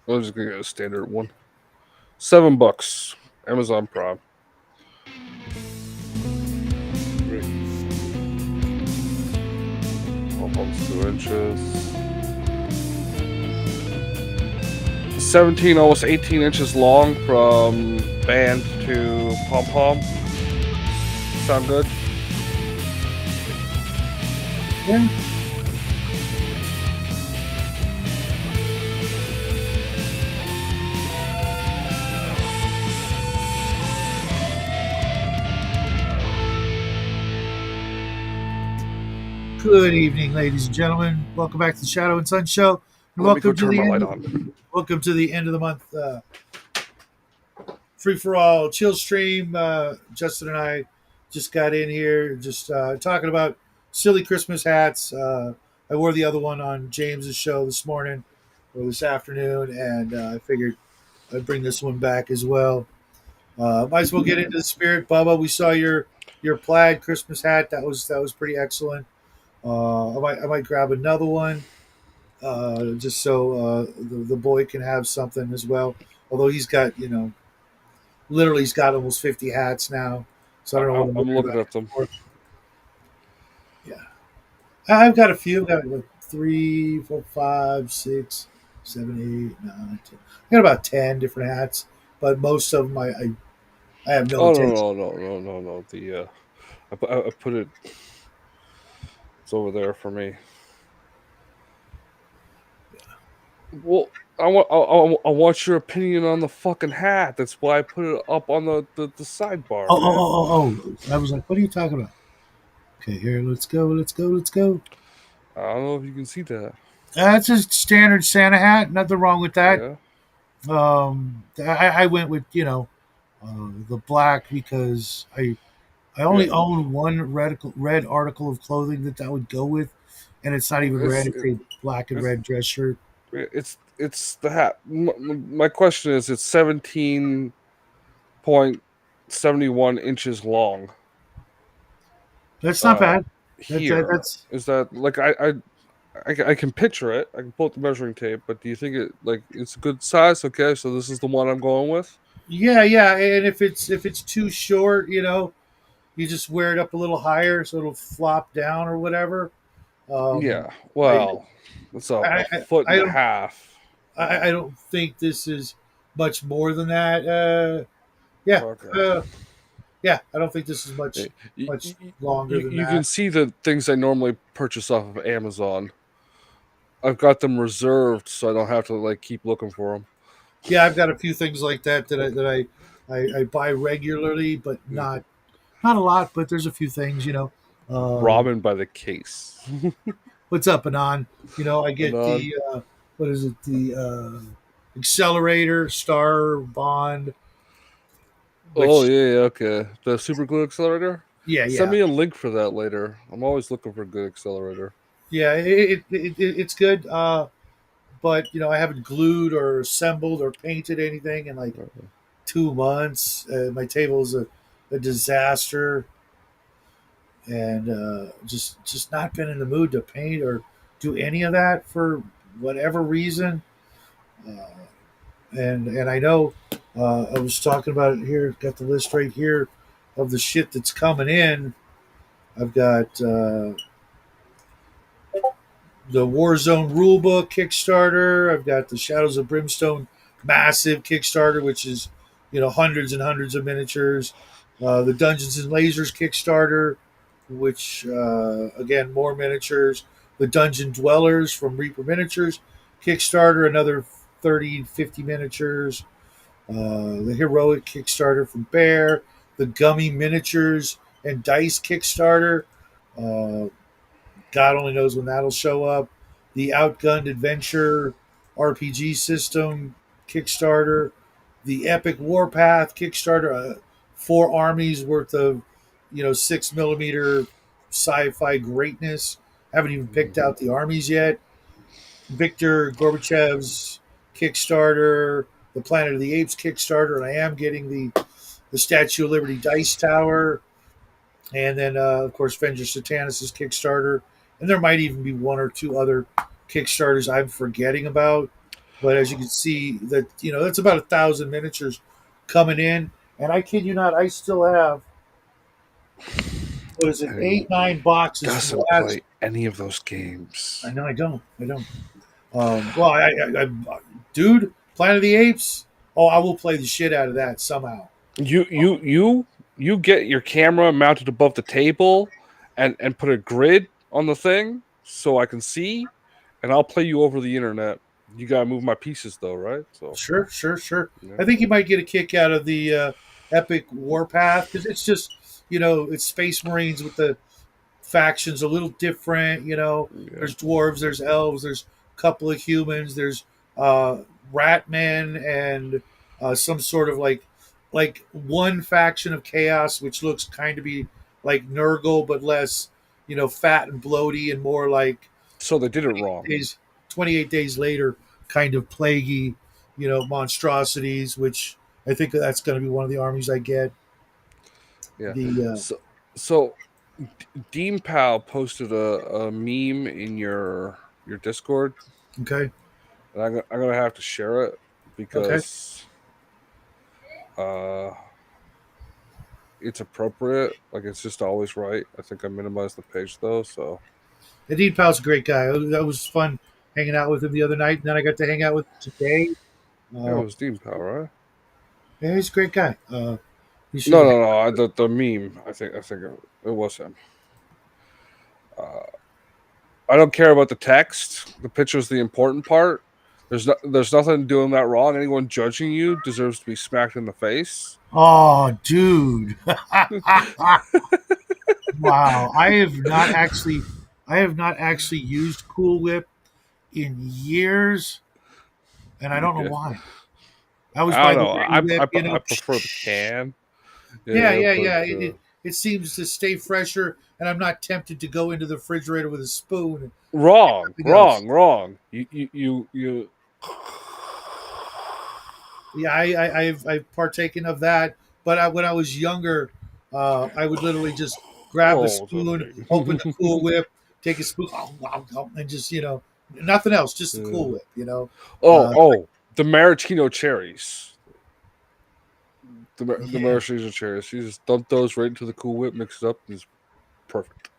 I'm just gonna get a standard one. $7. Amazon Prime. Great. Pom poms 2 inches. 17, almost 18 inches long from band to pom pom. Sound good? Yeah. Good evening, ladies and gentlemen. Welcome back to the Shadow and Sun Show, and Let me go turn my light on. welcome to the end of the month free for all chill stream. Justin and I just got in here, just talking about silly Christmas hats. I wore the other one on James's show this morning or this afternoon, and I figured I'd bring this one back as well. Might as well get into the spirit, Bubba. We saw your plaid Christmas hat. That was pretty excellent. I might grab another one just so the boy can have something as well. Although he's got, literally he's got almost 50 hats now, so I don't know what I'm I'm worried looking about at them. anymore. Yeah, I've got a few. I've got like 3, 4, 5, 6, 7, 8, 9, 10. I got about 10 different hats, but most of them I have no Oh attention. no. I put it. It's over there for me. Well, I want your opinion on the fucking hat. That's why I put it up on the sidebar, Oh, oh, man. oh, oh, oh! I was like, "What are you talking about?" Okay, here, let's go, let's go, let's go. I don't know if you can see that. That's a standard Santa hat. Nothing wrong with that. Yeah. I went with the black because I Yeah. only own one red article of clothing that would go with, and it's not even red. It's It's a black and it's red dress shirt. it's the hat. My question is, it's 17.71 inches long. That's not Uh, bad. here That's is that like I can picture it. I can pull up the measuring tape, but do you think it's a good size? Okay, so this is the one I'm going with. yeah, yeah. And if it's too short, you just wear it up a little higher so it'll flop down or whatever. Um, Yeah. I Well, it's a I foot I and a don't half. I don't think this is much more than that. Yeah, Okay. uh, yeah. I don't think this is You, much longer than you can that. see the things I normally purchase off of Amazon. I've got them reserved, so I don't have to like keep looking for them. Yeah, I've got a few things like that that I buy regularly, but not a lot. But there's a few things. Ramen by the case. What's up, Anon? I get Anon. the what is it? The accelerator star bond, Oh which yeah, okay. The super glue accelerator. yeah, Send yeah, me a link for that later. I'm always looking for a good accelerator. yeah. It's good. But I haven't glued or assembled or painted anything in like 2 months. My table is a disaster, and just not been in the mood to paint or do any of that for whatever reason. Uh, and I know I was talking about it here. Got the list right here of the shit that's coming in. I've got the Warzone Rulebook Kickstarter. I've got the Shadows of Brimstone massive Kickstarter, which is hundreds and hundreds of miniatures. The Dungeons and Lasers Kickstarter, which again more miniatures. The Dungeon Dwellers from Reaper Miniatures Kickstarter, another 30, 50 miniatures. The Heroic Kickstarter from Bear. The Gummy Miniatures and Dice Kickstarter. Uh, God only knows when that'll show up. The Outgunned Adventure RPG system Kickstarter, the Epic Warpath Kickstarter, 4 armies worth of 6 millimeter sci-fi greatness. Haven't even picked out the armies yet. Victor Gorbachev's Kickstarter, the Planet of the Apes Kickstarter, and I am getting the Statue of Liberty Dice Tower, and then of course Venger Satanis's Kickstarter, and there might even be one or two other Kickstarters I'm forgetting about. But as you can see, that that's about 1,000 miniatures coming in, and I kid you not, I still have what is it, And eight, he nine boxes from the doesn't last. play any of those games. I know I don't. I don't. Well, dude, Planet of the Apes. Oh, I will play the shit out of that somehow. You get your camera mounted above the table and put a grid on the thing so I can see, and I'll play you over the internet. You gotta move my pieces though, right? So Sure, sure, sure. yeah, I think you might get a kick out of the Epic Warpath because it's just it's Space Marines with the factions a little different. yeah. There's dwarves, there's elves, there's a couple of humans, there's uh, ratmen, and some sort of like one faction of chaos, which looks kind of be like Nurgle, but less fat and bloaty and more like So they did it wrong. days 28 days later kind of plaguey monstrosities, which I think that's going to be one of the armies I get. Yeah. The So Dean Powell posted a meme in your Discord, Okay. and I'm gonna have to share it Okay. because uh it's appropriate. Like it's just always right. I think I minimized the page though, so Indeed, Powell's a great guy. That was fun hanging out with him the other night, and then I got to hang out with him today. yeah, it Uh, was Dean Powell, right? yeah, he's a great guy. You No, should. no, no. The meme. I think it was him. Uh, I don't care about the text. The picture's the important part. There's nothing doing that wrong. Anyone judging you deserves to be smacked in the face. Oh, dude! Wow, I have not actually used Cool Whip in years, and I don't know Yeah. why. I was I by don't the know. Ready Whip, I prefer the can. Yeah, Yeah, yeah, but yeah. It seems to stay fresher, and I'm not tempted to go into the refrigerator with a spoon and wrong, nothing else. wrong, wrong. You. Yeah, I've partaken of that, but when I was younger, I would literally just grab the Oh, spoon, open the something. Cool Whip, take a spoon, and just nothing else, just the Cool Yeah. Whip. Oh, Uh, oh, the maraschino cherries. The yeah, maraschino cherries. You just dump those right into the Cool Whip, mix it up, and it's perfect.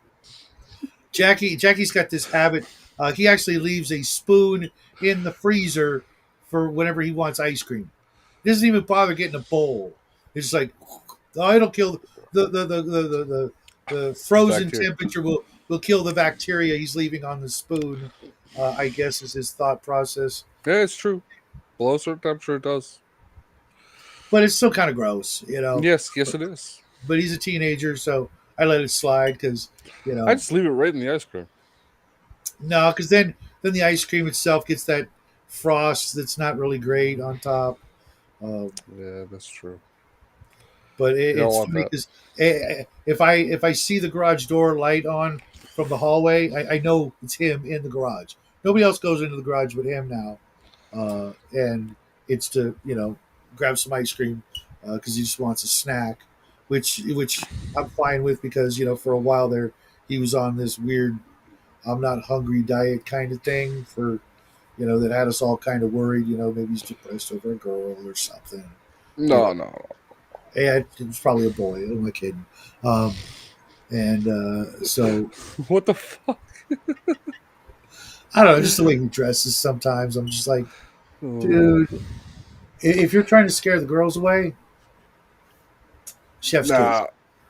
Jackie's got this habit. He actually leaves a spoon in the freezer for whenever he wants ice cream. He doesn't even bother getting a bowl. It's like, oh, it'll kill the The frozen bacteria. temperature will kill the bacteria he's leaving on the spoon. I guess is his thought process, Yeah, it's true. Below a certain temperature, it does. but it's still kind of gross. Yes, yes, it is. But he's a teenager, so I let it slide because you I know just leave it right in the ice cream. no, because then the ice cream itself gets that frost that's not really great on top. Um, Yeah, that's true. but You don't it's want funny that. because if I see the garage door light on from the hallway, I know it's him in the garage. Nobody else goes into the garage but him now, and it's to grab some ice cream because he just wants a snack, which I'm fine with because for a while there he was on this weird I'm not hungry diet kind of thing for that had us all kind of worried. Maybe he's depressed over a girl or something. You know, No, no, yeah, it was probably a boy. Who am I kidding? And so no. What the fuck? I don't know, just the way he dresses. Sometimes I'm just like, Oh. dude, if you're trying to scare the girls away, chef's kiss. Nah,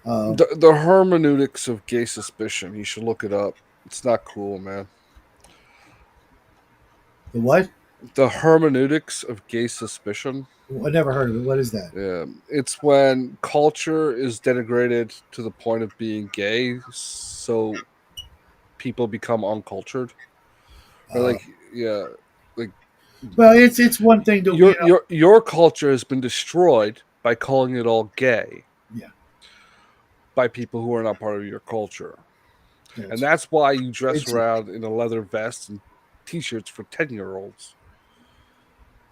Um, the hermeneutics of gay suspicion. You should look it up. It's not cool, man. the what? The hermeneutics of gay suspicion. I never heard of it. What is that? Yeah, it's when culture is denigrated to the point of being gay, so people become uncultured. Or Uh, yeah, like well, it's one thing to your culture has been destroyed by calling it all gay yeah, by people who are not part of your culture. yeah And that's why you dress it's around in a leather vest and t-shirts for 10-year-olds.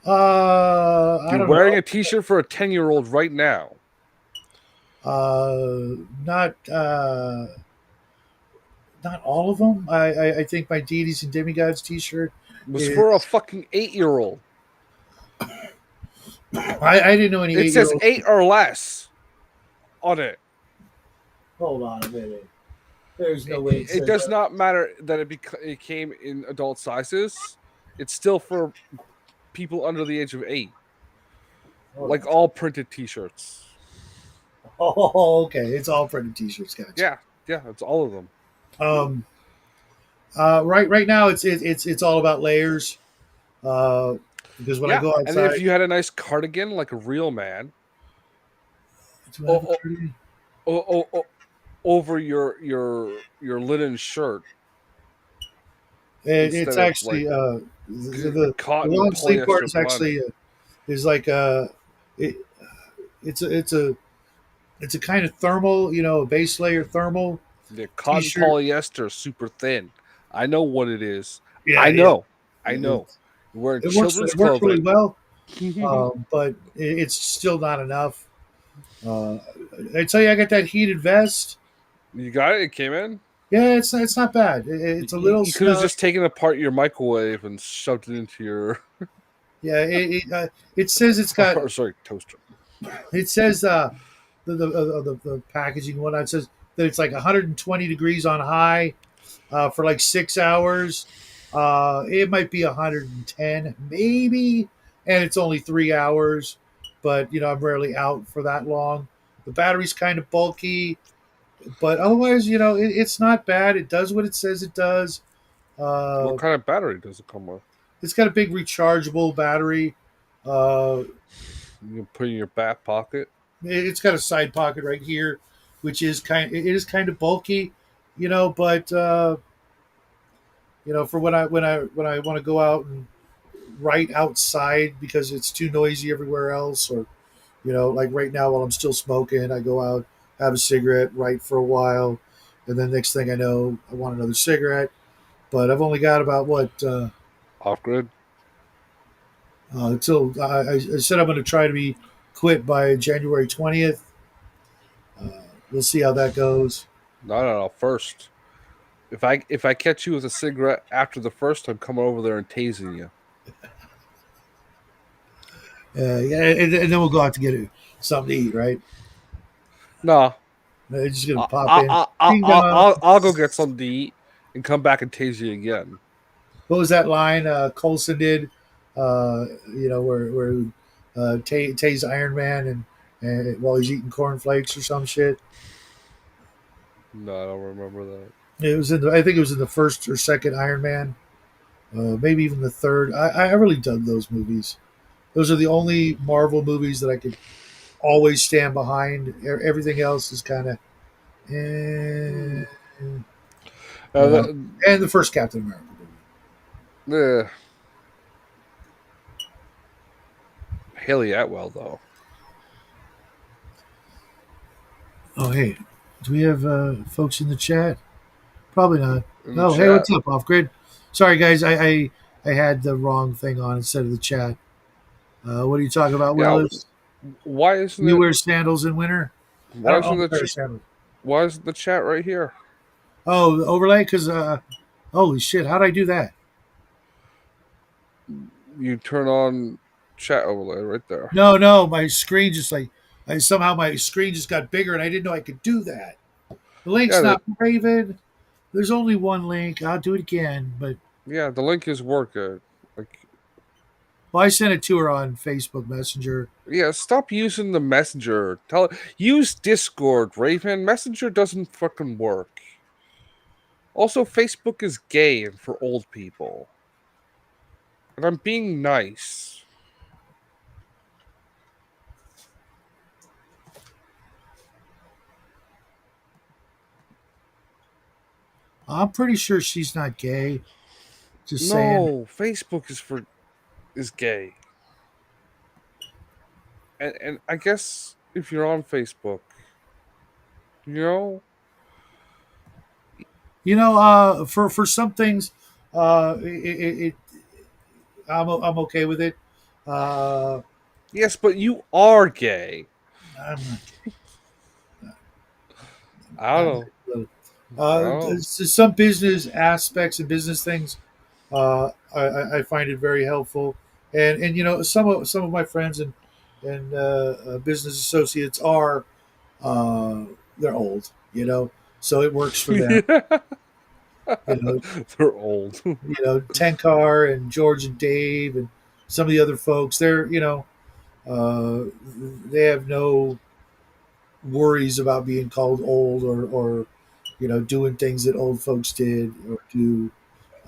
I You're don't wearing know. a t-shirt for a 10-year-old right now. Not not all of them. I think my deities and demigods T-shirt It was for a is fucking 8-year-old. I didn't know any It 8 year says olds. 8 or less on it. Hold on a minute. There's no It, way it it says does that. not matter that it came in adult sizes. It's still for people under the age of 8, Hold like on. all printed T-shirts. Oh, okay. It's all printed T-shirts. Gotcha. Yeah, yeah, it's all of them. Um, right now it's all about layers. Uh, because when I Yeah, go and if outside, you had a nice cardigan like a real man, do I have a o- cardigan? over your linen shirt It's instead of like actually the cotton long sleeve part polyester is blend. actually is like it, it's a kind of thermal, a base layer thermal The cotton T-shirt. polyester super thin. I know what it is. Yeah, I yeah. know. I know. You're wearing children's It works really clothing. well, You but it's still not enough. Uh, I tell you, I got that heated vest. got it. It came in. Yeah, it's not bad. It's a little You could have snug. just taken apart your microwave and shoved it into your Yeah, it says it's got. or sorry toaster. It says the packaging one. It says that it's like 120 degrees on high for like 6 hours. It might be 110, maybe, and it's only 3 hours. But I'm rarely out for that long. The battery's kind of bulky, but otherwise, it's not bad. It does what it says it does. What Uh, kind of battery does it come with? it's got a big rechargeable battery. Uh, You can put it in your back pocket. it's got a side pocket right here, which is it is kind of bulky, but for when I want to go out and write outside because it's too noisy everywhere else, or like right now while I'm still smoking, I go out, have a cigarette, write for a while, and then next thing I know, I want another cigarette. But I've only got about what Off grid. until I said I'm going to try to be quit by January 20th. We'll see how that goes. No. First, if I catch you with a cigarette after the first, I'm coming over there and tasing you. Yeah, and then we'll go out to get something to eat, right? No, Just gonna I, pop in. I, I, Ding I, dong. I'll go get something to eat and come back and tase you again. What was that line Colson did? Where tase Iron Man and while he's eating cornflakes or some shit. No, I don't remember that. It was I think it was in the first or second Iron Man, maybe even the third. I really dug those movies. Those are the only Marvel movies that I could always stand behind. Everything else is kind of, Hmm. eh, Uh, and the first Captain America movie. the Haley Atwell though Oh, hey, do we have folks in the chat? Probably not. in the No, hey, chat. what's up, Off Grid? Sorry, guys, I had the wrong thing on instead of the chat. What are you talking about, Yeah, Willis? why isn't You it? wear sandals in winter? I Why don't isn't own a pair of sandals. why isn't the chat right here? Oh, the overlay? Because, holy shit, how'd I do that? You turn on chat overlay right there. No, no, my screen just like, somehow my screen just got bigger and I didn't know I could do that. The link's Yeah, not Raven. There's only one link. I'll do it again, but the link is working. Like, well, I sent it to her on Facebook Messenger. yeah, stop using the messenger. Use Discord, Raven. Messenger doesn't fucking work. Also, Facebook is gay and for old people. And I'm being nice. I'm pretty sure she's not gay. Just saying. No, Facebook is gay. And I guess if you're on Facebook, you know, For some things, I'm okay with it. Uh, yes, but you are gay. I'm not I don't not know. I don't know. some business aspects and business things. I find it very helpful, and some of my friends and and business associates are uh, they're old, so it works for them. Yeah. You know, They're old. Tenkar and George and Dave and some of the other folks. Uh, they have no worries about being called old or doing things that old folks did or do.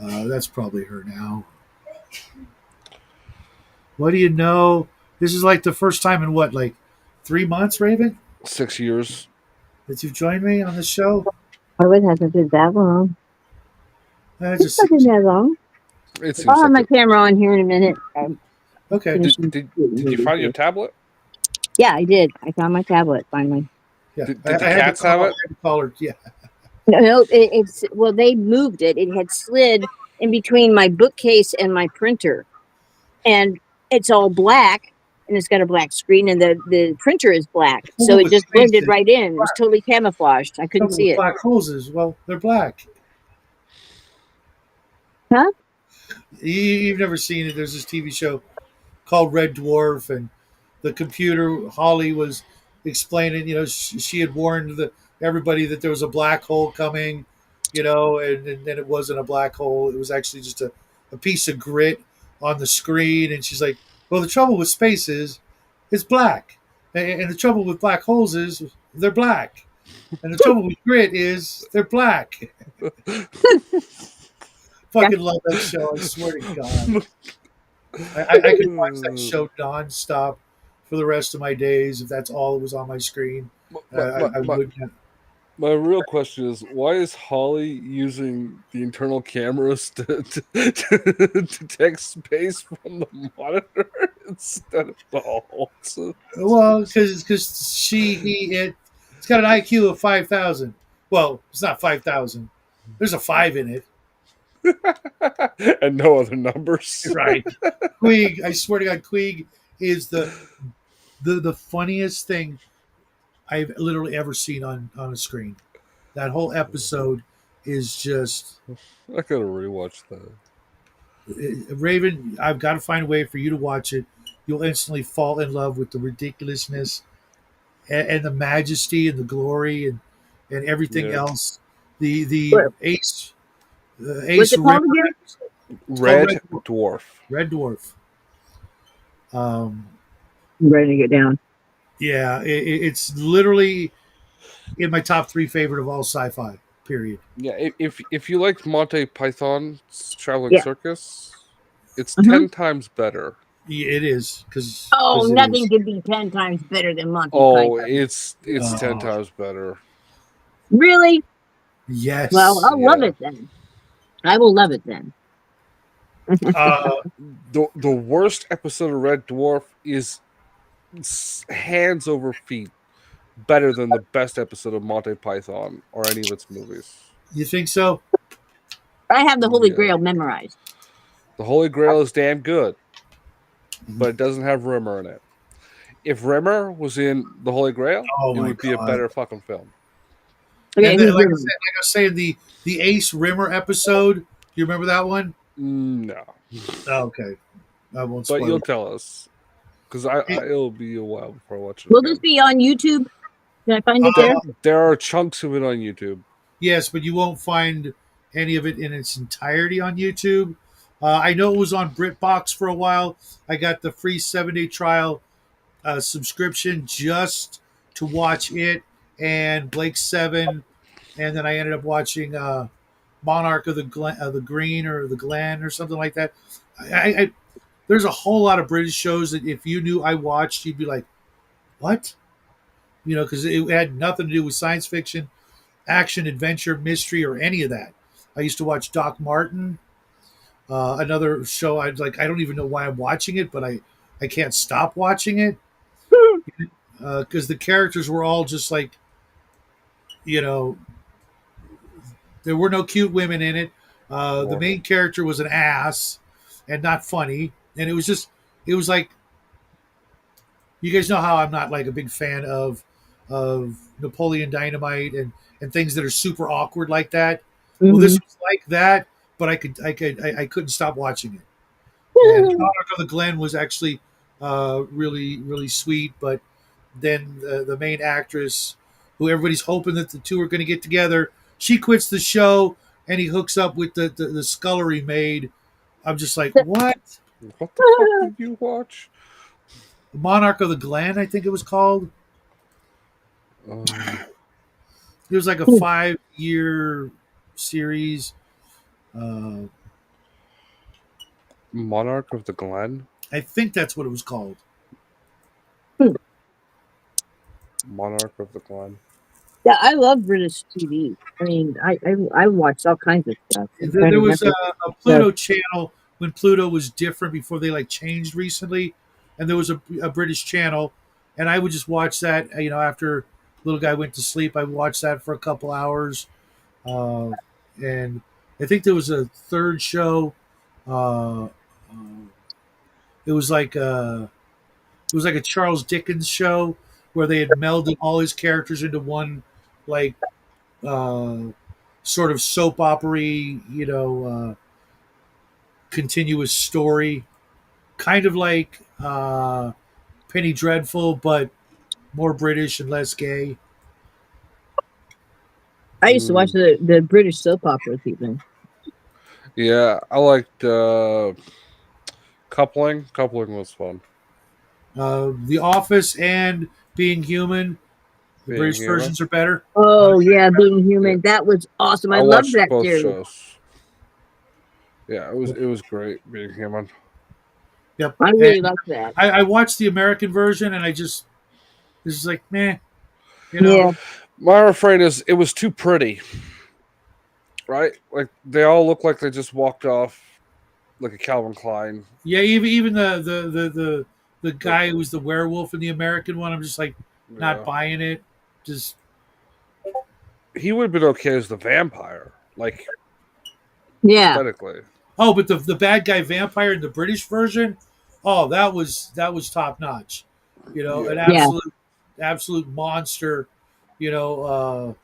That's probably her now. What do you know? This is like the first time in what, like 3 months, Raven, 6 years. that you've joined me on this show. Oh, it hasn't been that long. That It's just not been seems that long. It I'll seems have like my it. camera on here in a minute. I'm okay. Did finishing did shooting did you movies find your here. tablet? Yeah, I did. I found my tablet finally. Yeah, Did the I had to cats have call. I it? had to call her. Yeah. No, it's well, they moved it. It had slid in between my bookcase and my printer, and it's all black, and it's got a black screen, and the printer is black, so Trouble it with just blended spaces. right in. It was totally camouflaged. I couldn't Trouble see with it. black holes is, well, they're black. Huh? You've never seen it. There's this TV show called Red Dwarf, and the computer Holly was explaining. She had warned everybody that there was a black hole coming. And then it wasn't a black hole. It was actually just a piece of grit on the screen. And she's like, "Well, the trouble with space is it's black, and the trouble with black holes is they're black, and the trouble with grit is they're black." Yeah. Fucking love that show. I swear to God. I could watch that show nonstop for the rest of my days if that's all that was on my screen. my, my, I my, wouldn't have. my real question is, why is Holly using the internal cameras to take space from the monitor instead of the holes? Well, because it's got an IQ of 5,000. Well, it's not 5,000. There's a five in it, And no other numbers. right? Queeg, I swear to God, Queeg is the funniest thing I've literally ever seen on a screen. That whole episode is just I gotta rewatch that. Raven. I've got to find a way for you to watch it. You'll instantly fall in love with the ridiculousness and the majesty and the glory and everything Yeah. else. The What, what's Ace it called Rimmer. again? It's called Red Dwarf. Red Dwarf. Um, I'm writing it down. yeah, it's literally in my top three favorite of all sci-fi. Period. Yeah, if you liked Monty Python's Traveling Yeah. Circus, it's Mhm. 10 times better. Yeah, it is because Oh, it nothing is. could be 10 times better than Monty Oh, Python. it's 10 times better. Really? Well, Yes. I'll love Yeah. it then. I will love it then. Uh, The worst episode of Red Dwarf is hands over feet better than the best episode of Monty Python or any of its movies. you think so? I have the Holy Yeah. Grail memorized. The Holy Grail is damn good, but it doesn't have Rimmer in it. If Rimmer was in the Holy Grail, Oh it my would be a God. better fucking film. Okay, And then, who's like I Rimmer? said, I was saying, the Ace Rimmer episode. Do you remember that one? No, Oh, okay, I won't but spoil you'll it. tell us because it'll be a while before I watch it Will again. this be on YouTube? Can I find it there? There are chunks of it on YouTube. Yes, but you won't find any of it in its entirety on YouTube. I know it was on BritBox for a while. I got the free 7-day trial subscription just to watch it and Blake Seven, and then I ended up watching Monarch of the Green or the Glen or something like that. I there's a whole lot of British shows that if you knew I watched, you'd be like, "What?" Because it had nothing to do with science fiction, action, adventure, mystery, or any of that. I used to watch Doc Martin, another show. I like. I don't even know why I'm watching it, but I can't stop watching it because the characters were all just like, you know, there were no cute women in it. The main character was an ass and not funny, and it was like, you guys know how I'm not like a big fan of Napoleon Dynamite and things that are super awkward like that. Well, this Mhm. was like that, but I couldn't stop watching it. And Monarch of the Glen was actually really sweet. But then the main actress, who everybody's hoping that the two are going to get together, she quits the show, and he hooks up with the scullery maid. I'm just like, what? What the fuck did you watch? Monarch of the Glen, I think it was called. Um, It was like a 5-year series. Uh, Monarch of the Glen. I think that's what it was called. Monarch of the Glen. Yeah, I love British TV. I mean, I watch all kinds of stuff. I'm trying There to was remember a the Pluto channel when Pluto was different before they like changed recently, and there was a British channel, and I would just watch that. After little guy went to sleep, I would watch that for a couple hours, uh, and I think there was a third show. Uh, it was like a Charles Dickens show where they had melded all his characters into one like uh, sort of soap opery, continuous story, kind of like Penny Dreadful, but more British and less gay. I used to watch Mm. the British soap operas even. Yeah, I liked Coupling. Coupling was fun. The Office and Being Human, the Being British human. versions are better. Oh yeah, Being Yeah, Human. That was awesome. I I loved watched that both series. shows. Yeah, it was great being human. Yep. I And really loved that. I watched the American version, and this is like meh, you know. Yeah. My refrain is it was too pretty, right? Like they all look like they just walked off like a Calvin Klein. Yeah, even the But guy who was the werewolf in the American one, I'm just like not yeah, buying it. Just he would have been okay as the vampire, like Yeah. aesthetically. oh, but the bad guy vampire in the British version, oh, that was top notch. An Yeah, Yeah. absolute monster. You know,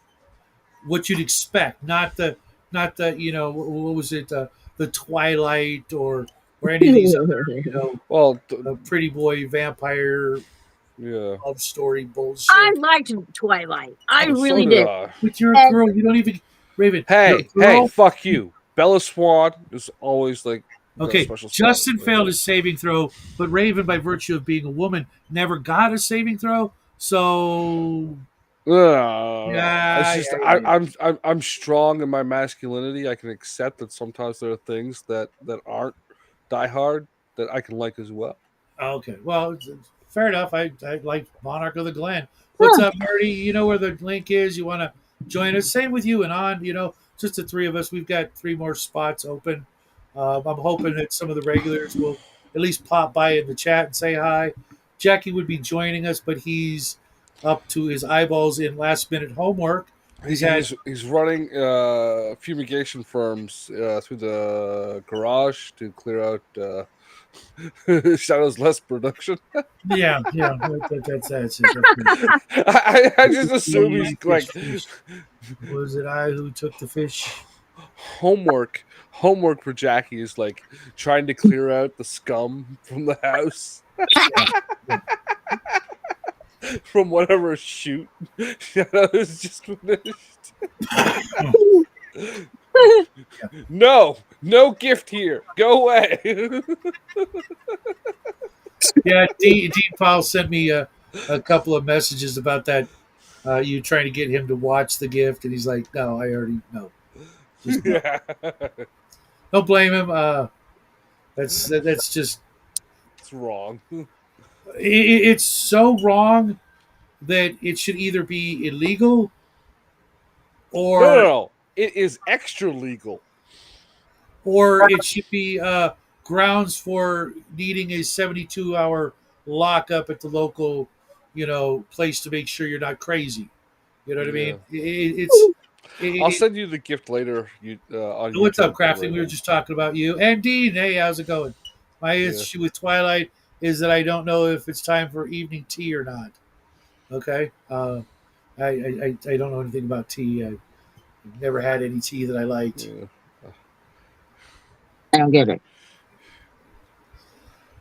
what you'd expect, not the what was it, the Twilight or any of these other well, pretty boy vampire yeah. love story I bullshit. liked Twilight. I Oh, so really did did. I. But you're a And girl. You don't even Raven. You're a Hey, girl. fuck you. Bella Swan is always like got a Okay, special spot Justin with me. failed his saving throw, but Raven, by virtue of being a woman, never got a saving throw. So It's yeah, just yeah, yeah, yeah. I'm strong in my masculinity. I can accept that sometimes there are things that aren't die hard that I can like as well. Okay, well, fair enough. I like Monarch of the Glen. What's huh, up, Marty? You know where the link is. You want to join us? Same with you and on. Just the three of us. We've got three more spots open. I'm hoping that some of the regulars will at least pop by in the chat and say hi. Jackie would be joining us, but he's up to his eyeballs in last minute homework. He's had He's running fumigation firms through the garage to clear out Shadow's Less production. yeah. That's it. That's it. I just assume he's Yeah, like fish. Was it I who took the fish? homework for Jackie is like trying to clear out the scum from the house Yeah, yeah. from whatever shoot Shadow has just finished. No gift here. Go away. Yeah, Dean Powell sent me a couple of messages about that. You trying to get him to watch the gift, and he's like, "No, I already know. Just no. Yeah, Don't blame him. That's just it's wrong. it's so wrong that it should either be illegal No, or it is extra legal. it should be grounds for needing a 72-hour lockup at the local, place to make sure you're not crazy. You know what I Yeah, mean? It's I'll it, send you the gift later. You on What's up, YouTube. Crafting? We were just talking about you. And Dean, hey, how's it going? My Yeah. issue with Twilight is that I don't know if it's time for evening tea or not. Okay. I don't know anything about tea. I've never had any tea that I liked. Yeah. I don't get it.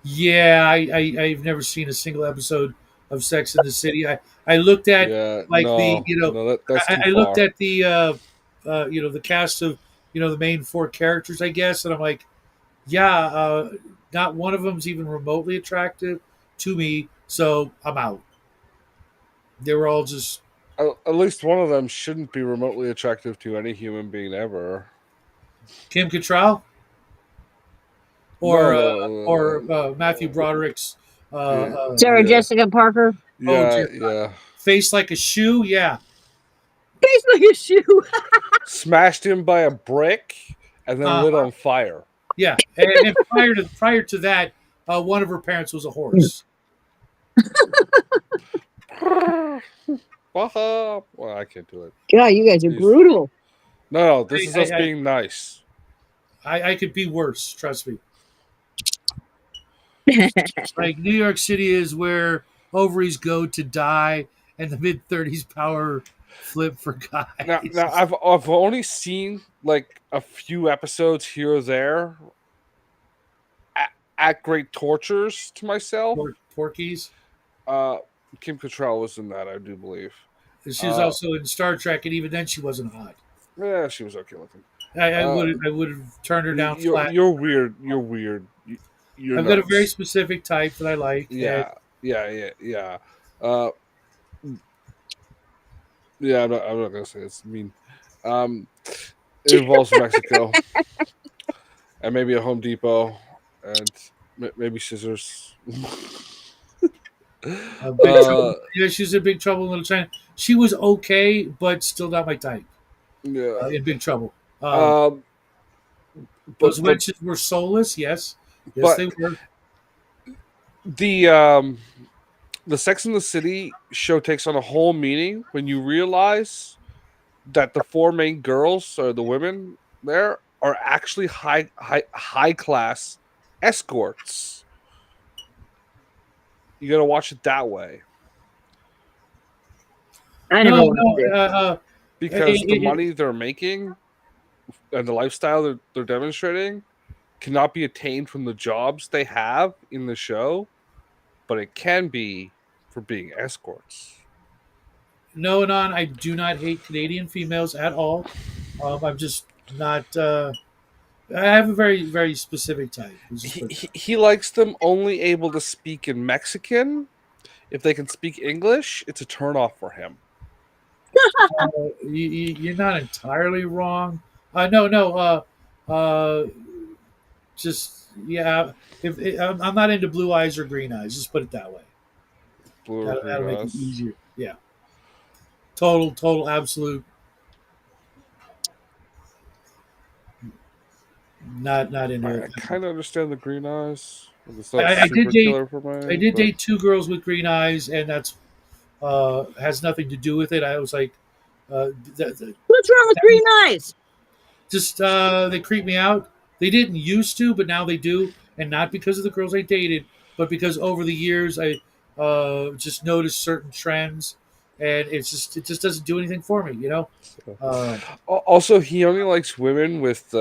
Yeah, I've never seen a single episode of Sex in the City. I looked at Yeah, like the no, that's too I looked far. at the the cast of the main four characters, I guess, and I'm like, yeah, not one of them's even remotely attractive to me, so I'm out. They were all just At least one of them shouldn't be remotely attractive to any human being ever. Kim Cattrall No, or no, Matthew Broderick's. yeah, Sarah yeah, Jessica Parker. Oh yeah, dear God, yeah. face like a shoe. Yeah, Face like a shoe. Smashed him by a brick and then lit uh, on fire. yeah. And prior to that, one of her parents was a horse. Well, I can't do it. God, you guys are Jeez. brutal. No, this I is I, us being nice. I could be worse. Trust me. Like New York City is where ovaries go to die, and the mid-30s power flip for Now, guys. I've only seen like a few episodes here or there at, at great tortures to myself. Porkies. Uh, Kim Cattrall was in that, I do believe. She was Uh, also in Star Trek, and even then, she wasn't hot. yeah, she was okay looking. I Uh, would have turned her down flat. you're weird. You're weird. You're I've got a very nuts. specific type that I like, and Yeah, yeah. Uh, yeah. I'm not gonna say it's mean. Um, it involves Mexico and maybe a Home Depot and maybe scissors. Big Trouble. Yeah, she was in Big Trouble in Little China. She was okay, but still not my type. Yeah. In Big Trouble. Um, Those but wenches were soulless. Yes, but they were. the the Sex in the City show takes on a whole meaning when you realize that the four main girls or the women there are actually high class escorts. You got to watch it that way I never No, watched no. it. because the money they're making and the lifestyle they're demonstrating cannot be attained from the jobs they have in the show, but it can be for being escorts. No, non. I do not hate Canadian females at all. I'm just not. I have a very, very specific type. Let's just put it that way. He likes them only able to speak in Mexican. If they can speak English, it's a turnoff for him. You're not entirely wrong. No, no. Just yeah. If I'm not into blue eyes or green eyes, just put it that way. Blue or That'll green make it eyes. easier. Yeah. Total, absolute. Not into I it. kind of understand the green eyes. It's not I did super date. killer for I me, did but date two girls with green eyes, and that's has nothing to do with it. I was like, th- What's wrong with green eyes? just they creep me out. They didn't used to, but now they do, and not because of the girls I dated, but because over the years I just noticed certain trends, and it just doesn't do anything for me, you know. so. Uh, Also, he only likes women with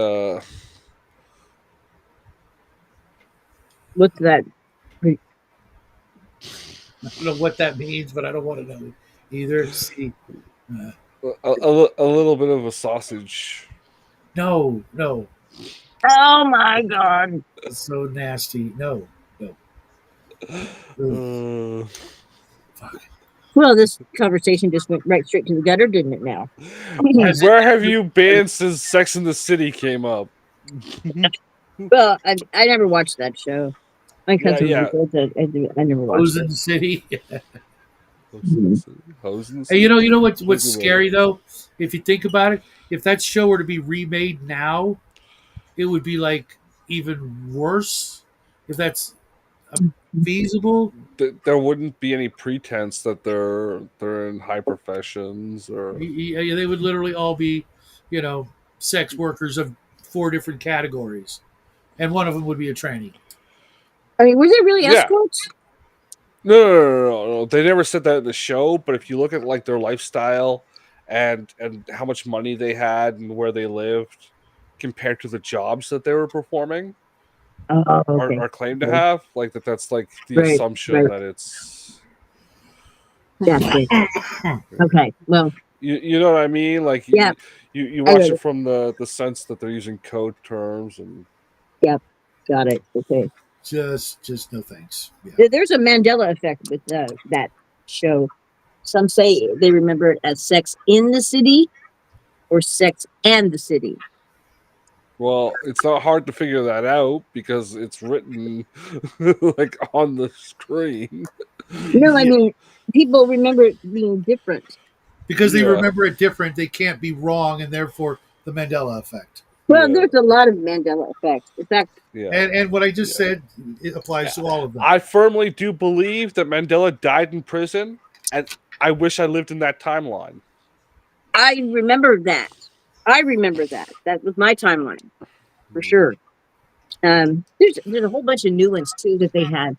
What's that? I don't know what that means, but I don't want to know either. See, uh, a little bit of a sausage. no, no, Oh my god! it's so nasty. No, no. Ugh, Uh, fuck. Well, this conversation just went right straight to the gutter, didn't it? Now. Has where have it- you been since Sex in the City came up? Well, I never watched that show. My Yeah, cousin yeah. was I never watched Frozen it. City. Hose in the Hey, City? you know what's Think about scary it. though? If you think about it, if that show were to be remade now, it would be like even worse. If that's feasible, There wouldn't be any pretense that they're in high professions or they would literally all be, you know, sex workers of four different categories, and one of them would be a tranny. I mean, were they really yeah. escorts? No. They never said that in the show, but if you look at like their lifestyle and how much money they had and where they lived compared to the jobs that they were performing, Oh, okay. are claimed to Okay. have, like that's like the Right. assumption Right. that it's Gotcha. Okay. Well, you know what I mean, like yeah. you I watch read it it. from the sense that they're using code terms and Yep. Got it. Okay. Just no thanks. Yeah. There's a Mandela effect with that show. Some say they remember it as Sex in the City or Sex and the City. well, it's not hard to figure that out because it's written like on the screen. No, I Yeah. mean, people remember it being different. Because they Yeah, remember it different, they can't be wrong, and therefore the Mandela effect. Well, yeah, there's a lot of Mandela effects. In fact, yeah, And what I just yeah. said, it applies to all of them. I firmly do believe that Mandela died in prison, and I wish I lived in that timeline. I remember that. I remember that. That was my timeline for sure. There's a whole bunch of new ones too that they had.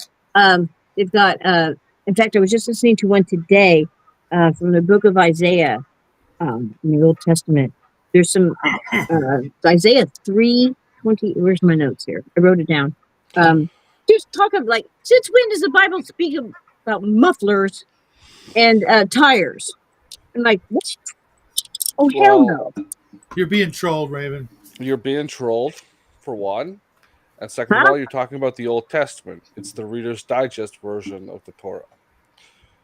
They've got. In fact, I was just listening to one today from the book of Isaiah in the Old Testament. There's some Isaiah 3:20. Where's my notes here? I wrote it down. Just talk of like, since when does the Bible speak about mufflers and tires? I'm like, what? Oh hell Well, no! You're being trolled, Raven. you're being trolled, for one. And second of Huh? all, you're talking about the Old Testament. It's the Reader's Digest version of the Torah.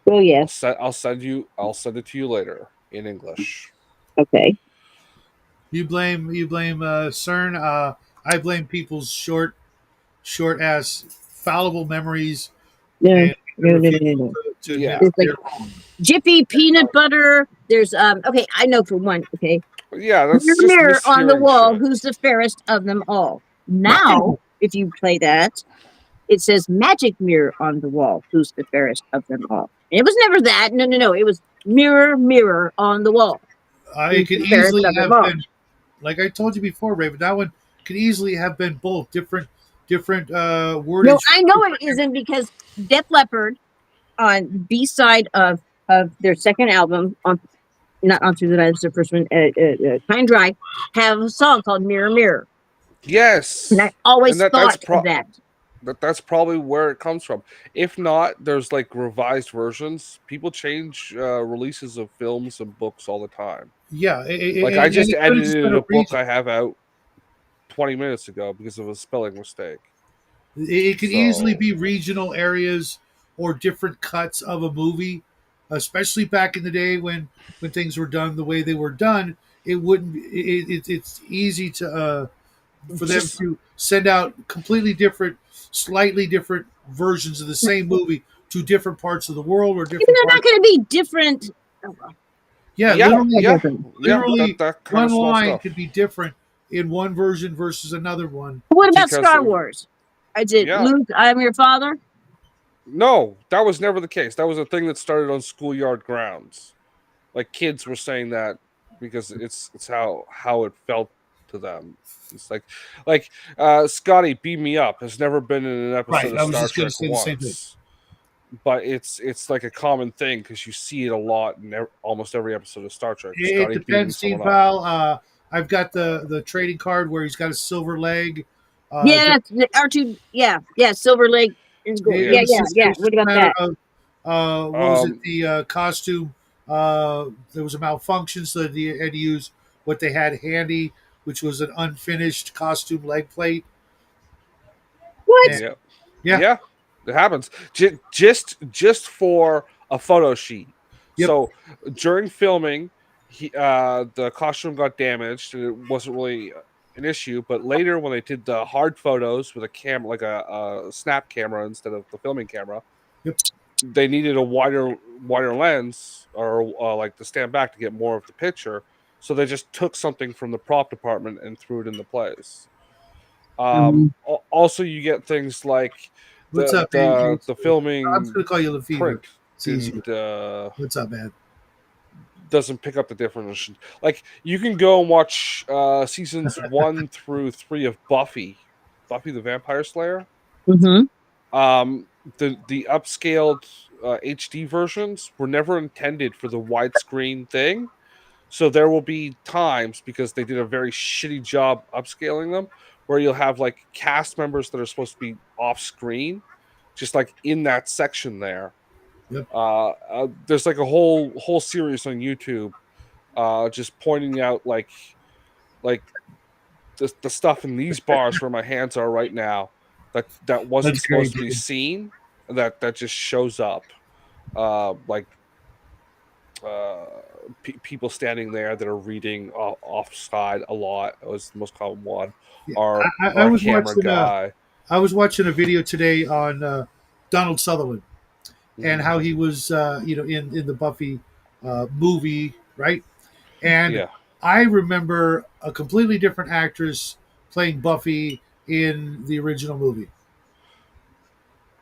Oh yes. I'll send it to you later in English. Okay. You blame CERN. I blame people's short ass fallible memories No, and the no, no, no, no, refusal no. to admit Yeah. There's like they're wrong. Jiffy peanut butter. There's okay, I know for one, okay. Yeah, Mirror, that's just mirror on the mishearing wall, shit. who's the fairest of them all? Now, if you play that, it says magic mirror on the wall, who's the fairest of them all. It was never that. No, no, no. It was mirror, mirror on the wall, It who's could the fairest easily of them have all. been, like I told you before, Raven. That one could easily have been both different No, wordage. I know it isn't because Def Leppard on B side of their second album on not on Through the Night, the first one, High and Dry, have a song called Mirror Mirror. And I Yes, and always thought of that. that's probably where it comes from. If not, there's like revised versions. People change releases of films and books all the time. Yeah, Like I and just it could have just been edited a a book reason. I have out 20 minutes ago because of a spelling mistake. It could easily So be regional areas or different cuts of a movie, especially back in the day when things were done the way they were done. It wouldn't. It's easy to for them just to send out completely different, slightly different versions of the same movie to different parts of the world or Even different they're not parts. going to be different. Oh, well, Yeah, yeah, that literally, yeah, doesn't. yeah. literally, That kind one of small line stuff could be different in one version versus another one. What about because Star Wars? Is it yeah. Luke, I'm your father? No, that was never the case. That was a thing that started on schoolyard grounds. Like kids were saying that because it's how it felt to them. It's like Scotty beam me up has never been in an episode Right. of I was Star just going to Trek say the same thing. once, but it's like a common thing because you see it a lot in almost every episode of Star Trek. It Scotty beaming depends, Steve someone up. Pal. I've got the trading card where he's got a silver leg. Yeah, R2. Yeah, yeah, Silver Lake. And go. It Yeah, Yeah. was yeah, just yeah. What a about matter that? of what was it? Um. The costume. There was a malfunction, so they had to use what they had handy, which was an unfinished costume leg plate. What? And Yeah. yeah, Yeah. It happens. Just for a photo sheet. yep, So during filming, the costume got damaged and it wasn't really an issue. But later, when they did the hard photos with a camera, like a snap camera instead of the filming camera, yep. they needed a wider lens or like to stand back to get more of the picture. So they just took something from the prop department and threw it into place. Um, Also, you get things like What's up, man? the I'm just filming gonna call you Lefevre. print It's easier. didn't What's up, man? doesn't pick up the difference. Like you can go and watch seasons 1 through 3 of Buffy the Vampire Slayer. mm-hmm. Um, the upscaled HD versions were never intended for the widescreen thing. So there will be times because they did a very shitty job upscaling them where you'll have like cast members that are supposed to be off screen, just like in that section there. Yep. There's like a whole series on YouTube, just pointing out like the stuff in these bars where my hands are right now that wasn't That's great, supposed to be dude. seen, that just shows up, like uh, people standing there that are reading offside a lot. It was the most common one, Yeah. or I a was camera watching guy. I was watching a video today on Donald Sutherland and Mhm. how he was in the Buffy movie, right? And Yeah, I remember a completely different actress playing Buffy in the original movie.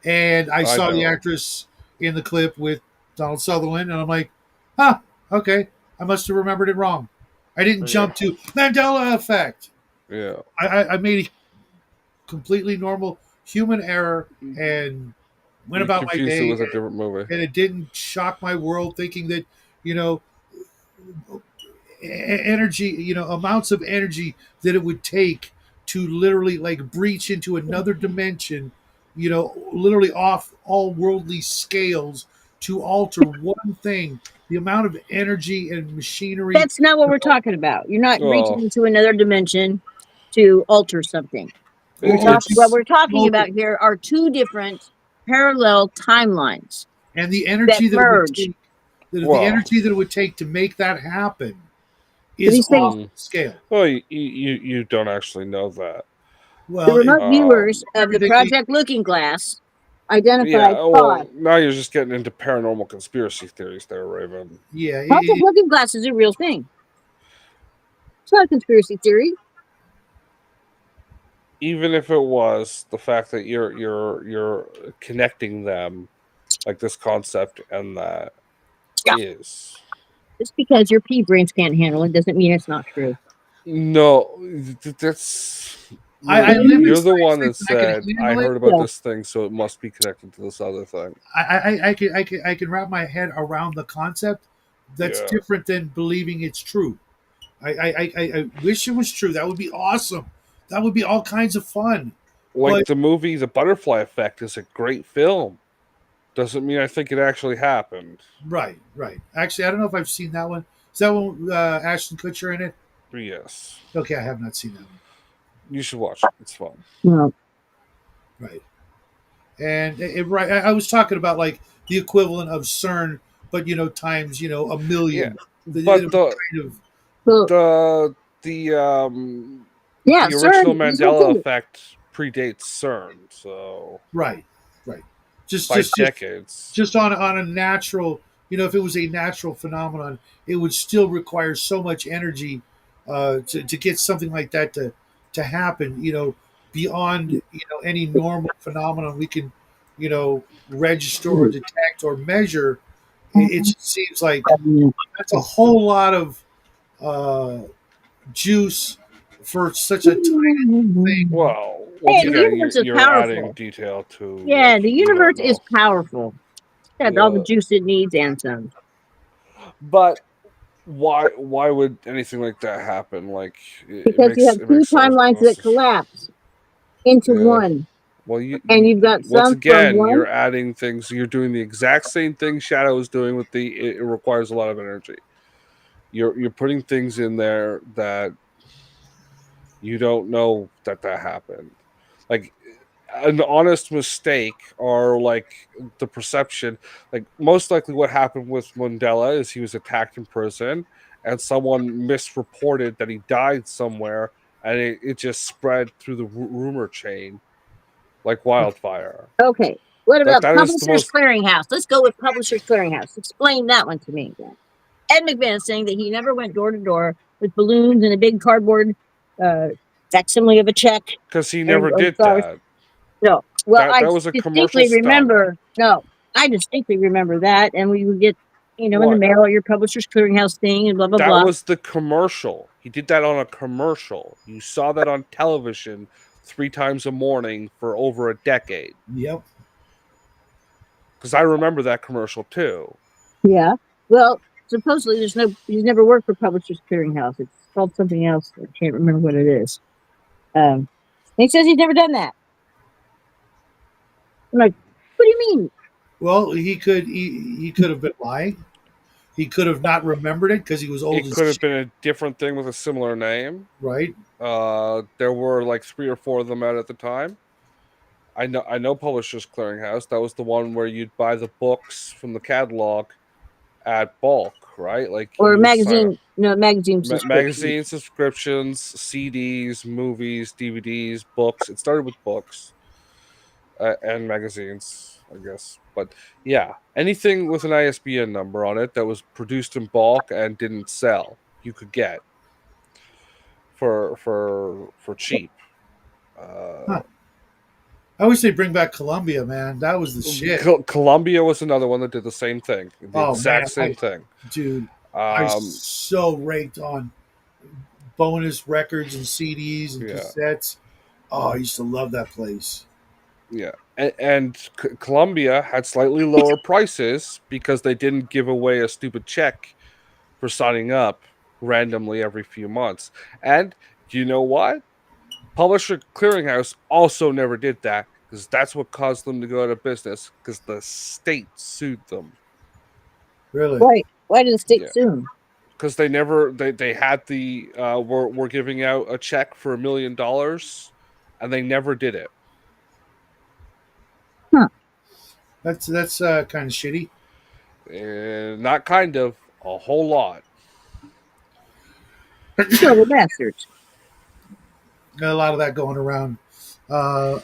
And I I saw the don't. actress in the clip with Donald Sutherland, and I'm like, huh, okay, I must have remembered it wrong. I didn't Yeah, jump to Mandela effect. yeah. I made a completely normal human error and went You about my confused it day, with a different movie. and it didn't shock my world thinking that, you know, energy, amounts of energy that it would take to literally like breach into another dimension, literally off all worldly scales to alter one thing. The amount of energy and machinery. That's not what we're talking about. You're not reaching Oh, into another dimension to alter something. Or, or to What it's we're talking well, about here are two different parallel timelines and the that energy that it would merge. take, the well. energy that it would take to make that happen So is these off things, Mm. scale. Well, you don't actually know that. the Well, remote viewers of remember the that Project Looking Glass Yeah, identified well, fraud. now you're just getting into paranormal conspiracy theories there, Raven. yeah, Project Looking Glass is a real thing. It's not a conspiracy theory. Even if it was, the fact that you're connecting them, like this concept and that Yeah. is. Just because your pea brains can't handle it doesn't mean it's not true. No, that's I The live in you're universe, the one science that fiction. I can said I handle it. heard about yeah, this thing, so it must be connected to this other thing. I can wrap my head around the concept. That's Yeah, different than believing it's true. I wish it was true. That would be awesome. That would be all kinds of fun. like But the movie The Butterfly Effect is a great film. Doesn't mean I think it actually happened. right, right. Actually, I don't know if I've seen that one. Is that one Ashton Kutcher in it? But yes, Okay, I have not seen that one. you should watch it. It's fun. no. Right, and right. I was talking about like the equivalent of CERN, but times a Yeah, million. It but was kind of Well, the the um yeah, the original CERN is Mandela okay. effect predates CERN, so right, right. Just, by just, just decades. just on a natural, if it was a natural phenomenon, it would still require so much energy to get something like that to happen, beyond any normal phenomenon we can register or detect or measure. It just seems like that's a whole lot of uh, juice for such a tiny thing. Well, once Hey, the again, universe is you're adding powerful. detail to Yeah, like the you universe don't is know. powerful. It's got all the Yeah, juice it needs and some. but why would anything like that happen? Like it Because you makes have it two makes so timelines that collapse into yeah. one. Well, And you've got once some from again, one. you're adding things. You're doing the exact same thing Shadow is doing with the. It requires a lot of energy. You're putting things in there that you don't know that happened. Like an honest mistake, or like the perception. Like most likely, what happened with Mandela is he was attacked in prison, and someone misreported that he died somewhere, and it just spread through the rumor chain like wildfire. Okay. What That about that is the Publishers most Clearinghouse? Let's go with Publishers Clearinghouse. Explain that one to me. Ed McMahon is saying that he never went door to door with balloons and a big cardboard uh, facsimile of a check because he and never or did stars. that. No. Well, That I that was a commercial distinctly stunt. remember. No, I distinctly remember that, and we would get, in the What? mail your Publishers Clearinghouse thing and blah blah That blah. was the commercial. He did that on a commercial. You saw that on television 3 times a morning for over a decade. Yep. Because I remember that commercial too. Yeah. Well, supposedly he's never worked for Publishers Clearinghouse. It's called something else. I can't remember what it is. Um, He says he's never done that. I'm like, what do you mean? Well, he could have been lying. He could have not remembered it because he was old It as could have shit, been a different thing with a similar name. right? There were like 3 or 4 of them out at the time. I know Publishers Clearinghouse. That was the one where you'd buy the books from the catalog at bulk, right? Like Or you would sign up magazine subscription. magazine subscriptions, CDs, movies, DVDs, books. It started with books and magazines, I guess. But yeah, anything with an ISBN number on it that was produced in bulk and didn't sell, you could get for cheap. Huh. I wish they bring back Columbia, man. That was the shit. Columbia was another one that did the same thing, the Oh exact man, same thing. dude, I Um, so raked on bonus records and CDs and yeah, cassettes. Oh, I used to love that place. yeah, and Columbia had slightly lower prices because they didn't give away a stupid check for signing up randomly every few months. And do you know what? Publisher Clearinghouse also never did that because that's what caused them to go out of business because the state sued them. Really? Right. Why did the state Yeah. sue him? Because they never they had the were giving out a check for $1 million and they never did it. Huh. That's kind of shitty. Not kind of, a whole lot. Silver bastards. Got a lot of that going around. Uh,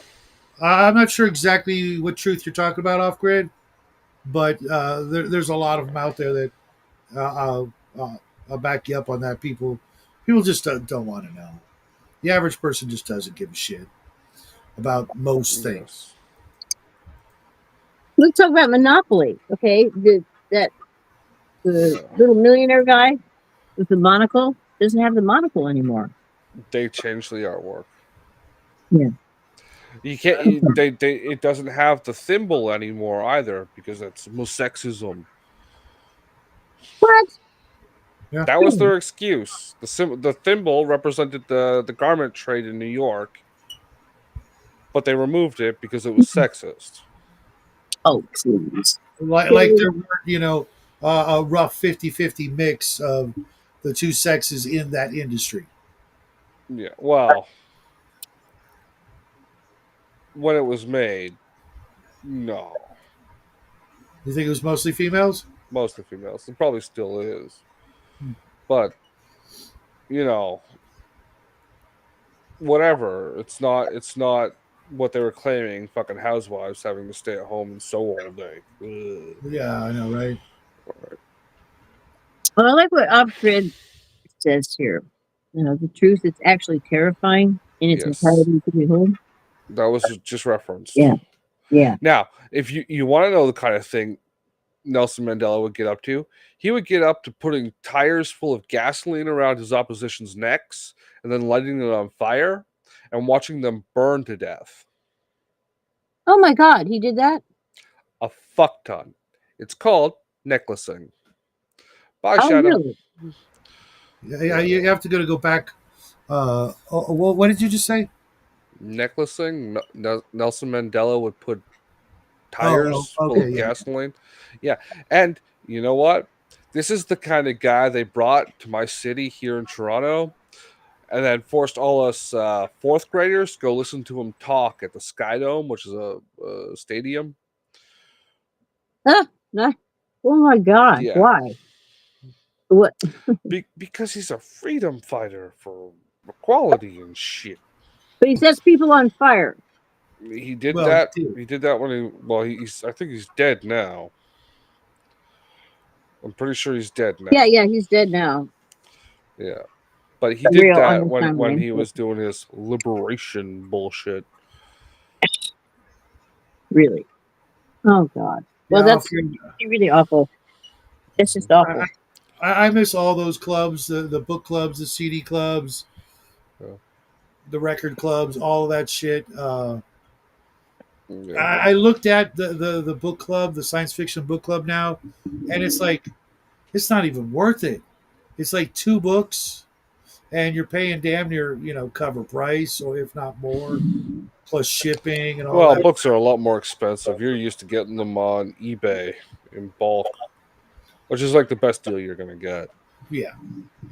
I'm not sure exactly what truth you're talking about off grid, but there's a lot of them out there that I'll back you up on that. People just don't want to know. The average person just doesn't give a shit about most things. Yes. Let's talk about Monopoly. Okay, the little millionaire guy with the monocle doesn't have the monocle anymore. They changed the artwork. Yeah. You can't. It doesn't have the thimble anymore either because it's sexism. What? Yeah. That was their excuse. The thimble represented the garment trade in New York, but they removed it because it was sexist. Oh, please. Like there were, a rough 50-50 mix of the two sexes in that industry. Yeah. Well, when it was made, no, You think it was mostly females? mostly females. It probably still is, but you know, whatever. It's not. It's not what they were claiming. Fucking housewives having to stay at home and sew all day. Ugh. Yeah, I know, right? Well, I like what Off-Grid says here. You know, the truth is actually terrifying in its Yes, entirety to behold. that was just referenced. Yeah. Yeah. Now, if you want to know the kind of thing Nelson Mandela would get up to, he would get up to putting tires full of gasoline around his opposition's necks and then lighting them on fire and watching them burn to death. Oh my God, he did that? A fuck ton. It's called necklacing. Bye, Oh, Shadow. really? Yeah, you have to go back. What did you just say? Necklacing. Nelson Mandela would put tires full of gasoline. Yeah. And you know what? This is the kind of guy they brought to my city here in Toronto and then forced all us fourth graders to go listen to him talk at the Sky Dome, which is a stadium. Oh my God. Yeah. Why? What? Because he's a freedom fighter for equality and shit. But he sets people on fire. He did Well, that. dude. He did that when he's. I think he's dead now. I'm pretty sure he's dead now. Yeah, he's dead now. Yeah. But he did Real on that his when timeline. he was doing his liberation bullshit. Really? Oh God. Well, Yeah, that's really awful. That's just awful. I miss all those clubs, the book clubs, the CD clubs, Yeah. the record clubs, all of that shit. Yeah. I looked at the book club, the science fiction book club now, and it's like, it's not even worth it. It's like 2 books, and you're paying damn near cover price, or if not more, plus shipping and all Well, that. books are a lot more expensive. You're used to getting them on eBay in bulk, which is like the best deal you're gonna get. Yeah,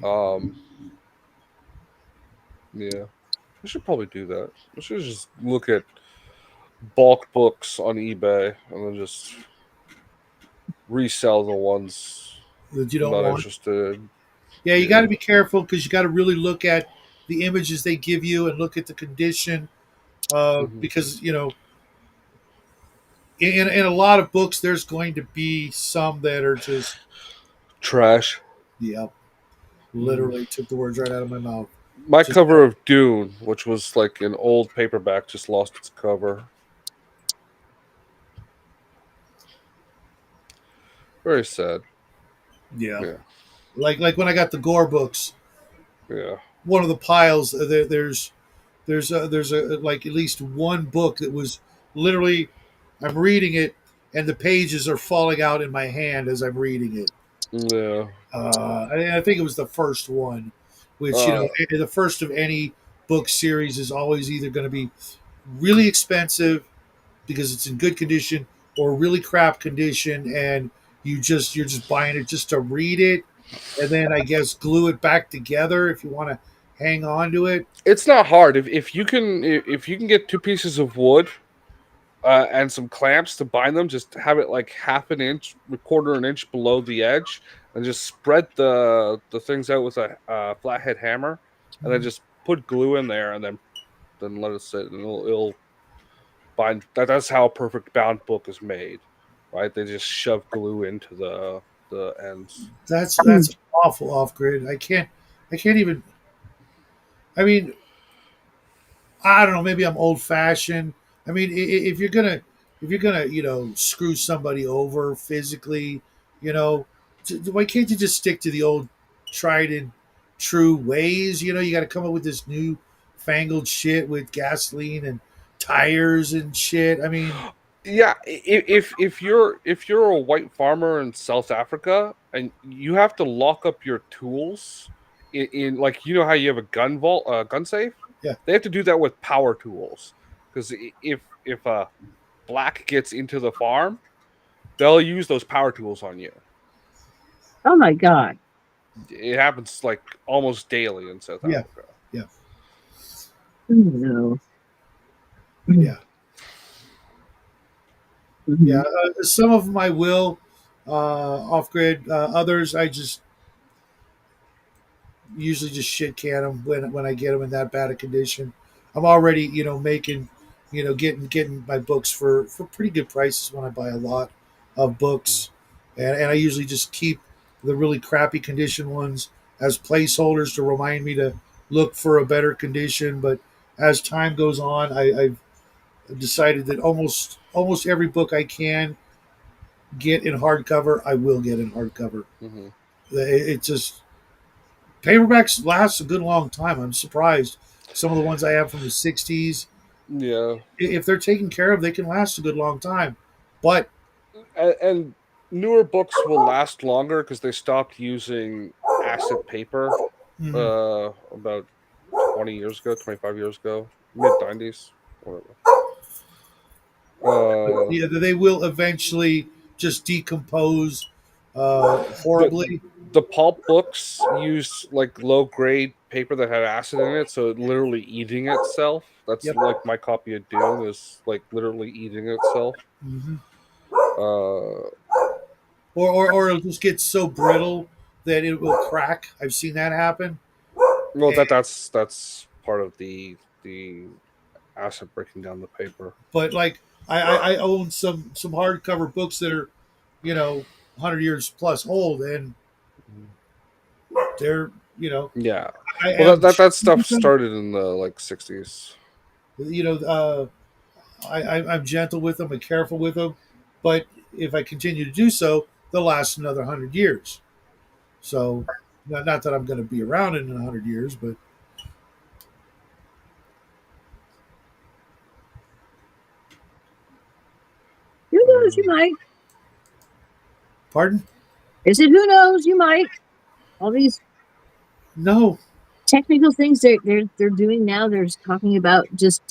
Um, yeah, we should probably do that. We should just look at bulk books on eBay and then just resell the ones that you I'm don't not want. interested. Yeah, you got to Yeah. be careful because you got to really look at the images they give you and look at the condition. Hmm. Because in a lot of books, there's going to be some that are just, Trash. yeah, Mhm. literally took the words right out of my mouth. My Just cover of Dune, which was like an old paperback, just lost its cover. Very sad. yeah, Yeah. like when I got the Gore books, Yeah. one of the piles there's like at least one book that was literally I'm reading it and the pages are falling out in my hand as I'm reading it. Yeah. I think it was the first one, which Uh, the first of any book series is always either going to be really expensive because it's in good condition or really crap condition, and you're just buying it just to read it, and then I guess glue it back together if you want to hang on to it. it's not hard if you can if you can get two pieces of wood and some clamps to bind them. Just have it like half an inch, a quarter an inch below the edge, and just spread the things out with a flathead hammer, and then just put glue in there, and then let it sit, and it'll bind. That's how a perfect bound book is made, right? They just shove glue into the ends. That's awful off grid. I can't even. I mean, I don't know. Maybe I'm old fashioned. I mean, if you're gonna screw somebody over physically, you know, why can't you just stick to the old tried and true ways? You got to come up with this new fangled shit with gasoline and tires and shit. I mean, Yeah, if you're a white farmer in South Africa and you have to lock up your tools in like how you have a gun vault, gun safe, yeah, they have to do that with power tools because if a black gets into the farm, they'll use those power tools on you. Oh my God. It happens like almost daily in South yeah, Africa. yeah, Oh, no. yeah, yeah. Mhm. Some of them I will off grid. Others I just usually just shit can them when I get them in that bad a condition. I'm already making getting my books for pretty good prices when I buy a lot of books, and I usually just keep the really crappy condition ones as placeholders to remind me to look for a better condition. But as time goes on, I've decided that almost every book I can get in hardcover, I will get in hardcover. Hmm. It just paperbacks last a good long time. I'm surprised. Some of the ones I have from the '60s, Yeah, if they're taken care of, they can last a good long time. But and newer books will last longer because they stopped using acid paper mhm, about 20 years ago, 25 years ago, mid 90s, whatever. Uh, yeah, they will eventually just decompose the horribly. the pulp books used like low grade paper that had acid in it, so it literally eating itself. That's Yep. like my copy of Dune is like literally eating itself. Hmm. Uh, Or it'll just get so brittle that it will crack. I've seen that happen. well, And, that's part of the acid breaking down the paper. but like I own some hardcover books that are 100 years plus old, and they're Yeah, I well, am that stuff them. started in the like 60s. You know, I'm gentle with them and careful with them, but if I continue to do so, they'll last another 100 years. So, not that I'm going to be around in 100 years, but Who knows? You Um, might. pardon? Is it who knows? You might. All these. No, technical things they're doing now. They're talking about just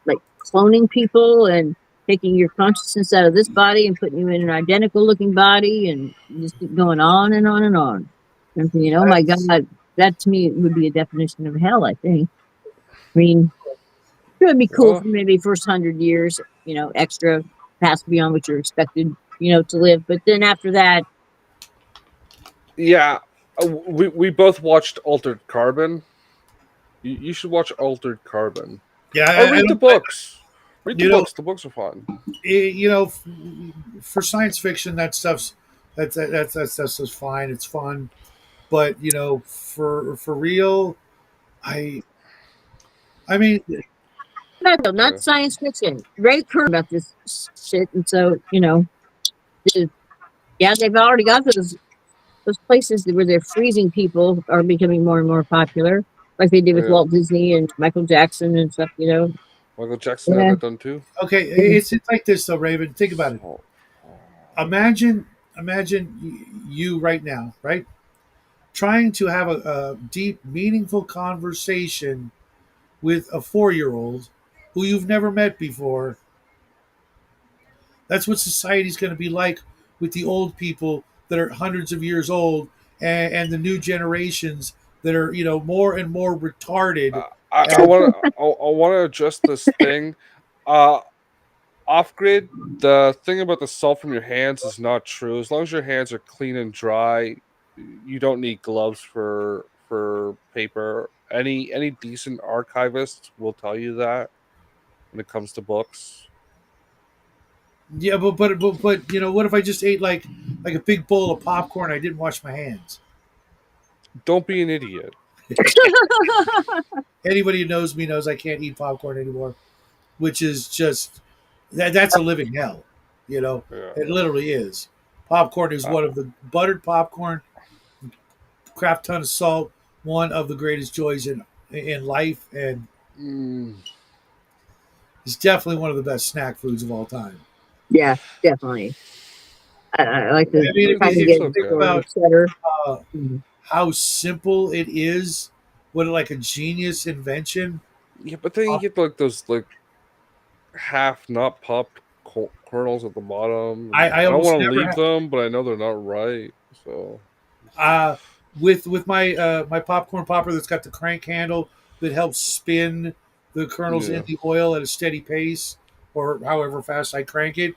like cloning people and taking your consciousness out of this body and putting you in an identical looking body, and just keep going on and on and on. And I'm thinking, oh my god, That's, that to me would be a definition of hell. I think. I mean, it would be cool Well, for maybe first 100 years, extra past beyond what you're expected, to live. But then after that, yeah, we both watched Altered Carbon. You should watch Altered Carbon yeah, or I read the don't. books. Read the You know, books. The books are fun. for science fiction, that stuff's that's just fine. It's fun, but for real, I I mean, not Yeah. science fiction. Ray Kerr about this shit, and so the- yeah, they've already got those places where they're freezing people are becoming more and more popular, like they did with Yeah. Walt Disney and Michael Jackson and stuff. Michael Jackson had Yeah. that done too. okay, Yeah. it's like this though, Raven. Think about it. Oh. Imagine you right now, right? Trying to have a deep, meaningful conversation with a 4-year-old who you've never met before. That's what society's going to be like with the old people that are hundreds of years old, and the new generations that are more and more retarded. I And want to I want to address this thing. Uh, Off grid. The thing about the salt from your hands is not true. As long as your hands are clean and dry, you don't need gloves for paper. Any decent archivist will tell you that when it comes to books. yeah, but what if I just ate like a big bowl of popcorn? I didn't wash my hands. Don't be an idiot. Anybody who knows me knows I can't eat popcorn anymore, which is just that's a living hell. Yeah. It literally is. Popcorn is Uh, one of the buttered popcorn, crap ton of salt, one of the greatest joys in life, and mm, it's definitely one of the best snack foods of all time. Yeah, definitely. I like I to mean, kind of if get you think okay. sort about of cheddar. uh, Mhm. how simple it is, what like a genius invention. Yeah, but then you Uh, get like those like half not popped kernels at the bottom, I, and I I don't almost want to never leave them, but I know they're not right. So uh, with my popcorn popper that's got the crank handle that helps spin the kernels in yeah. the oil at a steady pace, or however fast I crank it.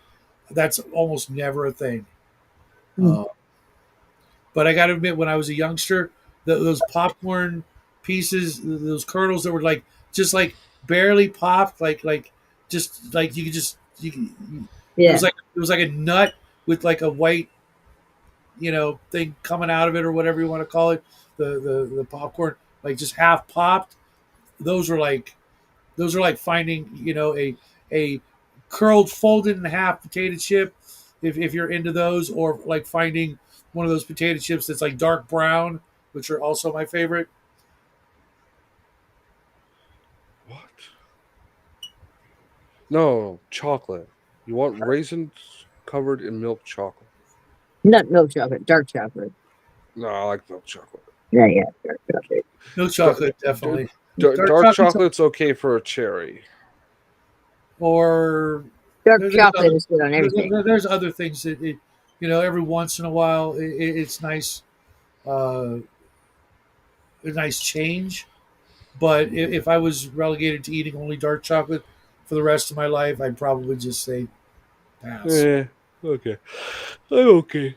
That's almost never a thing. Mm. Uh, but I got to admit, when I was a youngster, those popcorn pieces, those kernels that were just barely popped, like just like you could just you. Could, Yeah. it was like a nut with like a white thing coming out of it or whatever you want to call it, the popcorn like just half popped. those were like those are like finding a curled folded in half potato chip, if you're into those, or like finding one of those potato chips that's like dark brown, which are also my favorite. What? No, chocolate. You want raisins covered in milk chocolate? Not milk chocolate, dark chocolate. No, I like milk chocolate. Yeah, yeah, dark chocolate. Milk Dark, chocolate, definitely. Dark dark chocolate's chocolate's okay for a cherry. or Dark there's chocolate other is good on everything. there's other things that every once in a while it's nice, uh, a nice change. But if I was relegated to eating only dark chocolate for the rest of my life, I'd probably just say pass. Eh, okay. I'm okay.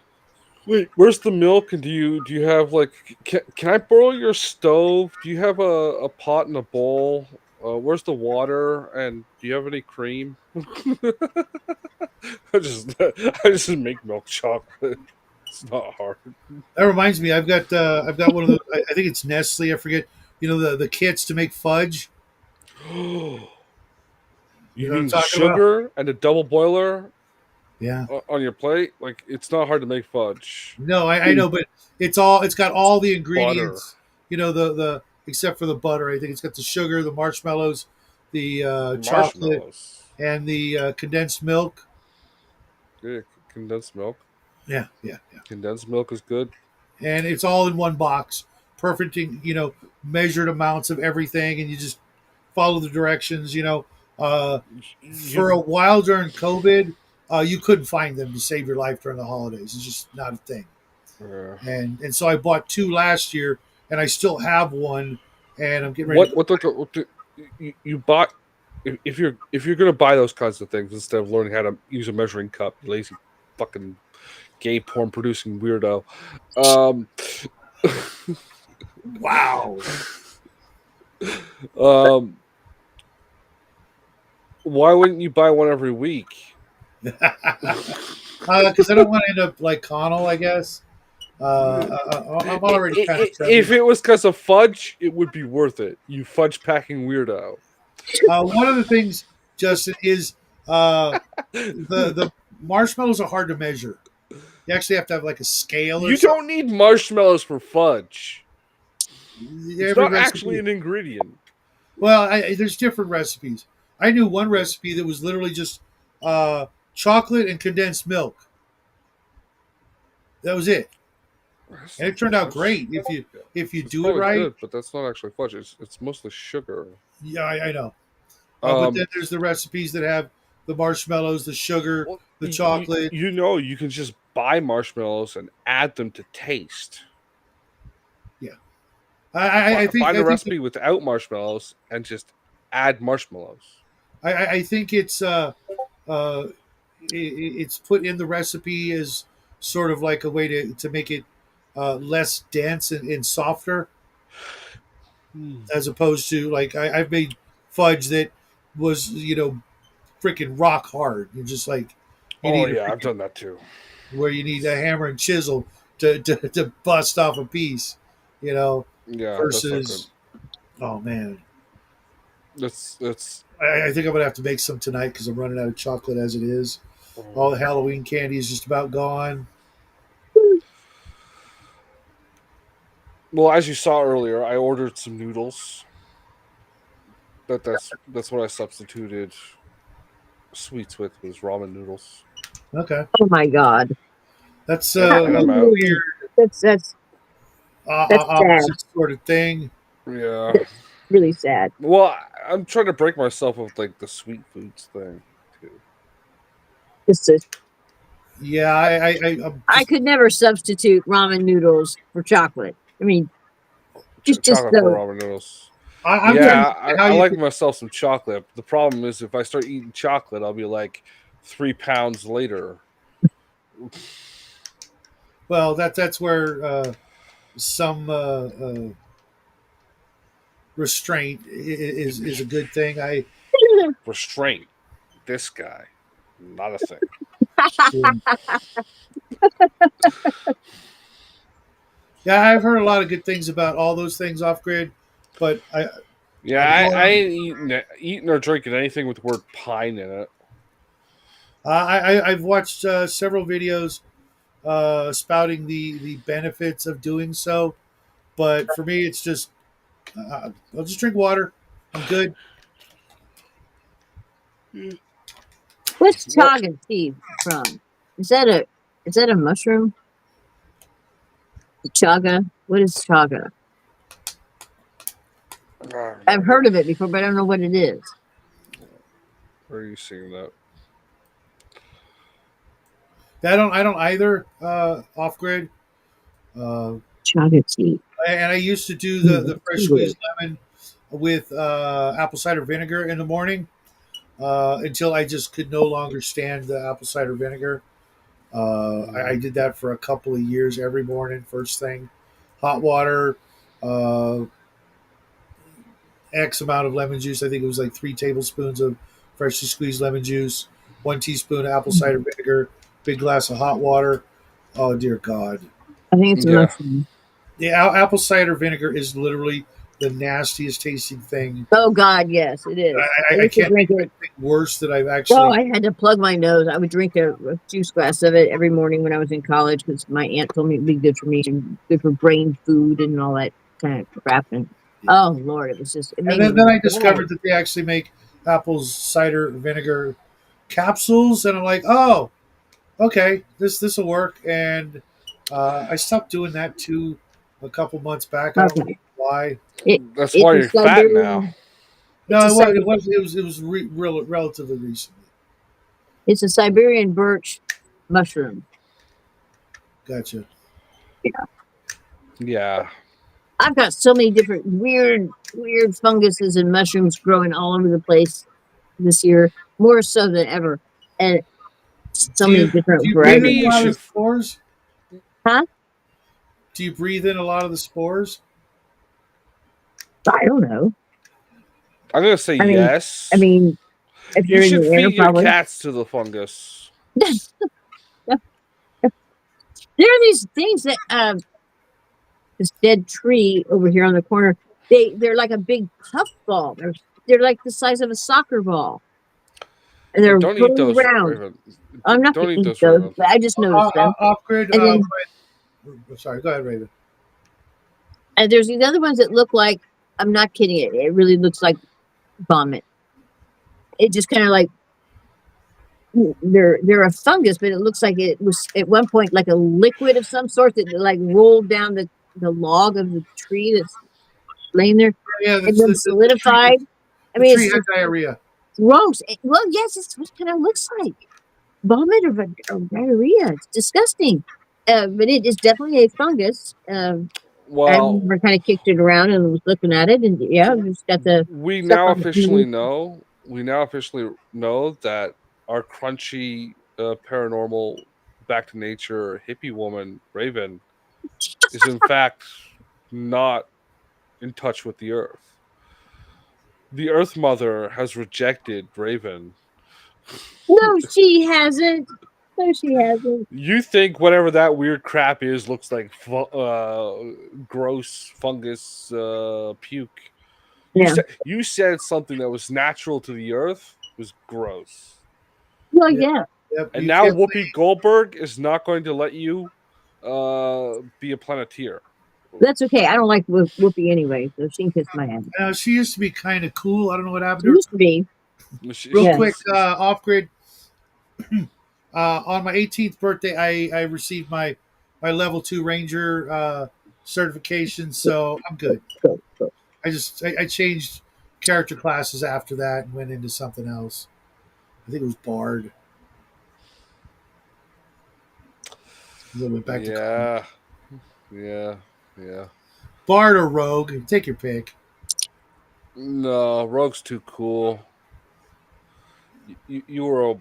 Wait, where's the milk? And do you have like can I borrow your stove? Do you have a pot and a bowl? Where's the water? And do you have any cream? I just make milk chocolate. It's not hard. That reminds me, I've got one of those. I think it's Nestle. I forget. The kits to make fudge. You You know what I'm mean talking about? sugar and a double boiler Yeah. on your plate? Like it's not hard to make fudge. No, I know, but it's got all the Butter, ingredients. The except for the butter. I think it's got the sugar, the marshmallows, the chocolate, marshmallows, and the condensed milk. yeah, condensed milk. Yeah, yeah, yeah. Condensed milk is good. And it's all in one box. perfect, measured amounts of everything, and you just follow the directions. For a You, while during COVID, you couldn't find them to save your life during the holidays. It's just not a thing. uh, And so I bought two last year, and I still have one, and I'm getting ready to what go. you bought? If you're gonna buy those kinds of things instead of learning how to use a measuring cup, you lazy fucking gay porn producing weirdo. Um, Wow. um, why wouldn't you buy one every week? Because I don't want to end up like Connell, I guess. I'm already kind of chubby. If it was because of fudge, it would be worth it. You fudge packing weirdo. One of the things, Justin, is the marshmallows are hard to measure. You actually have to have like a scale or You something. don't need marshmallows for fudge. It's Every not actually recipe. an ingredient. Well, there's different recipes. I knew one recipe that was literally just chocolate and condensed milk. That was it, That's and not it turned out fudge. great if you It's do it probably right. good, but that's not actually fudge. It's mostly sugar. Yeah, I know. But Um, then there's the recipes that have the marshmallows, the sugar, well, the chocolate. you can just buy marshmallows and add them to taste. Yeah, I think Find a I think recipe without marshmallows and just add marshmallows. I think uh, it's put in the recipe as sort of like a way to make it less dense and softer, Hmm. as opposed to like I've made fudge that was freaking rock hard. You're just like you Oh need a yeah, I've freaking done that too. where you need a hammer and chisel to bust off a piece, you know, Yeah, that's not good. versus oh man. That's I think I'm gonna have to make some tonight because I'm running out of chocolate as it is. All the um, Halloween candy is just about gone. well, as you saw earlier, I ordered some noodles. That's what I substituted sweets with was ramen noodles, Okay, Oh my God. that's and a I'm out. weird That's that's that's sad. opposite sort of thing. Yeah. That's really sad. Well, I'm trying to break myself of like the sweet foods thing too. This is, Yeah, I'm I just could never substitute ramen noodles for chocolate. I mean, just Chocolate for so ramen noodles. I'm yeah. trying to Yeah, think how I you like could. myself some chocolate. The problem is if I start eating chocolate, I'll be like 3 pounds later. Well, that's where some restraint is a good thing. Restraint. This guy, not a thing. Yeah, yeah, I've heard a lot of good things about all those things off grid, but Yeah, I'm going I on. ain't eating or drinking anything with the word pine in it. I've watched several videos spouting the benefits of doing so, but for me, it's just I'll just drink water. I'm good. What's What? chaga tea from? Is that a is that a mushroom? Chaga? What is chaga? I have no I've heard idea. of it before, but I don't know what it is. Where are you seeing that? I don't either off grid. Uh, Chaga tea. and I used to do the fresh Weird. squeezed lemon with apple cider vinegar in the morning until I just could no longer stand the apple cider vinegar. I did that for a couple of years every morning, first thing. Hot water, uh, X amount of lemon juice. I think it was like 3 tablespoons of freshly squeezed lemon juice, 1 teaspoon of apple cider vinegar, big glass of hot water. Oh, dear God. I think it's a Yeah. mushroom. The apple cider vinegar is literally the nastiest tasting thing. Oh God, yes, it is. I I used to can't drink think of it. anything worse that I've Oh, actually. I had to plug my nose. I would drink a juice glass of it every morning when I was in college because my aunt told me it'd be good for me and good for brain food and all that kind of crap. And oh Lord, it was just it And made then me I mad. discovered that they actually make apple cider vinegar capsules, and I'm like, oh, okay, this will work. And I stopped doing that too. a couple months back. I don't know Okay. why. It, That's it's why a you're fat now. Siberian. It's No, a Siberian. it was relatively recently. It's a Siberian birch mushroom. Gotcha. Yeah. I've got so many different weird funguses and mushrooms growing all over the place this year, more so than ever, and so many Do different you breathe Maybe in a varieties. you lot of should. the spores? Huh? Do you breathe in a lot of the spores? I don't know. I'm gonna say I mean, I yes. mean, if You they're in should the air, feed your probably. cats to the fungus. There are these things that this dead tree over here on the corner. They're like a big puff ball. They're like the size of a soccer ball, and Oh, they're don't eat really those, round. Raven. I'm not Don't gonna eat eat those, those, Raven. but I just noticed them. Off grid. And then Sorry, go ahead, Raven. and there's these other ones that look like, I'm not kidding it. It really looks like vomit. It just kind of like they're a fungus, but it looks like it was at one point like a liquid of some sort that like rolled down the log of the tree that's laying there Yeah, and then solidified. I the mean, tree it's had just diarrhea. gross. Well, yes, it's what it kind of looks like vomit or diarrhea. It's disgusting. But it is definitely a fungus. I Well, remember kind of kicked it around and was looking at it, and yeah, it's got the we stuff now on it. officially know. We now officially know that our crunchy, paranormal, back to nature hippie woman Raven is in fact not in touch with the Earth. The Earth Mother has rejected Raven. No, she hasn't. No, she hasn't. You think whatever that weird crap is looks like gross fungus puke. Yeah. You said something that was natural to the earth was gross. Well, Yeah, yeah. yep. And You now can't. Whoopi Goldberg is not going to let you be a planeteer. That's okay. I don't like Whoopi anyway, so she can kiss my ass. She used to be kind of cool. I don't know what happened She to her. used to be. Real Yeah. quick, off grid. On my 18th birthday, I received my level 2 ranger certification, so I'm good. Cool, cool. I changed character classes after that and went into something else. I think it was bard. Then went back to college. Yeah, yeah, yeah. Bard or rogue, take your pick. No, Rogue's too cool. You were a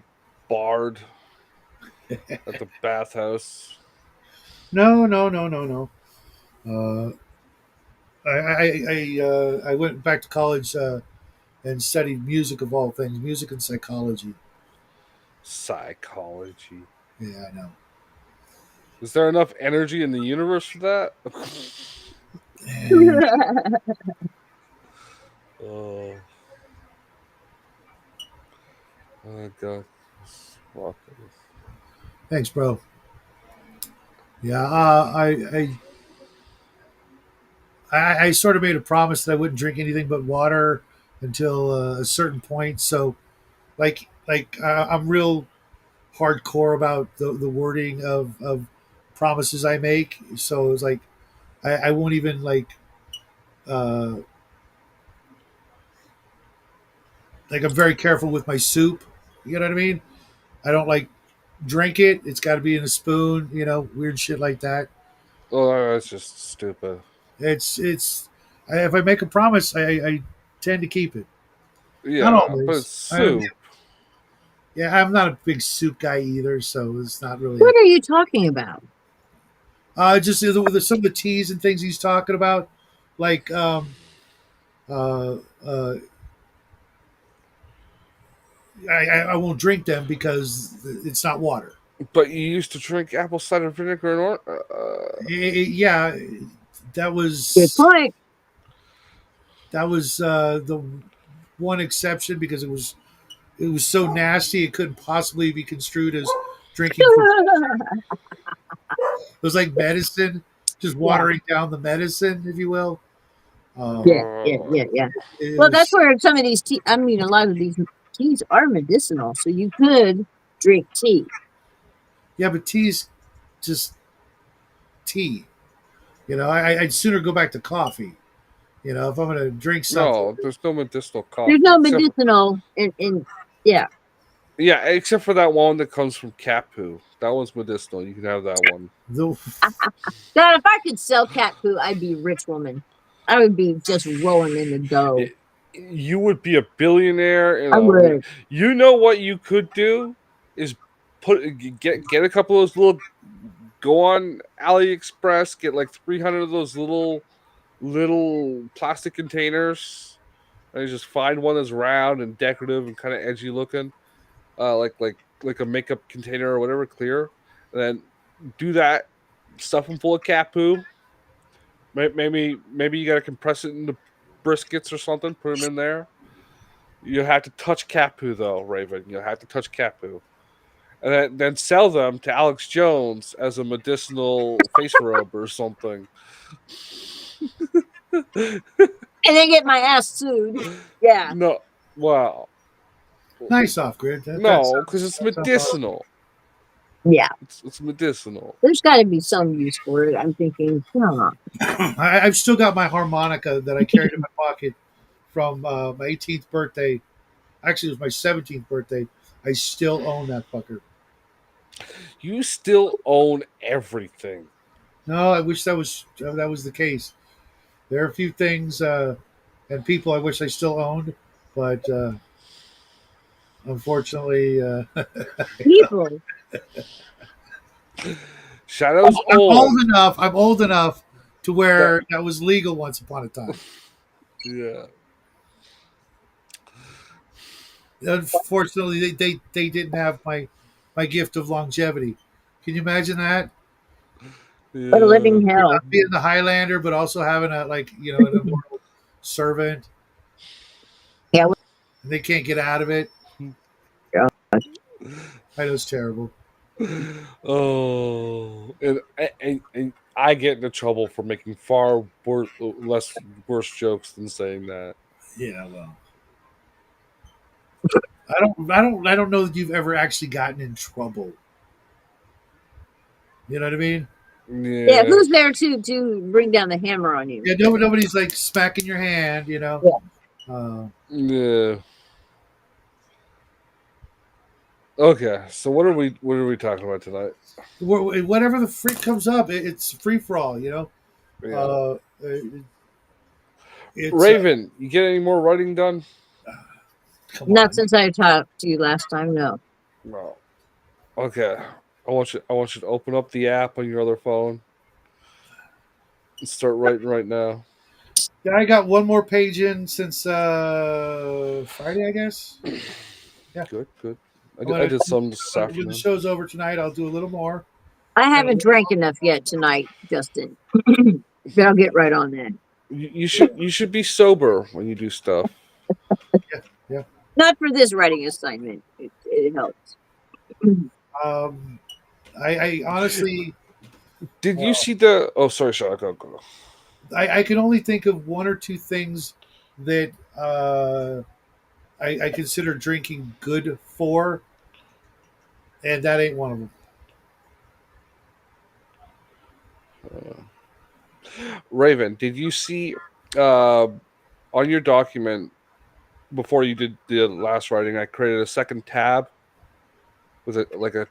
bard at the bathhouse. No, no, no, no, no. I went back to college and studied music of all things, music and psychology. Psychology. Yeah, I know. Is there enough energy in the universe for that? And, Oh, my God. Fuck. thanks, bro. Yeah, I sort of made a promise that I wouldn't drink anything but water until a certain point. So, I'm real hardcore about the wording of promises I make. So it's like I won't even uh, like I'm very careful with my soup. You know what I mean? I don't drink it. It's got to be in a spoon. Weird shit like that. Oh, that's just stupid. If I make a promise, I tend to keep it. Not Yeah, but it's always. soup. Yeah, I'm not a big soup guy either, so it's not really. What are you talking about? Just some of the teas and things he's talking about, like uh, uh, I won't drink them because it's not water. But you used to drink apple cider vinegar and Yeah, that Good was point. the one exception because it was so nasty it couldn't possibly be construed as drinking for. It was like medicine, just Yeah, watering down the medicine, if you will. yeah, Um, yeah. it Well, that's was where some of these tea. I mean, a lot of these teas are medicinal, so you could drink tea. Yeah, but tea's just tea. I'd sooner go back to coffee. If I'm going to drink something. No, there's no medicinal There's coffee no except for, medicinal in yeah. yeah, except for that one that comes from cat poo. That one's medicinal. You can have that one. The, God, if I could sell cat poo, I'd be a rich woman. I would be just rolling in the dough. You would be a billionaire in I a week. would. You know what you could do is get a couple of those little, go on AliExpress, get like 300 of those little plastic containers, and you just find one that's round and decorative and kind of edgy looking, like a makeup container or whatever, clear, and then do that, stuff them full of cat poo. Maybe you got to compress it into briskets or something, put them in there. You have to touch cat poo though, Raven. You have to touch cat poo, and then sell them to Alex Jones as a medicinal face rub or something. And then get my ass sued. Yeah. No, wow, nice off grid. no, because it's that sounds awesome. medicinal. Yeah. It's medicinal. There's got to be some use for it. I'm thinking, huh. I've still got my harmonica that I carried in my pocket from my 18th birthday. Actually, it was my 17th birthday. I still own that fucker. You still own everything. No, I wish that was the case. There are a few things and people I wish I still owned, but unfortunately, People. Shadow's I'm old. old enough. I'm old enough to where that was legal once upon a time. Yeah. Unfortunately, they didn't have my gift of longevity. Can you imagine that? What a Yeah. living hell. Being the Highlander, but also having an immortal servant, Yeah. and they can't get out of it. Gosh. I know it's terrible. Oh, and I get into trouble for making far worse jokes than saying that. Yeah, well, I don't know that you've ever actually gotten in trouble. You know what I mean? Yeah. Yeah. Who's there to bring down the hammer on you? Yeah, nobody's like smacking your hand. Yeah. Yeah. Okay, so what are we talking about tonight? Whatever the freak comes up, it's free for all. Yeah. It's Raven, you get any more writing done? come Not on. since I talked to you last time. No. No. Okay. I want you to open up the app on your other phone and start writing right now. Yeah, I got one more page in since Friday, I guess. Yeah. Good. When I did some this when the afternoon. show's over tonight, I'll do a little more. I haven't drank enough yet tonight, Justin. But I'll get right on that. You should be sober when you do stuff. Yeah. Not for this writing assignment. It helps. I honestly, Did you see the? Oh, sorry, Sean. Go. I can only think of one or two things that I consider drinking good for, and that ain't one of them. Raven, did you see on your document before you did the last writing? I created a second tab with a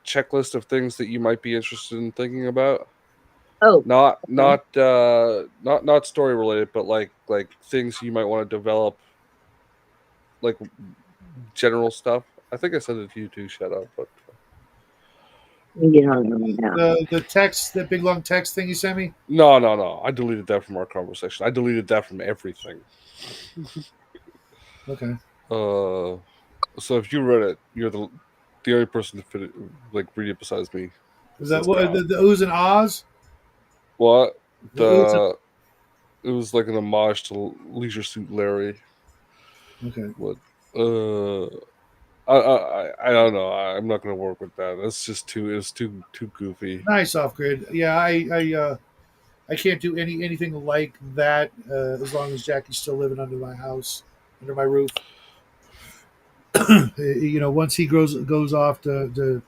checklist of things that you might be interested in thinking about. Oh, Not story related, but like things you might want to develop, like general stuff. I think I sent it to you too. Shut up, but let me get on it now. The text, that big long text thing you sent me. no. I deleted that from our conversation. I deleted that from everything. Okay. So if you read it, you're the only person to fit it, like read it besides me. Is that what the oohs and ahs? What The oohs and- it was like an homage to Leisure Suit Larry. Okay. What? I don't know. I'm not gonna work with that. It's just too. It's too goofy. Nice off grid. Yeah, I can't do anything like that as long as Jackie's still living under my house, under my roof. Once he goes off to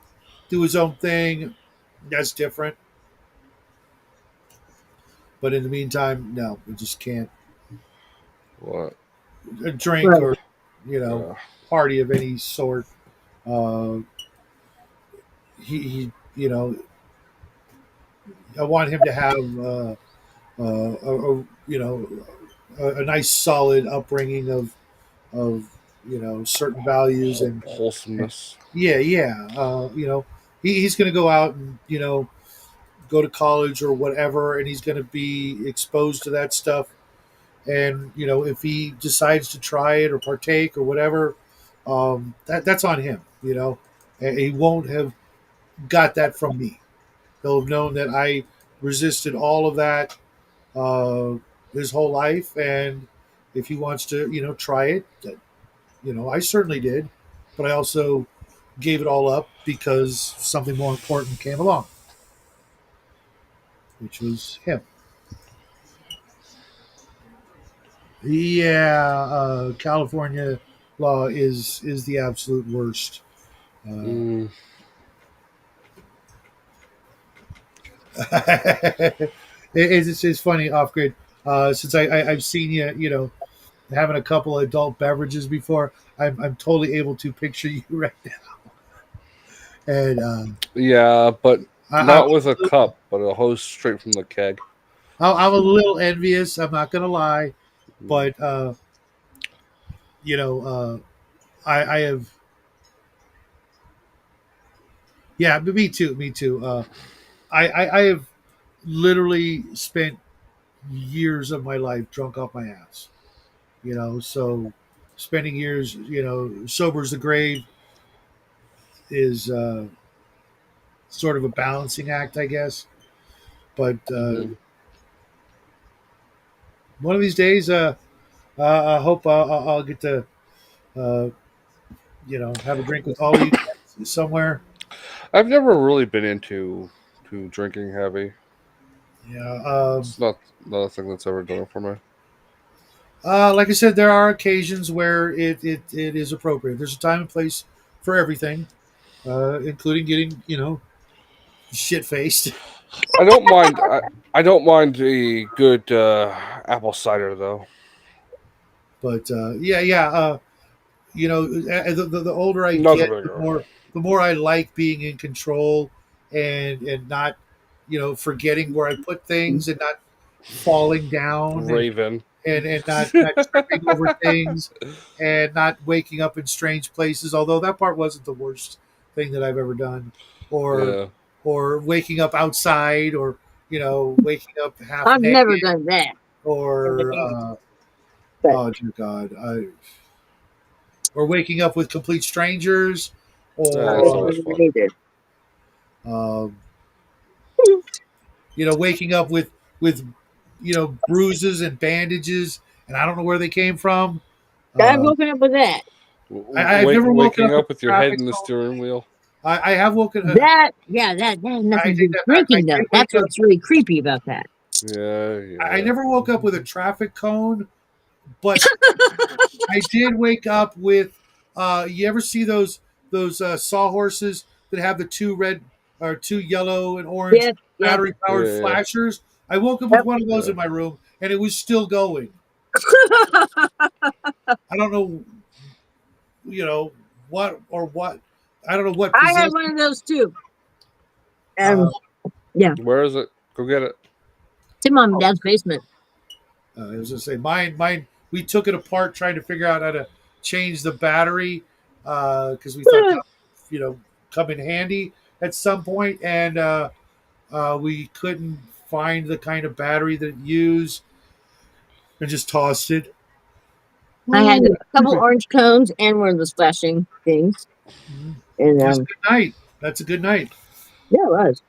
do his own thing, that's different. But in the meantime, no, we just can't What? drink Right. or Yeah. party of any sort. Uh, he I want him to have a nice solid upbringing of certain values and Wholesomeness. yeah. He's going to go out and go to college or whatever, and he's going to be exposed to that stuff. And if he decides to try it or partake or whatever, that's on him. And he won't have got that from me. He'll have known that I resisted all of that uh, his whole life, and if he wants to, try it, I certainly did, but I also gave it all up because something more important came along, which was him. Yeah, California law is the absolute worst. Uh, Mm, it's funny off grid. Since I've seen you, having a couple of adult beverages before, I'm totally able to picture you right now. And yeah, but I, not with a cup, but a hose straight from the keg. I'm a little envious. I'm not gonna lie, Mm. but you know, uh, I have, yeah, but me too, me too. I have literally spent years of my life drunk off my ass. So spending years, sober as the grave is sort of a balancing act, I guess. But Hmm. one of these days, I hope I'll get to, uh, have a drink with all of you guys somewhere. I've never really been into to drinking heavy. Yeah. It's not a thing that's ever done it for me. Like I said, there are occasions where it is appropriate. There's a time and place for everything, including getting, shit faced. I don't mind. I don't mind a good apple cider though. But yeah. The older I Not the get, vinegar. the more I like being in control and not, forgetting where I put things and not falling down Raven. and not tripping over things and not waking up in strange places. Although that part wasn't the worst thing that I've ever done, or Yeah. or waking up outside, or waking up half I've naked, never done that. or But oh dear God, or waking up with complete strangers, Yeah, I that's or always haven't fun. either. um, waking up with bruises and bandages, and I don't know where they came from. I've Uh, woken up with that. I've never woken up Waking with up a with your head traffic in the cone. steering wheel. I have woken. That has nothing I to do take with that back. I drinking, though. did wake That's up. what's really creepy about that. Yeah, I yeah. never woke up with a traffic cone, but I did wake up with. You ever see those sawhorses that have the two red or two yellow and orange Yep, yep. battery powered Yeah, yeah, flashers? I woke up with Yep. one of those yeah. in my room, and it was still going. I don't know, what or what. I don't know what I had possessed. one of those too. Uh, Yeah, Where is it? Go get it. it's in mom and dad's basement. I was gonna say mine. We took it apart trying to figure out how to change the battery because we thought that come in handy at some point, and we couldn't find the kind of battery that it used, and just tossed it. I had a Ooh, couple orange cones and one of those flashing things. And that's a good night. That's a good night. yeah, it was.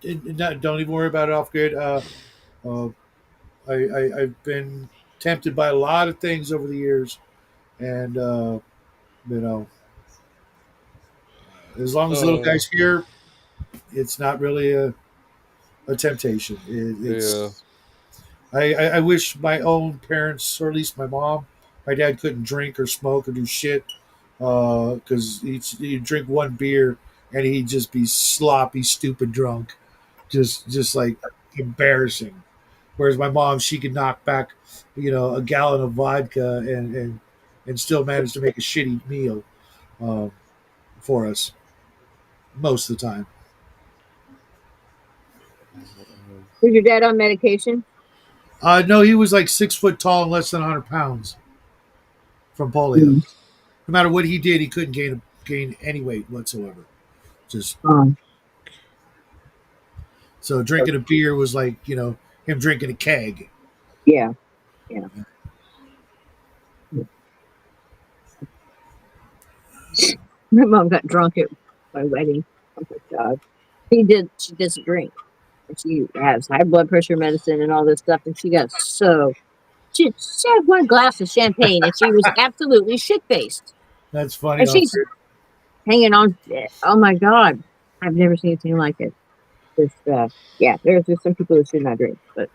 Don't even worry about it off grid. Uh, I've been tempted by a lot of things over the years, and you know, as long as the little Uh, guy's here, it's not really a temptation. yeah. It's I wish my own parents, or at least my mom, my dad couldn't drink or smoke or do shit because he'd drink one beer and he'd just be sloppy, stupid drunk. just like embarrassing. Whereas my mom, she could knock back, a gallon of vodka and still manage to make a shitty meal um, for us most of the time. Was your dad on medication? No, he was like 6 foot tall and less than 100 pounds from polio. Mm. No matter what he did, he couldn't gain any weight whatsoever. Just Um, so drinking a beer was like him drinking a keg. yeah, yeah. My mom got drunk at my wedding. Oh my god. She doesn't drink. And she has high blood pressure medicine and all this stuff, and she got she had one glass of champagne and she was absolutely shit faced. That's funny. And she's hanging on. Oh my god. I've never seen anything like it. Just yeah, there's just some people that should not drink, but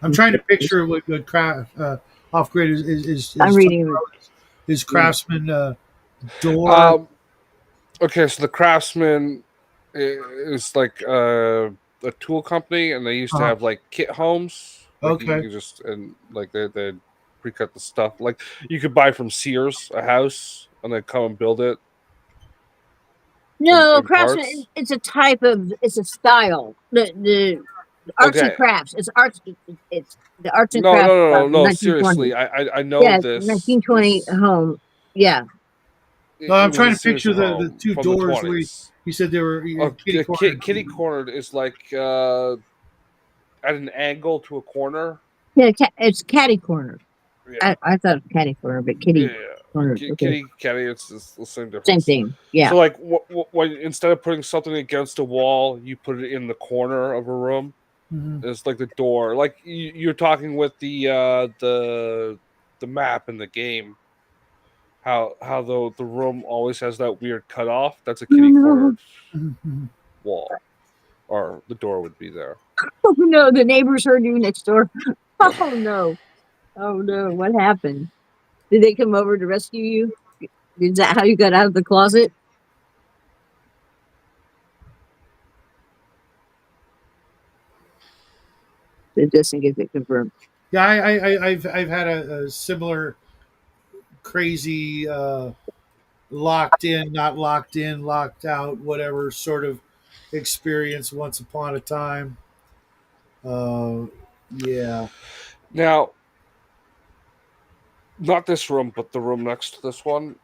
I'm trying to picture what craft off grid I'm reading. is Craftsman door. Okay, so the Craftsman is like a tool company, and they used to Uh, have like kit homes. Like you okay. could just and like they pre-cut the stuff. Like you could buy from Sears a house and then come and build it No, in craftsman. parts. It's a type of. It's a style. The arts and Okay. crafts. It's arts. It's the arts and No, no, crafts no, stuff no, from no. 1920. Seriously, I know Yeah, this 1920 this home. Yeah. No, it I'm was trying a to Sears picture the home two from the doors where 20s. he said they were kitty corner. Kitty cornered is like at an angle to a corner. Yeah, it's catty corner. Yeah, I thought it was catty corner, but kitty yeah. corner. Okay, Kitty, Caddy, it's the same same difference. thing. Yeah. So, like, when instead of putting something against a wall, you put it in the corner of a room. Mm-hmm. It's like the door. Like you're talking with the map in the game. How the room always has that weird cutoff. That's a kitty No, cornered wall, or the door would be there. oh no, the neighbors heard you next door. Oh no, oh no, what happened? Did they come over to rescue you? Is that how you got out of the closet? It doesn't get it confirmed. Yeah, I've had a similar crazy locked in, not locked in, locked out, whatever sort of experience once upon a time. Uh, yeah. Now, not this room, but the room next to this one.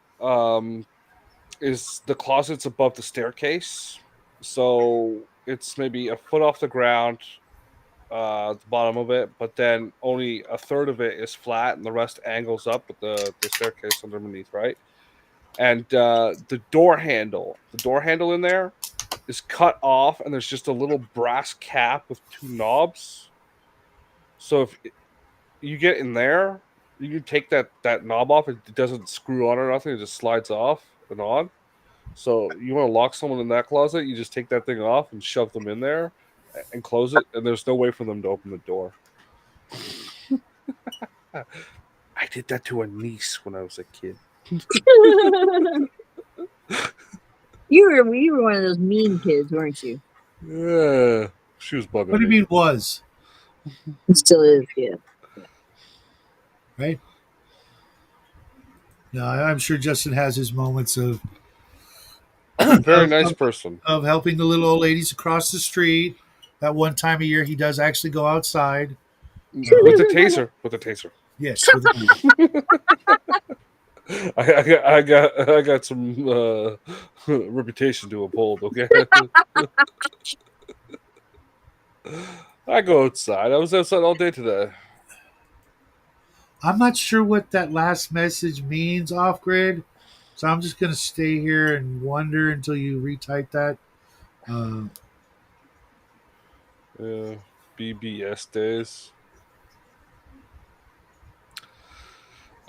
Is the closet's above the staircase, so it's maybe a foot off the ground, at the bottom of it, but then only a third of it is flat, and the rest angles up with the staircase underneath, right? And the door handle in there is cut off, and there's just a little brass cap with two knobs. So if you get in there, you can take that knob off. It doesn't screw on or nothing. It just slides off and on. So you want to lock someone in that closet, you just take that thing off and shove them in there and close it, and there's no way for them to open the door. I did that to a niece when I was a kid. You were one of those mean kids, weren't you? Yeah, she was bugging What do you me. mean was? It still is, yeah. Right? No, I'm sure Justin has his moments Very of, nice of, person. of helping the little old ladies across the street. That one time a year, he does actually go outside. With the taser. With the taser. Yes, with a, I got some reputation to uphold. Okay, I go outside. I was outside all day today. I'm not sure what that last message means off grid, so I'm just going to stay here and wonder until you retype that. Uh, Yeah, BBS days.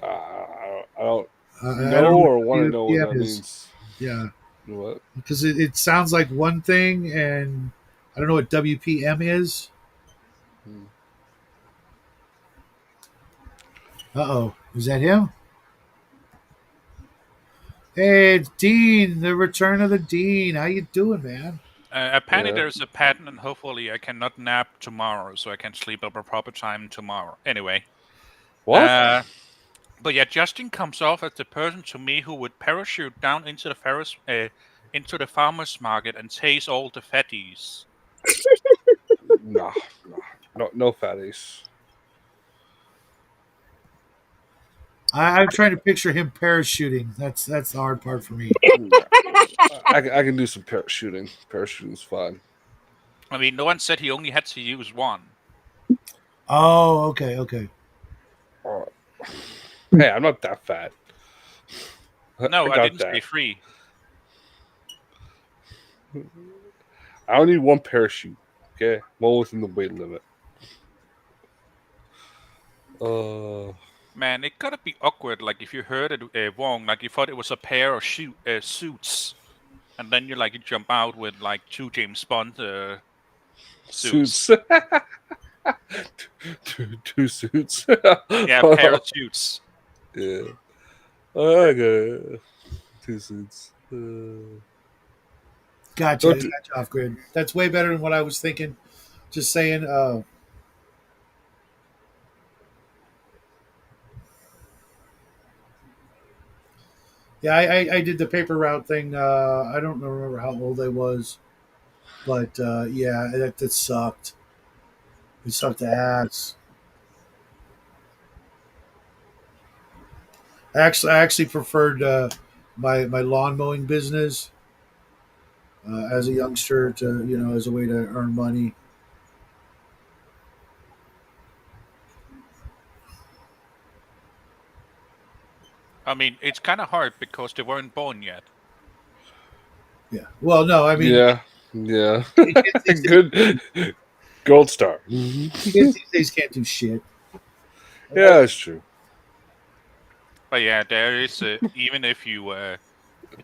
I don't I know don't know or what want to know what WPM that is. means. Yeah, What? because it sounds like one thing, and I don't know what WPM is. Hmm. Uh-oh. Is that him? Hey, it's Dean, the return of the Dean. How you doing, man? Apparently, Yeah. there's a pattern, and hopefully, I cannot nap tomorrow, so I can sleep up a proper time tomorrow. Anyway, What? uh, but yeah, Justin comes off as the person to me who would parachute down into the farmers market and chase all the fatties. Nah, nah, no fatties. I'm trying to picture him parachuting. That's the hard part for me. Nah. I can do some parachuting. Parachuting's fun. I mean, no one said he only had to use one. Oh, okay, okay. Oh. Hey, I'm not that fat. No, I I got didn't say that. free. I only need one parachute. Okay, one within the weight limit. Uh, Man, it gotta be awkward. Like if you heard it wrong, like you thought it was a pair of suits, and then you jump out with like two James Bond suits. suits. two suits. Yeah, parachutes. Yeah. I got two suits. Gotcha. I Don't got do, you off grid. That's way better than what I was thinking. Just saying. Yeah, I did the paper route thing. I don't remember how old I was, but yeah, that sucked. It sucked ass. I actually preferred my lawn mowing business as a youngster to as a way to earn money. I mean, it's kind of hard because they weren't born yet. Yeah. Well, no, I mean, yeah. Yeah. kids these days, Good. Gold star. kids these days can't do shit. Yeah, that's true. But yeah, there is even if you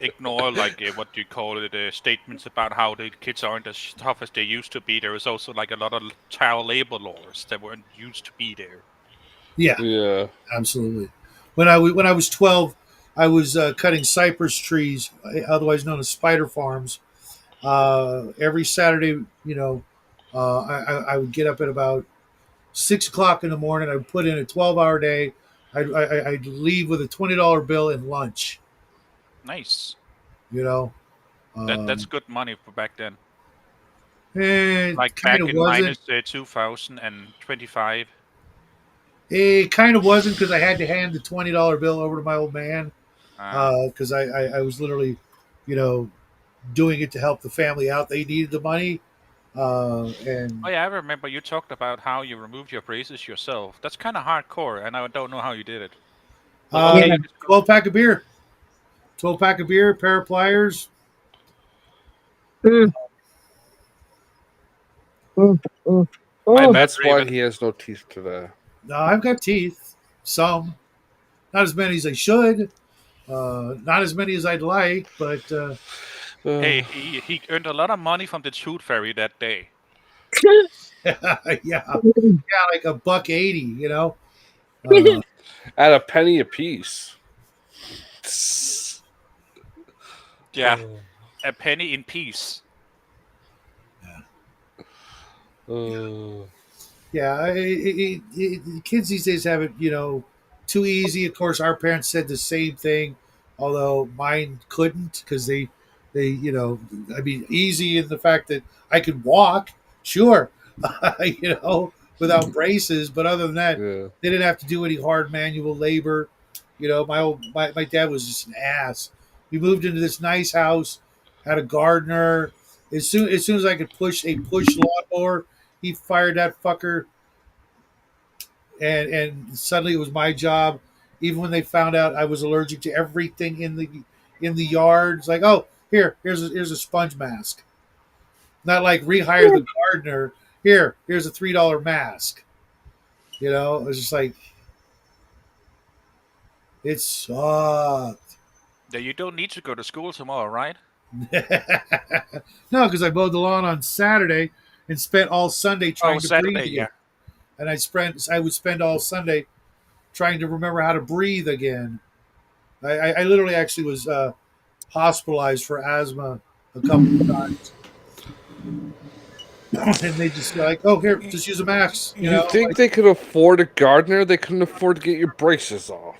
ignore what do you call it statements about how the kids aren't as tough as they used to be. There is also like a lot of child labor laws that weren't used to be there. Yeah, Yeah. absolutely. When I was 12, I was cutting cypress trees, otherwise known as spider farms. Every Saturday, I would get up at about 6 o'clock in the morning. I'd put in a 12-hour day. I'd leave with a $20 bill and lunch. Nice. You know, That's um, good money for back then. it Like kind back of in wasn't. minus 2025. It kind of wasn't because I had to hand the $20 bill over to my old man Uh, because I was literally, you know, doing it to help the family out. They needed the money, and oh yeah, I remember you talked about how you removed your braces yourself. That's kind of hardcore, and I don't know how you did it. But Yeah. okay, let's go. 12 pack of beer, 12 pack of beer, pair of pliers. Mm, mm, mm, My mm. bad, That's why Raven. he has no teeth today. No, I've got teeth, some, not as many as I should, not as many as I'd like, but Hey, Uh, he earned a lot of money from the tooth fairy that day. yeah, yeah, like $1.80, Uh, at a penny a piece. Yeah, a penny in peace. Uh, Yeah, kids these days have it, too easy. Of course, our parents said the same thing, although mine couldn't because I mean, easy in the fact that I could walk, sure, without braces, but other than that, yeah. they didn't have to do any hard manual labor. My dad was just an ass. We moved into this nice house, had a gardener. As soon as I could push a push lawnmower, he fired that fucker, and suddenly it was my job. Even when they found out I was allergic to everything in the yard, it's like, oh, here's a sponge mask. Not like rehire the gardener. Here's a $3 mask. It was just like it sucked. Yeah, you don't need to go to school tomorrow, right? No, because I mowed the lawn on Saturday and spent all Sunday Oh, trying to breathe Saturday, again. yeah. And I would spend all Sunday trying to remember how to breathe again. I literally actually was hospitalized for asthma a couple of times, and they just like, oh, here, just use a mask. You think they could afford a gardener? They couldn't afford to get your braces off.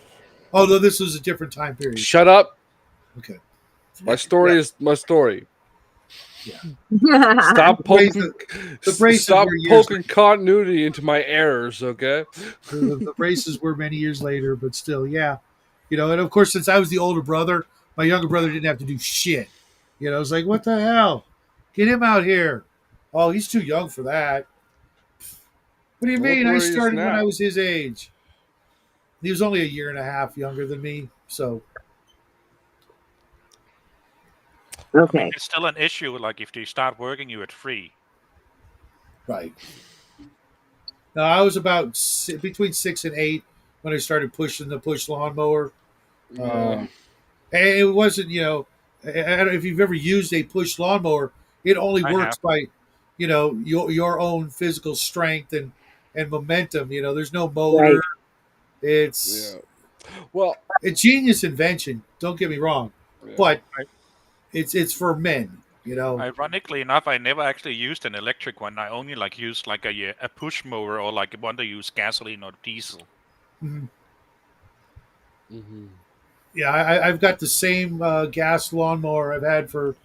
Although this was a different time period. Shut up. Okay. My story is my story. Yeah. Stop poking. The braces Stop were years poking continuity into my errors. Okay. the braces were many years later, but still, yeah. And of course, since I was the older brother, my younger brother didn't have to do shit. It's like, what the hell? Get him out here. Oh, he's too young for that. What do you Look mean? I where he is started when I now. was his age. He was only a year and a half younger than me, so I mean, Okay. it's still an issue. Like if they start working you at free. right. Now I was about between 6 and 8 when I started pushing the push lawnmower. Yeah. And it wasn't, I don't know if you've ever used a push lawnmower. It only I works have. by, your own physical strength and momentum. There's no motor. Right. It's Yeah. Well. a genius invention. Don't get me wrong, Yeah. but it's for men. Ironically enough, I never actually used an electric one. I only like used like a push mower or like one to use gasoline or diesel. Mhm. Mm-hmm. Yeah, I've got the same gas lawnmower I've had for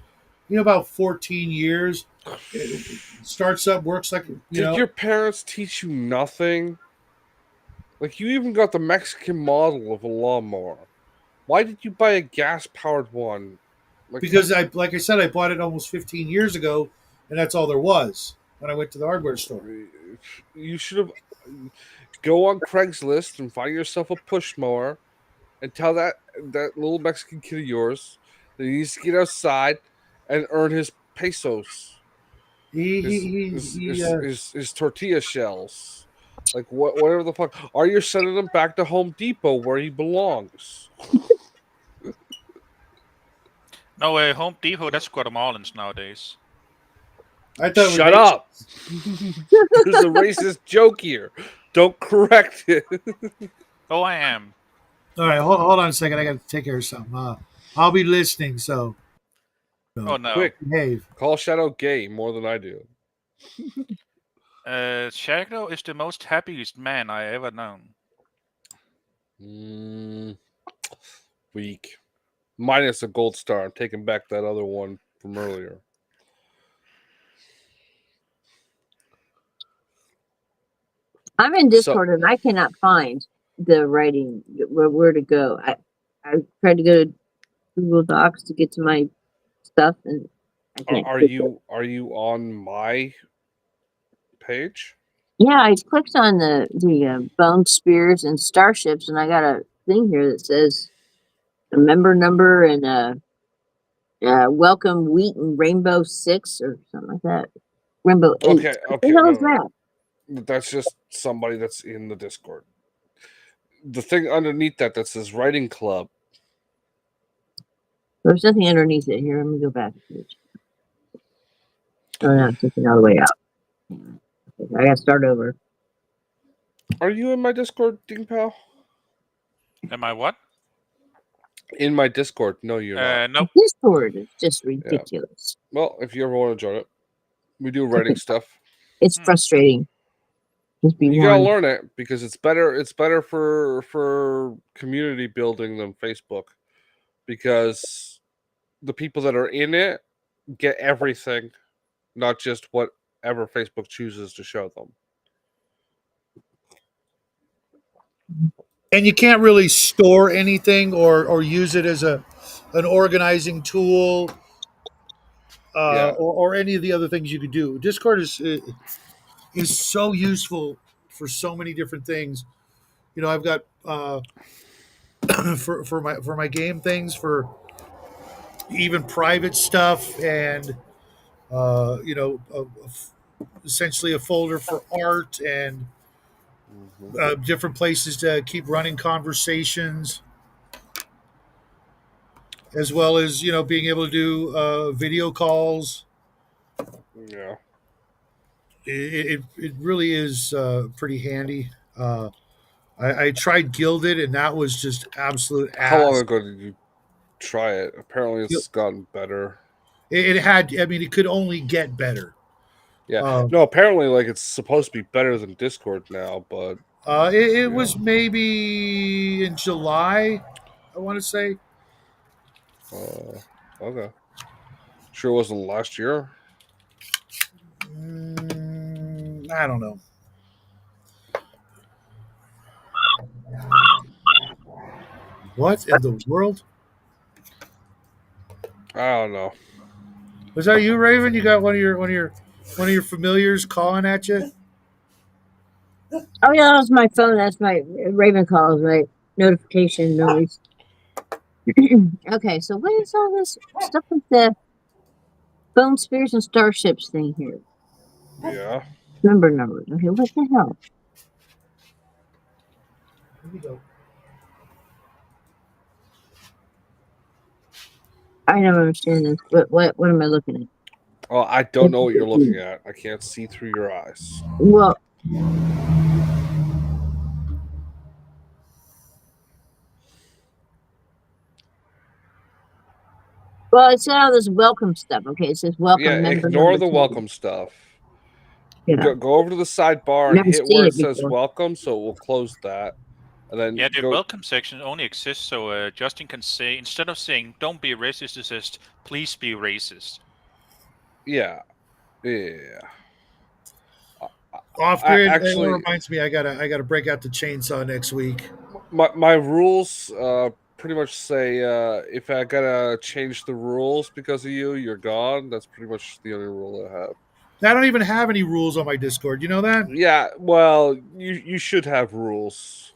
about 14 years. It starts up, works like Did your parents teach you nothing? Like, you even got the Mexican model of a lawnmower. Why did you buy a gas powered one? Like, because like I said, I bought it almost 15 years ago, and that's all there was when I went to the hardware store. you should have go on Craigslist and find yourself a push mower and tell that little Mexican kid of yours that he needs to get outside and earn his pesos, He he his he, his he his, his, his tortilla shells. Like, whatever the fuck. Are you sending him back to Home Depot where he belongs? No, Home Depot, that's Guatemalans nowadays. I thought Shut up. There's a racist joke here. Don't correct it. Oh, I am. All right, hold on a second. I got to take care of something. I'll be listening, so Oh no. Quick, behave. call Shadow gay more than I do. Shadow is the most happiest man I ever known. Weak. Minus a gold star. I'm taking back that other one from earlier. I'm in Discord and I cannot find the writing where to go. I tried to go to Google Docs to get to my stuff and I can't. Are you on my page? Yeah, I clicked on the bone spears and starships, and I got a thing here that says a member number and welcome wheat and rainbow 6 or something like that. Rainbow 8. Okay, What the hell is no. that? That's just somebody that's in the Discord. The thing underneath that says writing club. There's nothing underneath it. Here, let me go back. Oh no, it's taking all the way out. Okay, I gotta start over. Are you in my Discord, Ding Pal? Am I what? In my Discord? No, you're not. Nope. Discord is just ridiculous. Yeah. Well, if you ever want to join it, we do writing stuff. It's frustrating. Just be You gotta one. learn it because it's better. It's better for community building than Facebook, because the people that are in it get everything, not just whatever Facebook chooses to show them. And you can't really store anything or use it as an organizing tool Yeah. or any of the other things you could do. Discord is so useful for so many different things. I've got for my game things, for even private stuff, and essentially a folder for art and different places to keep running conversations, as well as being able to do video calls. Yeah. It really is pretty handy. I tried Gilded, and that was just absolute How long ass. ago did you try it? Apparently, it's gotten better. It had. I mean, it could only get better. Yeah. Um, No, apparently, like it's supposed to be better than Discord now, but it yeah. was maybe in July, I want to say. Okay. Sure, wasn't last year. I don't know. What in the world? I don't know. Was that you, Raven? You got one of your familiars calling at you? Oh yeah, that's my phone. That's my Raven calls, right? Notification noise. Okay, so what is all this stuff with the bone spheres and starships thing here? Yeah. Number numbers. Okay, what the hell? Here we go. I never understand this. What am I looking at? Oh, I don't know what you're looking at. I can't see through your eyes. Well, it's all this welcome stuff. Okay, it says Yeah, welcome member ignore number the 10. welcome stuff. Yeah, Go over to the sidebar and never hit where seen it it says before. welcome, so it will close that. And then Yeah, the go. welcome section only exists so Justin can say, instead of saying "don't be racist," it says "please be racist." Yeah. Yeah. Off I grid. It actually, reminds me, I gotta break out the chainsaw next week. my rules pretty much say if I gotta change the rules because of you, you're gone. That's pretty much the only rule I have. I don't even have any rules on my Discord. You know that? Yeah, well, you should have rules.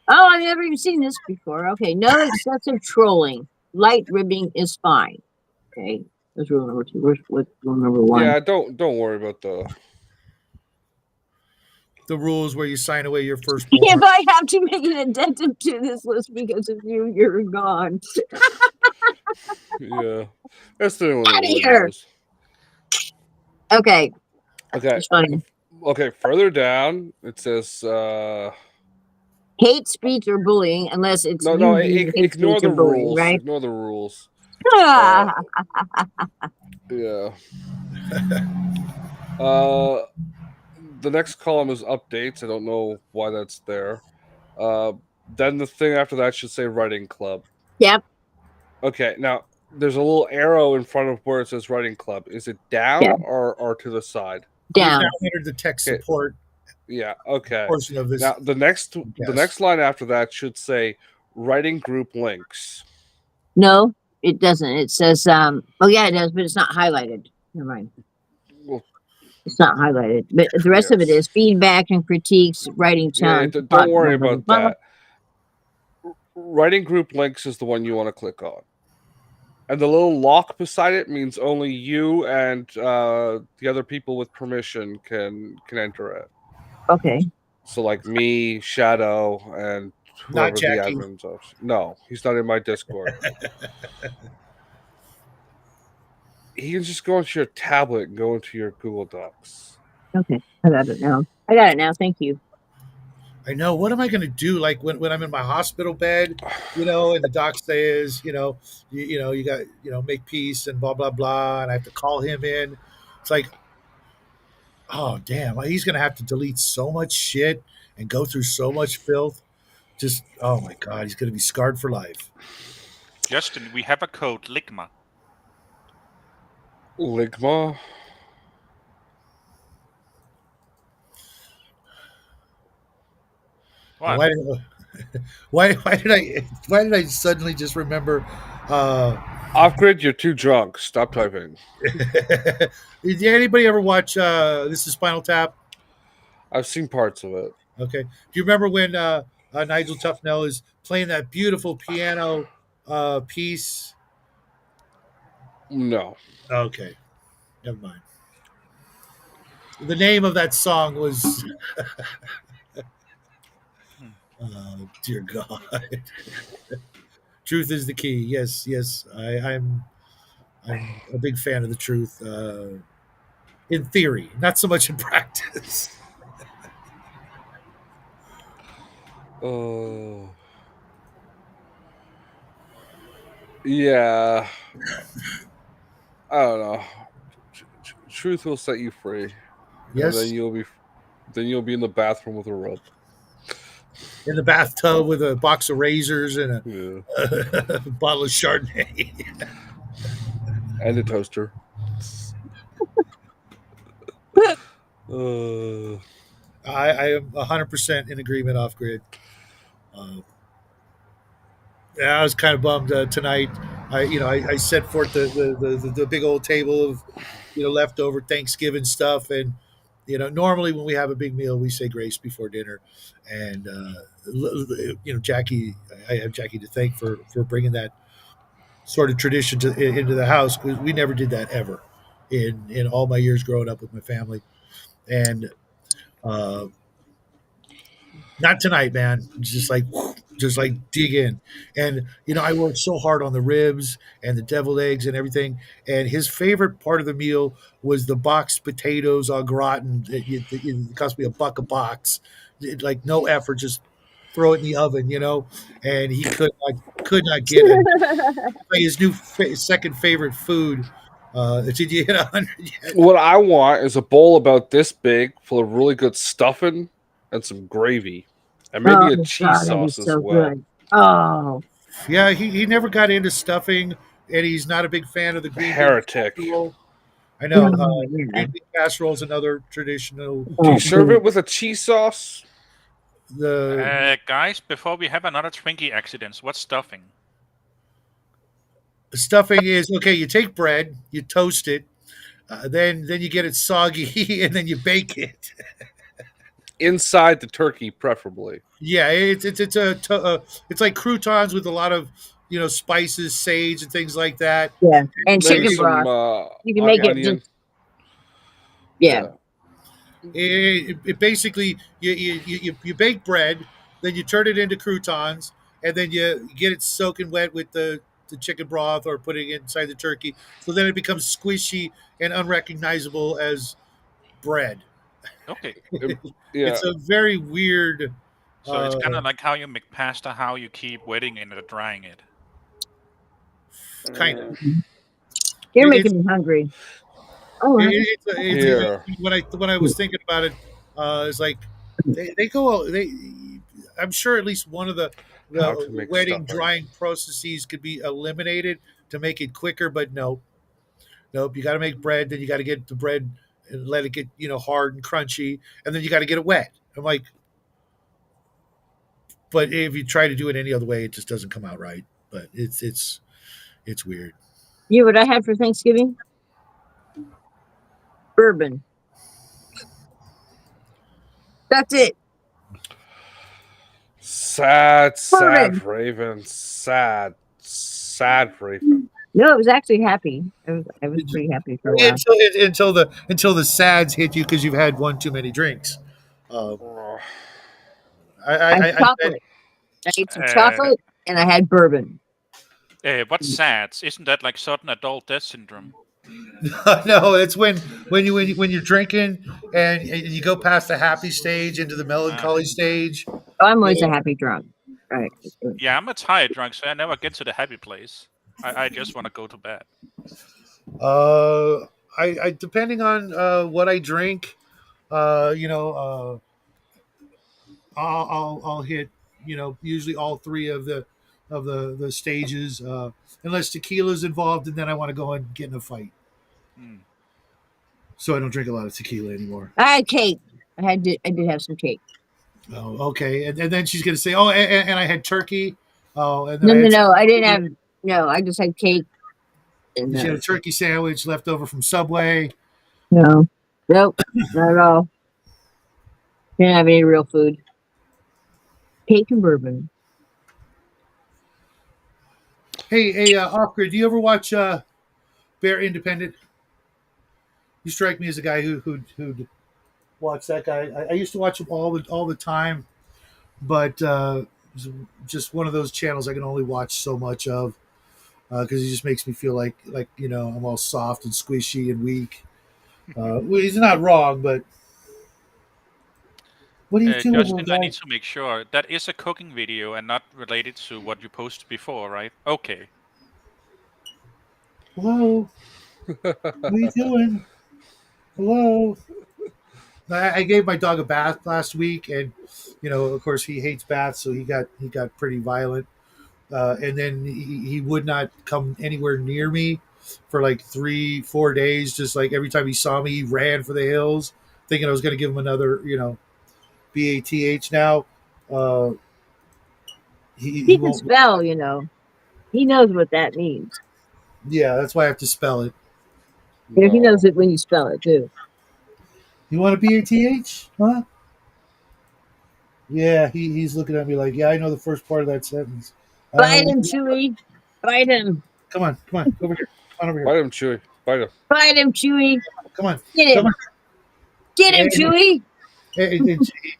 Oh, I've never even seen this before. Okay, no excessive trolling. Light ribbing is fine. Okay, that's rule number two. What's rule number one? Yeah, don't worry about the. The rules where you sign away your firstborn. If I have to make an addendum to this list because of you, you're gone. Yeah, that's the only Out of one really here. knows. Okay, Okay, it's fine. okay. Further down, it says Hate speech or bullying, unless it's no, you no. being hate Ignore speech or the bullying, rules. right? Ignore the rules. Ah, Yeah. Uh, the next column is updates. I don't know why that's there. Then the thing after that should say writing club. yep, Okay, now there's a little arrow in front of where it says writing club. Is it down yeah, or to the side? We've down. now entered the tech Okay. support Yeah. Okay. portion of this. Now the next Yes. line after that should say writing group links. No, it doesn't. It says, oh yeah, it does, but it's not highlighted. Never mind. Well, It's not highlighted. But the rest of it yes. is feedback and critiques, writing Yeah. challenge. Don't worry about that. Writing group links is the one you want to click on. And the little lock beside it means only you and the other people with permission can enter it. Okay. So like me, Shadow, and Not whoever the Jackie. admins are. No, he's not in my Discord. He can just go into your tablet and go into your Google Docs. Okay. I got it now. I got it now. Thank you. I know. What am I going to do? Like when I'm in my hospital bed, and the doc says, you got, make peace and blah blah blah, and I have to call him in. It's like, oh damn, he's going to have to delete so much shit and go through so much filth. Just, oh my god, he's going to be scarred for life. Justin, we have a code Ligma. Ligma? What? Why did I suddenly just remember? Off grid, you're too drunk. Stop typing. Did anybody ever watch This is Spinal Tap? I've seen parts of it. Okay. Do you remember when Nigel Tufnell is playing that beautiful piano piece? No. Okay. Never mind. The name of that song was dear God. Truth is the key. Yes, yes. I'm a big fan of the truth. In theory, not so much in practice. Oh, yeah. I don't know. Truth will set you free, and Yes, then you'll be in the bathroom with a rope. in the bathtub with a box of razors and Yeah, a bottle of Chardonnay. and a toaster. Uh, I am 100% in agreement off grid. Uh, yeah, I was kind of bummed tonight. I set forth the big old table of leftover Thanksgiving stuff, and normally when we have a big meal, we say grace before dinner, and Jackie, I have Jackie to thank for bringing that sort of tradition into the house. We never did that ever in all my years growing up with my family, and uh, not tonight, man. Just like dig in. And I worked so hard on the ribs and the deviled eggs and everything. And his favorite part of the meal was the boxed potatoes au gratin. It cost me $1 a box. Like no effort, just throw it in the oven. And he could not get it. Like his new second favorite food. Did you hit 100 yet? what I want is a bowl about this big, full of really good stuffing and some gravy, and Oh maybe a cheese God, that'd be sauce as so well. good. Oh, Yeah, he never got into stuffing, and he's not a big fan of the green bean Heretic. casserole. I oh know yeah. green bean casserole is another traditional Do you Oh, serve Indian. it good. with a cheese sauce? The Guys, before we have another Twinkie accident, what's stuffing? stuffing is okay. You take bread, you toast it, then you get it soggy, and then you bake it. Inside the turkey, preferably. Yeah, it's like croutons with a lot of spices, sage, and things like that. Yeah, and Maybe chicken You, some broth. You can make it just onion. yeah. Yeah. it basically you bake bread, then you turn it into croutons, and then you get it soaking wet with the chicken broth or putting it inside the turkey. So then it becomes squishy and unrecognizable as bread. Okay, Um, yeah. It's a very weird. so it's Uh, kind of like how you make pasta, how you keep wetting it and drying it. Kind of. You're It, making it's me hungry. Oh, it, I Here. when I was thinking about it, it's like they go they. I'm sure at least one of How the to make wetting stuffing. drying processes could be eliminated to make it quicker, but nope. You got to make bread, then you got to get the bread and let it get hard and crunchy, and then you got to get it wet. I'm like, but if you try to do it any other way, it just doesn't come out right. But it's weird. you know what I had for Thanksgiving? Bourbon. That's it. Sad, sad Bourbon. Raven. Sad, sad Raven. No, it was actually happy. I was pretty happy for a while. Until the sads hit you because you've had one too many drinks. Um, Ugh. I had I bet. chocolate. I ate some Uh, chocolate and I had bourbon. what's SADS? Isn't that like sudden adult death syndrome? No, it's when you're drinking and you go past the happy stage into the Ah, melancholy stage. I'm You always a know, happy drunk. Right. yeah, I'm a tired drunk, so I never get to the happy place. I just want to go to bed. I depending on what I drink, uh, you know, uh, I'll hit usually all three of the stages, unless tequila's involved, and then I want to go and get in a fight. Hmm. So I don't drink a lot of tequila anymore. I had cake. I did have some cake. Oh, okay. And then she's gonna say, "Oh, and I had turkey." Oh, and then No, I no, had some, no. I didn't have no, I just had cake and she had a turkey sandwich left over from Subway. no. Nope. Not at all. Didn't have any real food. Cake and bourbon. Hey, Oscar, do you ever watch Bear Independent? You strike me as a guy who'd watch that guy. I used to watch him all the time, but it's just one of those channels I can only watch so much of because he just makes me feel like I'm all soft and squishy and weak. Well, he's not wrong, but What are you doing, Justin, little I guy? need to make sure that is a cooking video and not related to what you posted before, right? Okay. Hello? What are you doing? Hello? I gave my dog a bath last week, and of course, he hates baths, so he got pretty violent. And then he would not come anywhere near me for like 3-4 days. Just like every time he saw me, he ran for the hills, thinking I was going to give him another, bath. Now, uh, he He can won't. spell, He knows what that means. Yeah, that's why I have to spell it. He knows No. it when you spell it too. You want a bath? Huh? Yeah, he's looking at me like, yeah, I know the first part of that sentence. I don't Bite know. him, Chewy. Bite him. Come on, over here. Come on over here. Bite him, Chewy. Bite him. Bite him, Chewy. Come on, Get come him. on. Get him, And Chewy.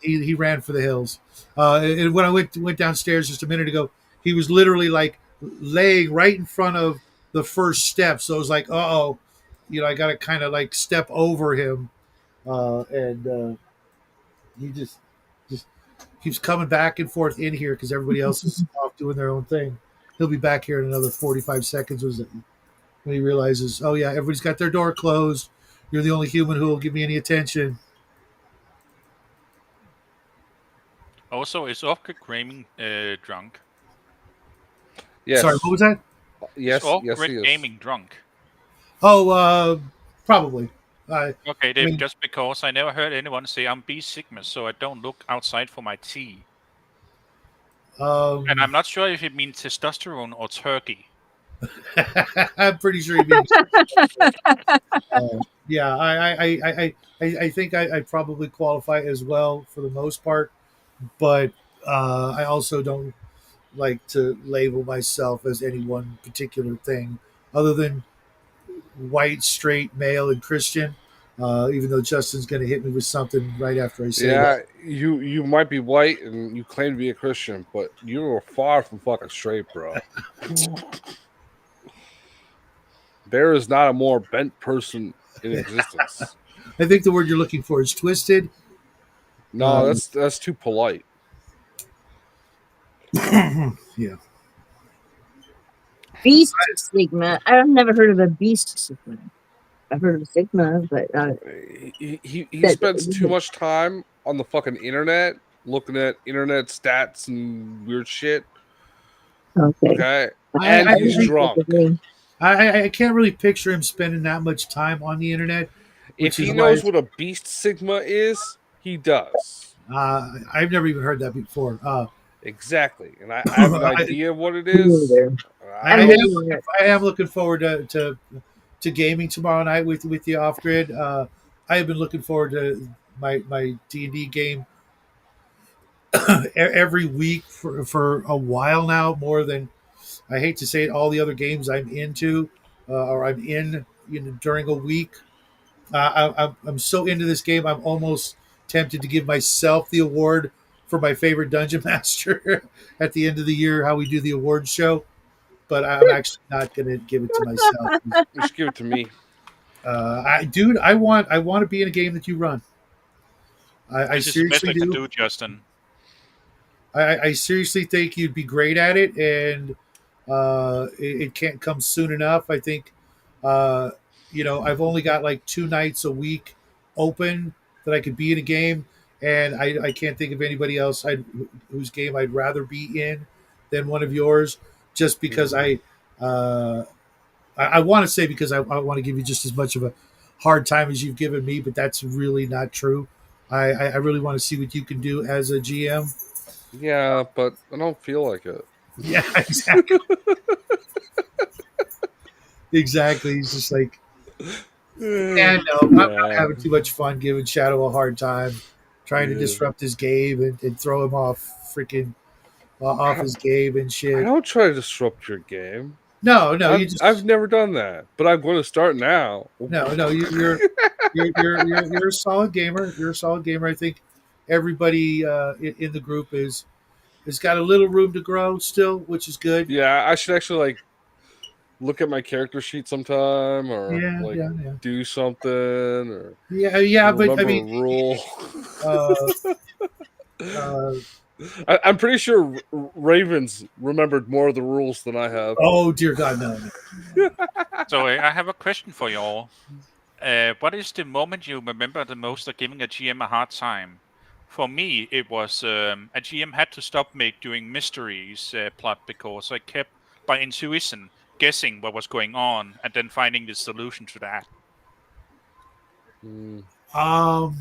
he ran for the hills. And when I went downstairs just a minute ago, he was literally like laying right in front of the first step. So it was like, oh, I got to kind of like step over him, and he just keeps coming back and forth in here because everybody else is off doing their own thing. He'll be back here in another 45 seconds when he realizes, oh yeah, everybody's got their door closed. You're the only human who will give me any attention. Also, is Oscar Gaming drunk? Yes. Sorry, what was that? Is Yes. Yes, Oscar he is. Gaming drunk? Oh, probably. I Okay, mean, just because I never heard anyone say I'm B Sigma, so I don't look outside for my tea. And I'm not sure if it means testosterone or turkey. I'm pretty sure he means. Yeah, I think I probably qualify as well for the most part, but I also don't like to label myself as any one particular thing other than white, straight, male, and Christian. Even though Justin's going to hit me with something right after I say Yeah, that. you might be white and you claim to be a Christian, but you are far from fucking straight, bro. There is not a more bent person in existence. I think the word you're looking for is twisted. No, that's too polite. Yeah. Beast Sigma. I've never heard of a Beast Sigma. I've heard of Sigma, but He that. spends too much time on the fucking internet looking at internet stats and weird shit. Okay. Okay, I, and I, he's drunk. I can't really picture him spending that much time on the internet, If which he is why knows what a beast sigma is, he does. I've never even heard that before. Exactly, and I have an I, idea of what it Me is. neither. I, I'm am reading it. I am looking forward to gaming tomorrow night with the off grid. I have been looking forward to my D&D game every week for a while now. More than I hate to say it, all the other games I'm into or I'm in during a week. I'm so into this game. I'm almost tempted to give myself the award for my favorite dungeon master at the end of the year. How we do the awards show, but I'm actually not going to give it to myself. You should give it to me. Dude, I want to be in a game that you run. I This is the best seriously I can do. do, Justin. I seriously think you'd be great at it, and it can't come soon enough. I think, uh, I've only got like 2 nights a week open that I could be in a game, and I can't think of anybody else whose game I'd rather be in than one of yours, just because uh, I want to say because I want to give you just as much of a hard time as you've given me, but that's really not true. I really want to see what you can do as a GM. Yeah, but I don't feel like it. Yeah, exactly. Exactly. He's just like, yeah, no, I'm having too much fun giving Shadow a hard time, trying to disrupt his game and throw him off freaking off his game and I shit. don't try to disrupt your game. No, you I've just never done that, but I'm going to start now. no. You're a solid gamer. You're a solid gamer. I think everybody in the group has got a little room to grow still, which is good. Yeah, I should actually like look at my character sheet sometime, or Yeah, like yeah. do something, or Yeah, but I remember mean, a rule. uh, I'm pretty sure Ravens remembered more of the rules than I have. Oh dear God, no. So I have a question for you all. What is the moment you remember the most of giving a GM a hard time? For me, it was a GM had to stop me doing mysteries plot because I kept, by intuition, guessing what was going on and then finding the solution to that. Mm,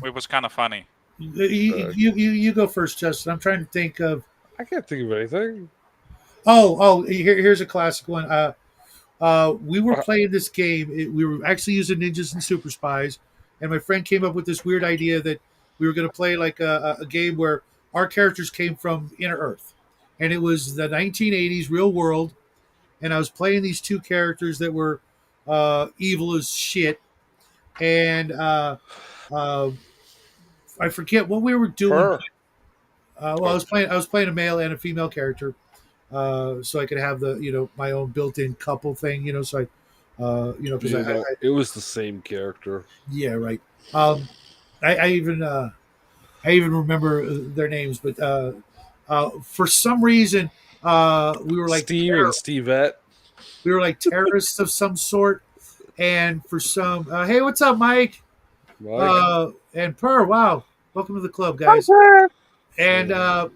It was kind of funny. uh, You go first, Justin. I'm trying to think of. I can't think of anything. Here's a classic one. We were Uh, playing this game. We were actually using ninjas and super spies, and my friend came up with this weird idea that we were going to play like a game where our characters came from Inner Earth, and it was the 1980s real world. And I was playing these two characters that were evil as shit, and uh, I forget what we were doing. Her. Well, I was playing a male and a female character, so I could have the my own built-in couple thing. So because It was the same character. yeah, right. Um, I even I even remember their names, but for some reason we were like Steve and Stevette. terrorists of some sort, and for some hey, what's up, Mike? Mike. And Per, wow, welcome to the club, guys. And uh,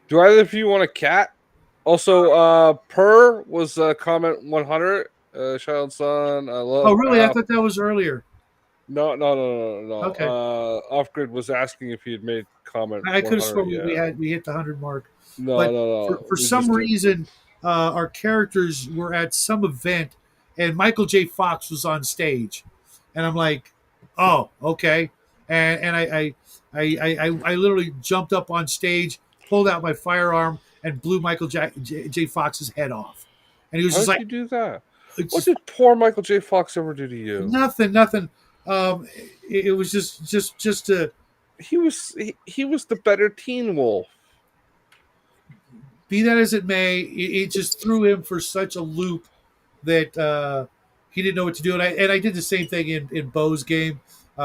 Do either of you want a cat? Also, Per was comment 100. Child son, I oh, love. really? I thought that was earlier. No. Okay. Off grid was asking if he had made comment I could have 100 sworn yet. we hit the 100 mark, No, but no, no. for We some just did. reason, our characters were at some event, and Michael J. Fox was on stage, and I'm like, oh, okay, and I literally jumped up on stage, pulled out my firearm, and blew Michael J. Fox's head off, and he was How just did like, you do that? it's What just did poor Michael J. Fox ever do to you? nothing. It was just a He was the better Teen Wolf. be that as it may, it just threw him for such a loop that he didn't know what to do. And I did the same thing in Bo's game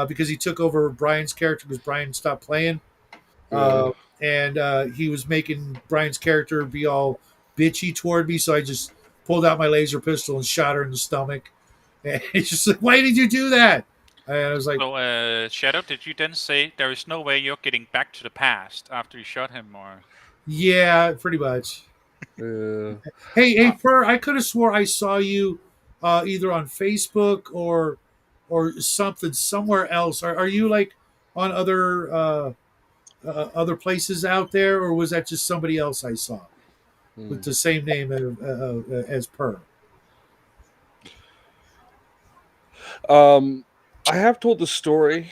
because he took over Brian's character because Brian stopped playing. Yeah. And he was making Brian's character be all bitchy toward me. So I just pulled out my laser pistol and shot her in the stomach. And he's just like, why did you do that? And I was like, So, Shadow, did you then say there is no way you're getting back to the past after you shot him, or? yeah, pretty much. Yeah. Hey, Fur, I could have swore I saw you either on Facebook or something somewhere else. Are you like on other places out there, or was that just somebody else I saw with the same name as Per? I have told the story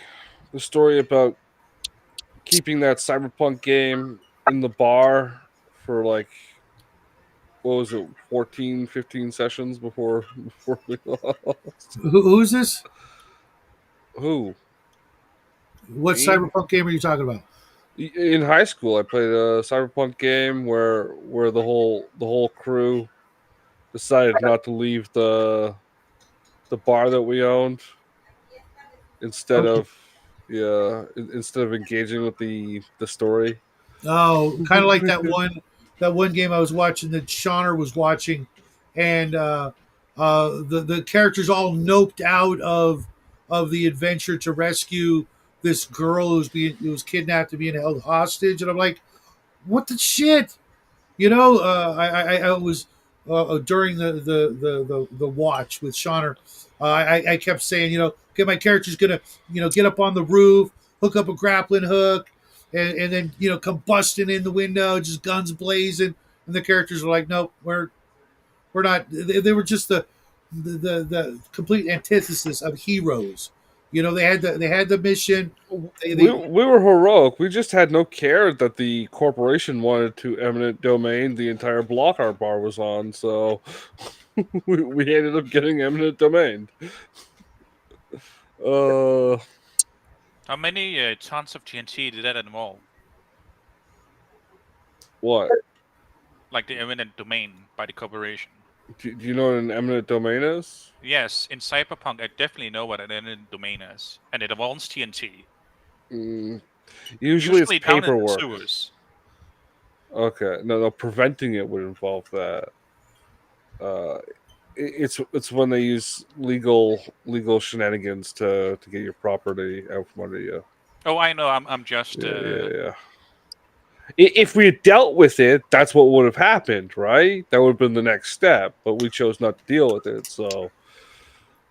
about keeping that cyberpunk game in the bar for like what was it 14, 15 sessions before we lost. Who's this? Who? What Me? cyberpunk game are you talking about? In high school I played a cyberpunk game where the whole crew decided not to leave the bar that we owned instead Okay. of instead of engaging with the story. Oh, kind of like that one game I was watching that Shauner was watching, and the characters all noped out of the adventure to rescue this girl who was kidnapped and being held hostage, and I'm like, what the shit? I was during the watch with Shauner. I kept saying, okay, my character's gonna, get up on the roof, hook up a grappling hook, and then come busting in the window, just guns blazing, and the characters were like, nope, we're not. They were just the complete antithesis of heroes. They had the mission. They We were heroic. We just had no care that the corporation wanted to eminent domain the entire block our bar was on. So we ended up getting eminent domain. Uh, How many tons of TNT did that involve? what? Like the eminent domain by the corporation? Do you know what an eminent domain is? Yes, in Cyberpunk, I definitely know what an eminent domain is, and it involves TNT. Mm, Usually it's down in the paperwork. sewers. Okay, no, preventing it would involve that. It's when they use legal shenanigans to get your property out from under you. Oh, I know. I'm just. Yeah. If we had dealt with it, that's what would have happened, right? That would have been the next step, but we chose not to deal with it. So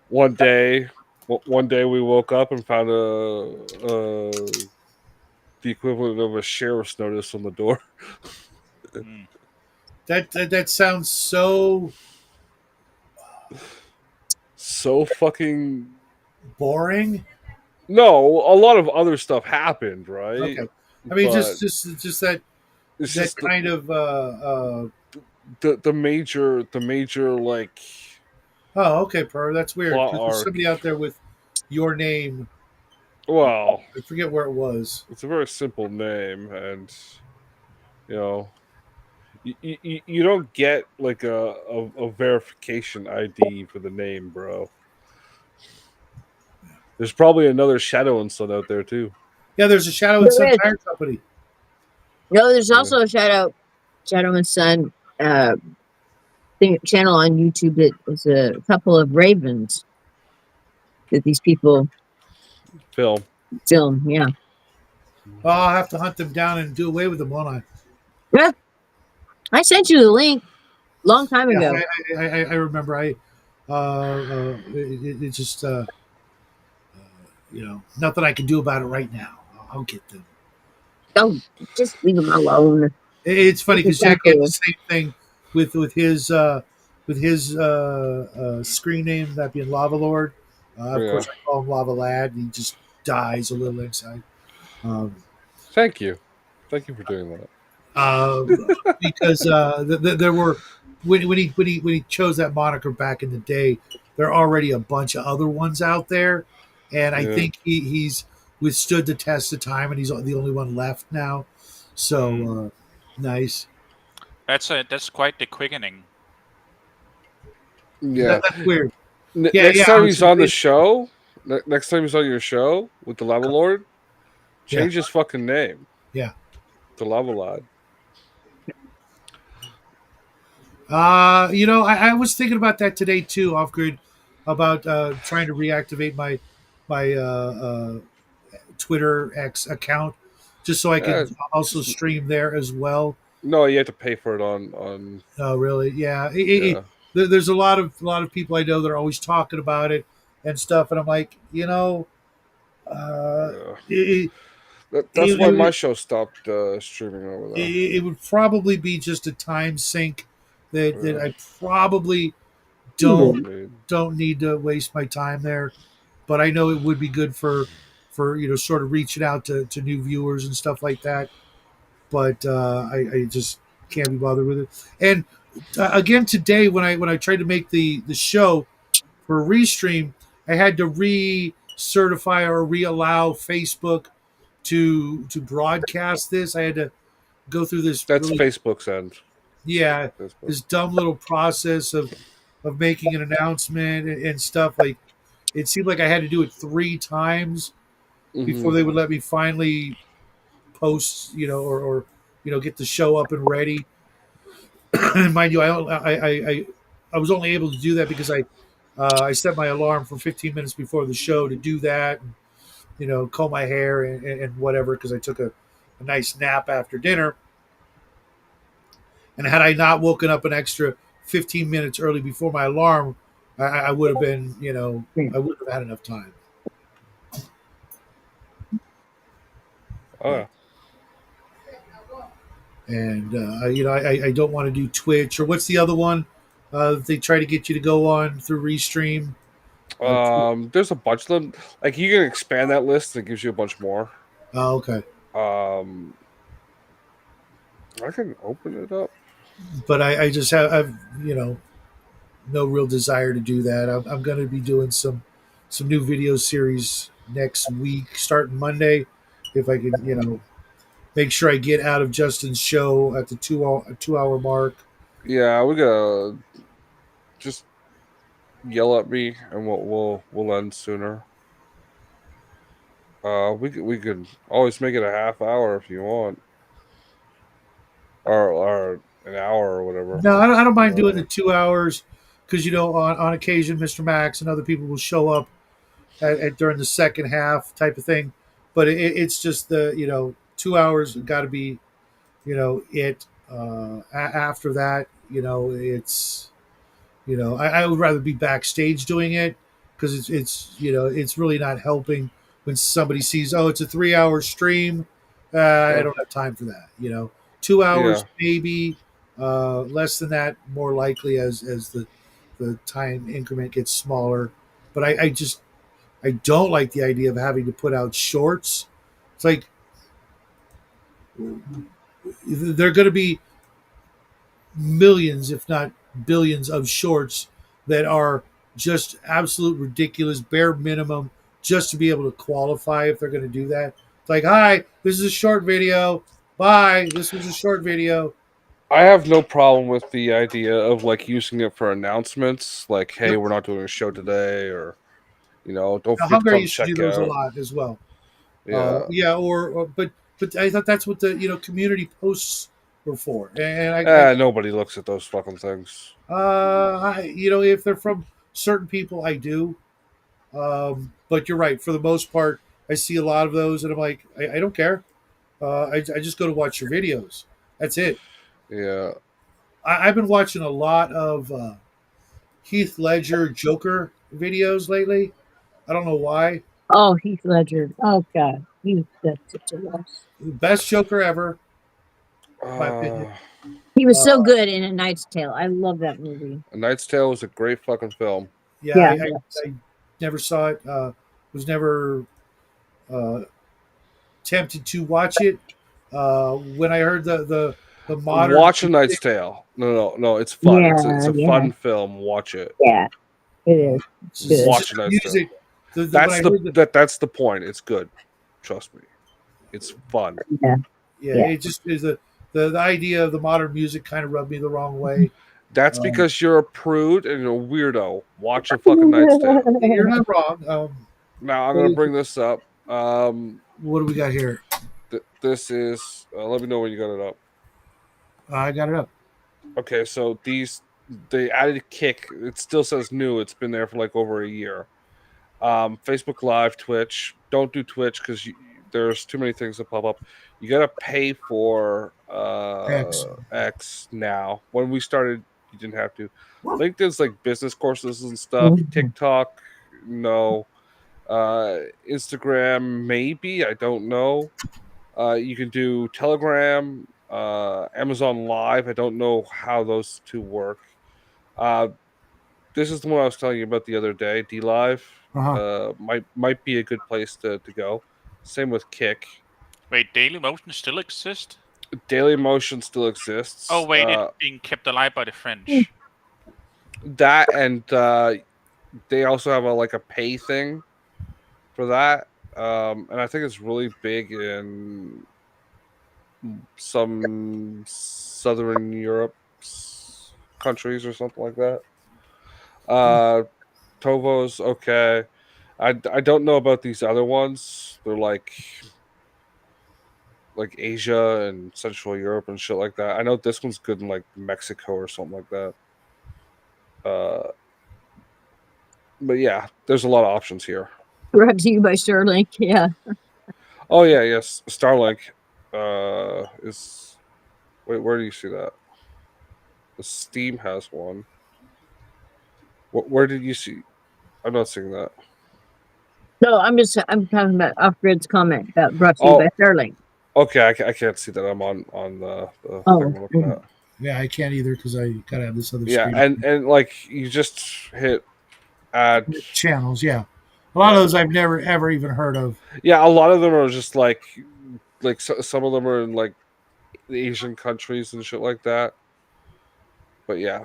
one day, we woke up and found the equivalent of a sheriff's notice on the door. Mm. That sounds so So fucking boring. no. A lot of other stuff happened, right? Okay, I mean But just that it's that just kind of the major like oh, okay, per that's weird plot because there's arc. somebody out there with your name. Well, I forget where it was. it's a very simple name, and you know, you don't get like a verification ID for the name, bro. There's probably another Shadow and Son out there too. Yeah, there's a Shadow and Sun There is. Tire Company. No, there's Yeah. also a Shadow and Sun channel on YouTube that is a couple of ravens that these people Film. film. Yeah. Oh, I'll have to hunt them down and do away with them, won't I? Yeah. I sent you the link long time Yeah, ago. I remember. It just nothing I can do about it right now. I'll get them. Don't just leave them alone. It's funny This is because Jack had the simple. same thing with his screen name, that being Lava Lord. Of Yeah. course, I call him Lava Lad, and he just dies a little inside. Um, Thank you for doing that. because there were when he chose that moniker back in the day, there are already a bunch of other ones out there, and I Yeah. think he's withstood the test of time, and he's the only one left now. So nice. That's quite the quickening. Yeah. That's weird. Next Yeah. time he's on the show, next time he's on your show with the Lava Lord, Yeah. change his fucking name Yeah. to Lava Lad. I was thinking about that today too, off grid, about trying to reactivate my Twitter X account, just so I Eh, could also just stream there as well. no, you have to pay for it on. Oh, really? Yeah. Yeah. There's a lot of people I know that are always talking about it and stuff, and I'm like, uh, Yeah. it, That's why my it, show stopped streaming over it, there. it would probably be just a time sink that Yeah. I probably Don't don't need. don't need to waste my time there. But I know it would be good for sort of reaching out to new viewers and stuff like that. But I just can't be bothered with it. And again today, when I tried to make the show for Restream, I had to recertify or reallow Facebook to broadcast this. I had to go through this That's really, Facebook's end. yeah, Facebook. this dumb little process of making an announcement and stuff. Like, it seemed like I had to do it 3 times before Mm-hmm. they would let me finally post, or get the show up and ready. And mind you, I was only able to do that because I set my alarm for 15 minutes before the show to do that, and comb my hair and whatever, because I took a nice nap after dinner. And had I not woken up an extra 15 minutes early before my alarm, I would have been, I would have had enough time. Oh, yeah. And I don't want to do Twitch, or what's the other one they try to get you to go on through Restream. There's a bunch of them. Like you can expand that list. It gives you a bunch more. Oh, okay. I can open it up. But I just I've no real desire to do that. I'm going to be doing some new video series next week, starting Monday, if I can make sure I get out of Justin's show at the 2 hour mark. Yeah, we gotta just yell at me, and we'll end sooner. We could always make it a half hour if you want, or an hour or whatever. No, I don't mind doing the Whatever. 2 hours because on occasion Mr. Max and other people will show up during the second half type of thing, but it's just the 2 hours got to be it. After that, it's I would rather be backstage doing it because it's really not helping when somebody sees, oh, it's a 3 hour stream. I Uh, don't have time for that. 2 hours yeah, maybe, less than that more likely as the time increment gets smaller. But I don't like the idea of having to put out shorts. It's like they're going to be millions, if not billions, of shorts that are just absolute ridiculous, bare minimum, just to be able to qualify if they're going to do that. It's like, hi, this is a short video. Bye. This was a short video. I have no problem with the idea of like using it for announcements, like, "Hey, Yep. we're not doing a show today," or "Don't Now, forget to Hungary come used to do check those a out." lot as well. Yeah, Yeah, but I thought that's what the community posts were for. And nobody looks at those fucking things. if they're from certain people, I do. But you're right. For the most part, I see a lot of those, and I'm like, I don't care. I just go to watch your videos. That's it. Yeah, I've been watching a lot of Heath Ledger Joker videos lately. I don't know why. Oh, Heath Ledger. Oh God, that's such a loss. Best Joker ever, in my opinion. uh, He was so Uh, good in A Knight's Tale. I love that movie. A Knight's Tale was a great fucking film. yeah, Yeah, it was. I never saw it. Was never uh, tempted to watch it. When I heard the modern Watch A Knight's music, Tale. No, it's fun. It's Yeah, a yeah, fun film. Watch it. yeah. It is. It's good. Watch just A the Knight's Tale. music. When I heard That's the point. It's good. Trust me. It's fun. Yeah, yeah, yeah. it just is the idea of the modern music kind of rubbed me the wrong way. That's Um, because you're a prude and you're a weirdo. Watch a fucking Knight's Tale. you're not wrong. Now I'm What gonna is bring it? this up. What do we got here? This is. Let me know when you got it up. I got it up. Okay, so they added Kick. It still says new. It's been there for like over a year. Facebook Live, Twitch. Don't do Twitch because there's too many things that pop up. You gotta pay for X. X now. When we started, you didn't have to. LinkedIn's like business courses and stuff. TikTok, no. Instagram, maybe. I don't know. You can do Telegram, Amazon Live. I don't know how those two work. Uh, this is the one I was telling you about the other day. D Live Uh huh. might be a good place to go. Same with Kick. Wait, Daily Motion still exist? Daily Motion still Oh exists. wait, it's being kept alive by the French. That and they also have a pay thing for that. And I think it's really big in some southern Europe countries or something like that. Uh, Tovo's okay. I don't know about these other ones. They're like Asia and Central Europe and shit like that. I know this one's good in like Mexico or something like that. Uh, but yeah, there's a lot of options here. Brought to you by Starlink. Yeah. Oh yeah, yes, Starlink is. Wait, where do you see that? The Steam has one. Where did you see? I'm not seeing that. No, I'm talking about Off Grid's comment about brought to you by Oh, Starlink. okay. I can't see that. I'm on the thing Oh, I'm looking at. Yeah, I can't either because I gotta have this other Yeah, screen. and like you just hit add. Channels. Yeah, a lot of Yeah, those I've never ever even heard of. yeah. A lot of them are just some of them are in like the Asian countries and shit like that. But yeah,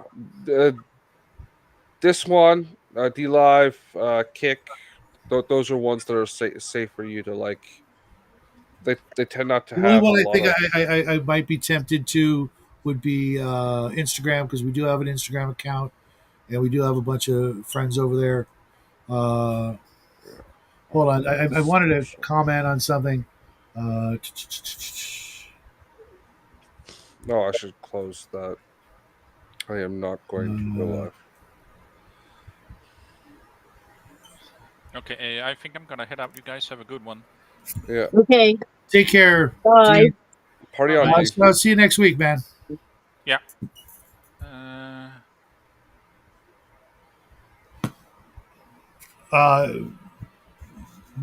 this one, D Live, Kick, those are ones that are safe for you to like. They tend not to The only have a one I lot think of. I might be tempted to would be Instagram because we do have an Instagram account and we do have a bunch of friends over there. Uh, Hold on, I wanted to comment on something. Uh, No, I should close that. I am not going to go live. Okay, I think I'm gonna head out. You guys have a good one. Yeah, Okay. Take care. Bye. party on, Bye. D. I'll see you next week, man. Yeah. Uh,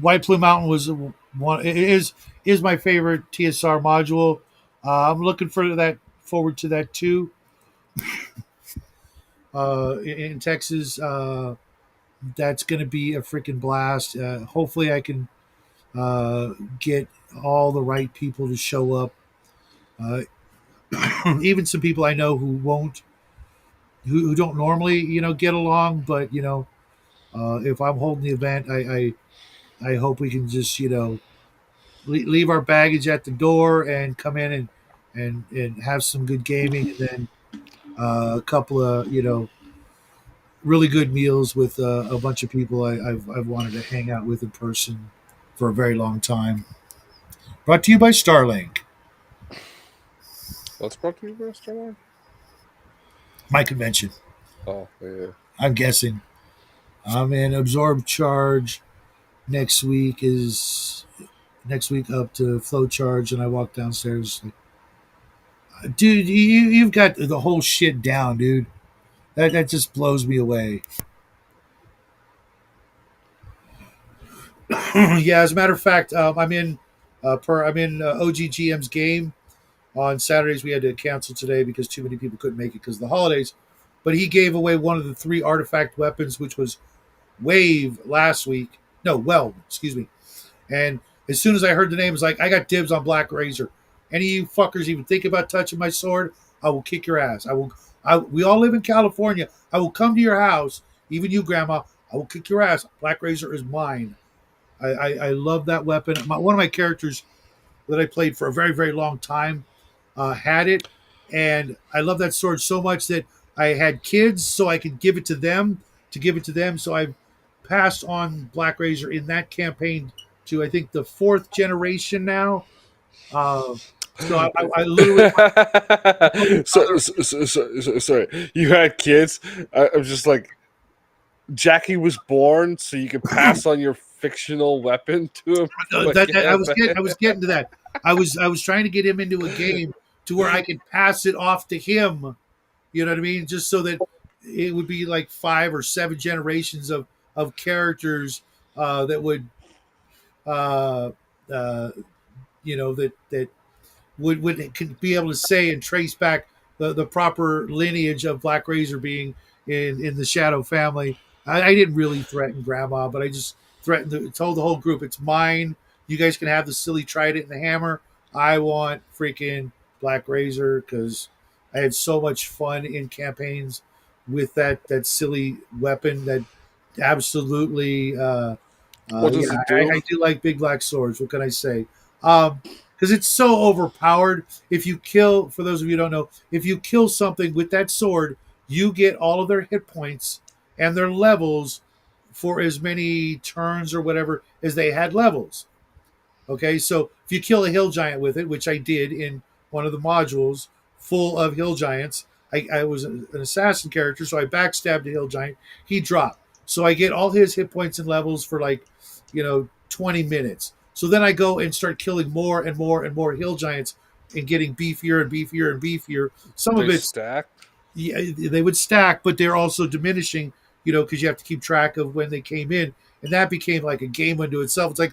White Plume Mountain was one. It is my favorite TSR module. I'm looking forward to that too. In Texas, that's going to be a freaking blast. Hopefully, I can get all the right people to show up. Uh, even some people I know who won't, who don't normally, get along. But if I'm holding the event, I hope we can just, leave our baggage at the door and come in and have some good gaming, and then a couple of really good meals with a bunch of people I've wanted to hang out with in person for a very long time. Brought to you by Starlink, What's brought to you, Restream? my convention. Oh, yeah. I'm guessing. I'm in absorb charge. Next week is next week up to flow charge, and I walk downstairs. Like, dude, you've got the whole shit down, dude. That just blows me away. Yeah, as a matter of fact, I'm in OGGM's game on Saturdays. We had to cancel today because too many people couldn't make it because of the holidays. But he gave away one of the 3 artifact weapons, which was Wave last week. No, Weld, excuse me. And as soon as I heard the name, I was like, I got dibs on Black Razor. Any of you fuckers even think about touching my sword, I will kick your ass. We all live in California. I will come to your house, even you, Grandma. I will kick your ass. Black Razor is mine. I love that weapon. One of my characters that I played for a very, very long time had it. And I love that sword so much that I had kids so I could give it to them. So I passed on Black Razor in that campaign to, I think, the 4th generation now. So I literally Sorry. You had kids. I'm just like, Jackie was born so you could pass on your fictional weapon to him. I was getting to that. I was trying to get him into a game to where I could pass it off to him. You know what I mean? Just so that it would be like 5 or 7 generations of characters that would uh, uh, that would could be able to say and trace back the proper lineage of Black Razor being in the Shadow family. I didn't really threaten Grandma, but I just told the whole group it's mine. You guys can have the silly trident and the hammer. I want freaking Black Razor because I had so much fun in campaigns with that silly weapon that absolutely What yeah, does it do? I do like big black swords. What can I say? Because it's so overpowered. If you kill, for those of you who don't know, if you kill something with that sword, you get all of their hit points and their levels for as many turns or whatever as they had levels. Okay, so if you kill a hill giant with it, which I did in one of the modules full of hill giants, I was an assassin character, so I backstabbed a hill giant. He dropped. So I get all his hit points and levels for like, 20 minutes. So then I go and start killing more and more and more hill giants and getting beefier and beefier and beefier. Some of They it's stack. yeah, they would stack, but they're also diminishing, because you have to keep track of when they came in. And that became like a game unto itself. It's like,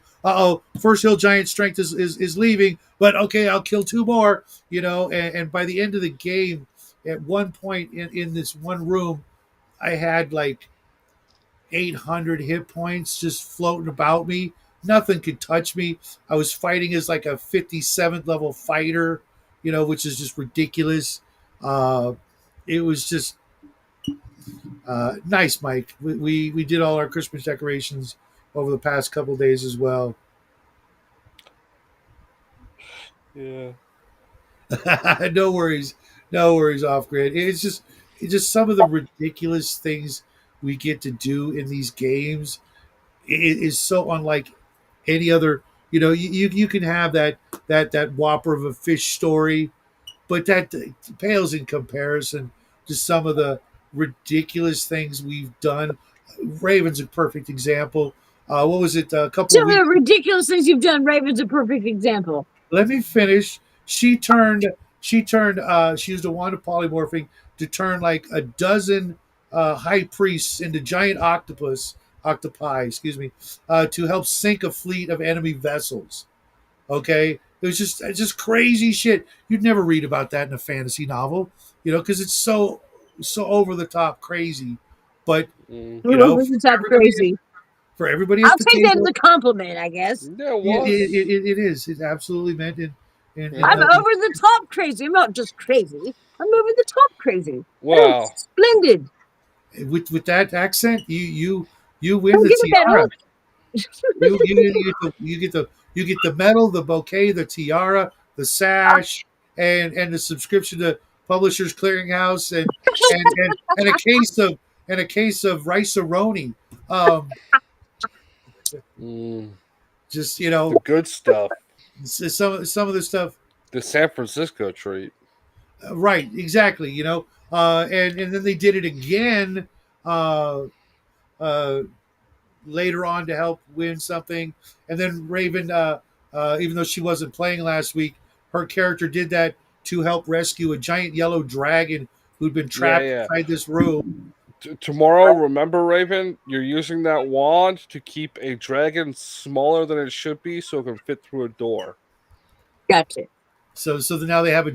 first hill giant strength is leaving, but okay, I'll kill 2 more, and by the end of the game, at one point in this one room, I had like 800 hit points just floating about me. Nothing could touch me. I was fighting as like a 57th level fighter, which is just ridiculous. It was just nice, Mike. We did all our Christmas decorations over the past couple days as well. Yeah. No worries, no worries. Off grid. It's just some of the ridiculous things we get to do in these games. is so unlike any other. You can have that whopper of a fish story, but that pales in comparison to some of the ridiculous things we've done. Raven's a perfect example. What was it? A couple of Some of weeks. the ridiculous things you've done, Raven's a perfect example. Let me finish. She used a wand of polymorphing to turn like a dozen high priests into giant octopi, excuse me, to help sink a fleet of enemy vessels. Okay, it was just crazy shit. You'd never read about that in a fantasy novel, because it's so over the top crazy. But Mm. Over the top crazy. for everybody I'll at the take that as table, a compliment, I guess. Yeah, it it, was. it is. It's absolutely meant in I'm Yeah. over the top crazy. I'm not just crazy. I'm over the top crazy. And Wow. it's splendid. with that accent, you win Don't the give it that tiara. look. You get the medal, the bouquet, the tiara, the sash, and the subscription to Publishers Clearinghouse, and a case of rice-a-roni. Um, Mm. just The good stuff. some of the stuff. The San Francisco treat. Right, exactly. And then they did it again. Uh, uh, Later on to help win something. And then Raven, even though she wasn't playing last week, her character did that to help rescue a giant yellow dragon who'd been Yeah, trapped yeah. inside this room. Tomorrow, remember, Raven, you're using that wand to keep a dragon smaller than it should be so it can fit through a door. Gotcha. So now they have a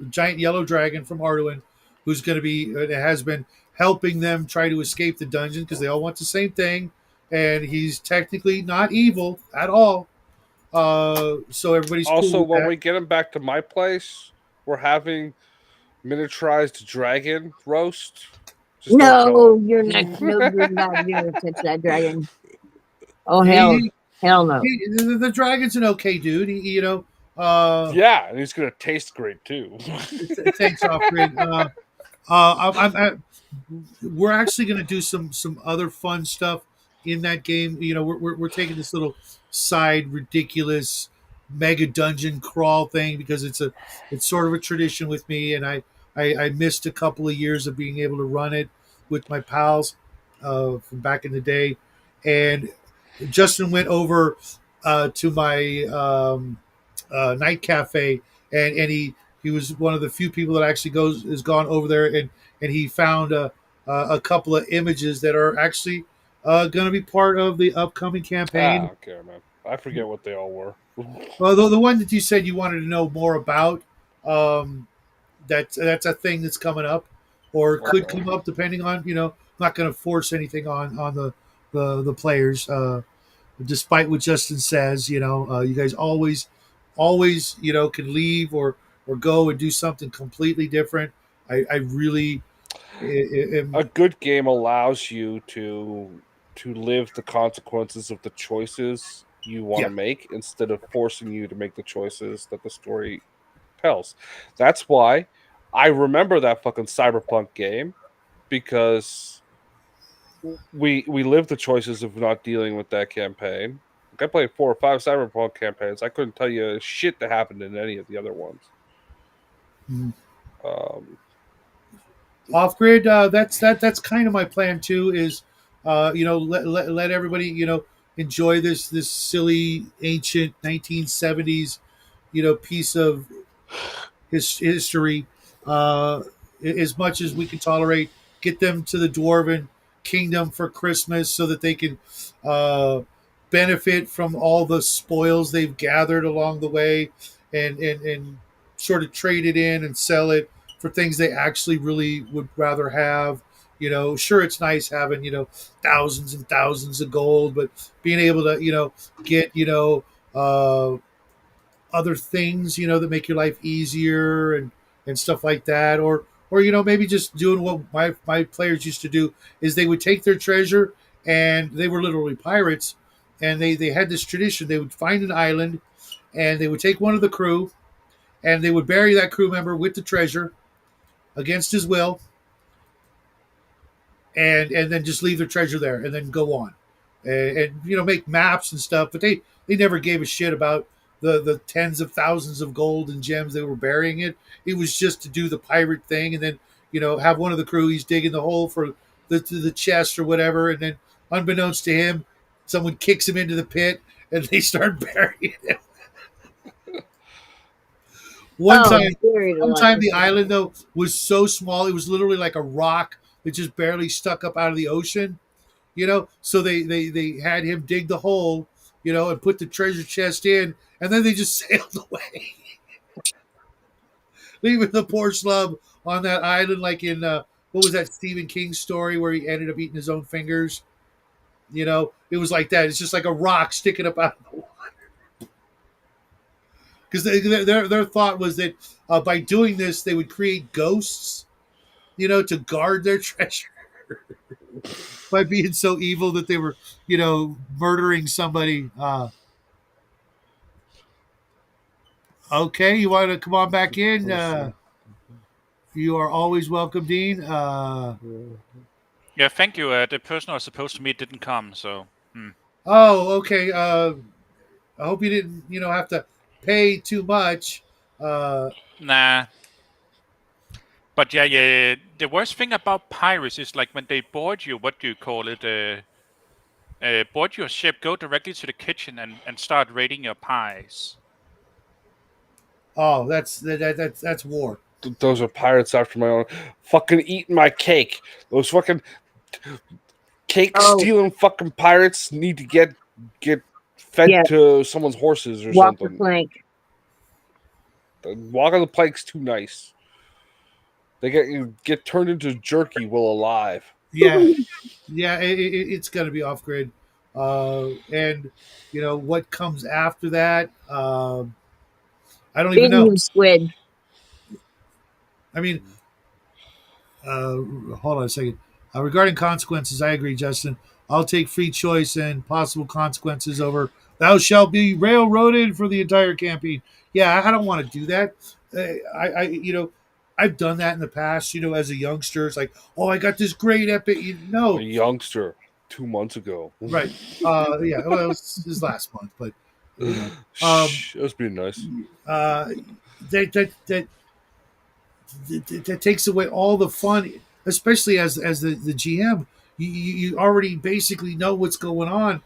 giant yellow dragon from Arduin who's going to be, has been helping them try to escape the dungeon because they all want the same thing. And he's technically not evil at all. So everybody's cool Also, with when that. we get him back to my place, we're having miniaturized dragon roast. Just don't No, tell you're not. No, you're him. not going to touch that dragon. Oh hell, He, hell no. the dragon's an okay dude. Yeah, and he's gonna taste great too. Thanks, off grid. We're actually going to do some other fun stuff in that game. We're taking this little side ridiculous mega dungeon crawl thing because it's sort of a tradition with me, and I missed a couple of years of being able to run it with my pals from back in the day, and Justin went over to my night cafe, and he was one of the few people that actually has gone over there, and he found a couple of images that are actually going to be part of the upcoming I campaign. don't care, man. I forget what they all were. Well, the one that you said you wanted to know more about, um, that's a thing that's coming up, or could Okay. come up depending on. Not going to force anything on the players. Despite what Justin says, you guys always can leave or go and do something completely different. I really am. A good game allows you to live the consequences of the choices you want Yeah. to make instead of forcing you to make the choices that the story tells. That's why I remember that fucking Cyberpunk game because we lived the choices of not dealing with that campaign. Like I played 4 or 5 Cyberpunk campaigns. I couldn't tell you shit that happened in any of the other ones. Mm. Um, Off grid. That's kind of my plan too. Is let everybody enjoy this silly ancient 1970s piece of history, uh, as much as we can tolerate. Get them to the dwarven kingdom for Christmas so that they can uh, benefit from all the spoils they've gathered along the way, and sort of trade it in and sell it for things they actually really would rather have. Sure, it's nice having thousands and thousands of gold, but being able to get other things that make your life easier and stuff like that, or maybe just doing what my players used to do is they would take their treasure, and they were literally pirates, and they had this tradition. They would find an island, and they would take one of the crew, and they would bury that crew member with the treasure against his will, and then just leave their treasure there and then go on. and make maps and stuff. But they never gave a shit about the tens of thousands of gold and gems they were burying it. It was just to do the pirate thing, and then have one of the crew, he's digging the hole for the chest or whatever, and then unbeknownst to him, someone kicks him into the pit, and they start burying him. One Oh, time, buried one alive. time the island though was so small, it was literally like a rock that just barely stuck up out of the ocean. So they had him dig the hole, and put the treasure chest in, and then they just sailed away, leaving the poor slub on that island, like in what was that Stephen King story where he ended up eating his own fingers? It was like that. It's just like a rock sticking up out of the water. Because their thought was that by doing this, they would create ghosts, to guard their treasure by being so evil that they were, murdering somebody. Okay, you want to come on back in? You are always welcome, Dean. Yeah, thank you. The person I was supposed to meet didn't come, so. Oh, okay. I hope you didn't, have to pay too much. Nah. But yeah. The worst thing about pirates is like when they board you, what do you call it? Board your ship, go directly to the kitchen and start raiding your pies. Oh, that's war. Those are pirates after my own. Fucking eating my cake. Those fucking cake Oh. stealing fucking pirates need to get fed Yeah. to someone's horses or Walk the something. plank. Walking the plank's too nice. They get turned into jerky while alive. Yeah, yeah, it's going to be off grid, and what comes after that. I don't even Big know. new squid. I mean, hold on a second. Regarding consequences, I agree, Justin. I'll take free choice and possible consequences over thou shalt be railroaded for the entire campaign. Yeah, I don't want to do that. I've done that in the past. As a youngster, it's like, oh, I got this great epic. A youngster 2 months ago. Right. Yeah. Well, it was his last month, but Shh, that was being nice. That that takes away all the fun, especially as the GM. You already basically know what's going on.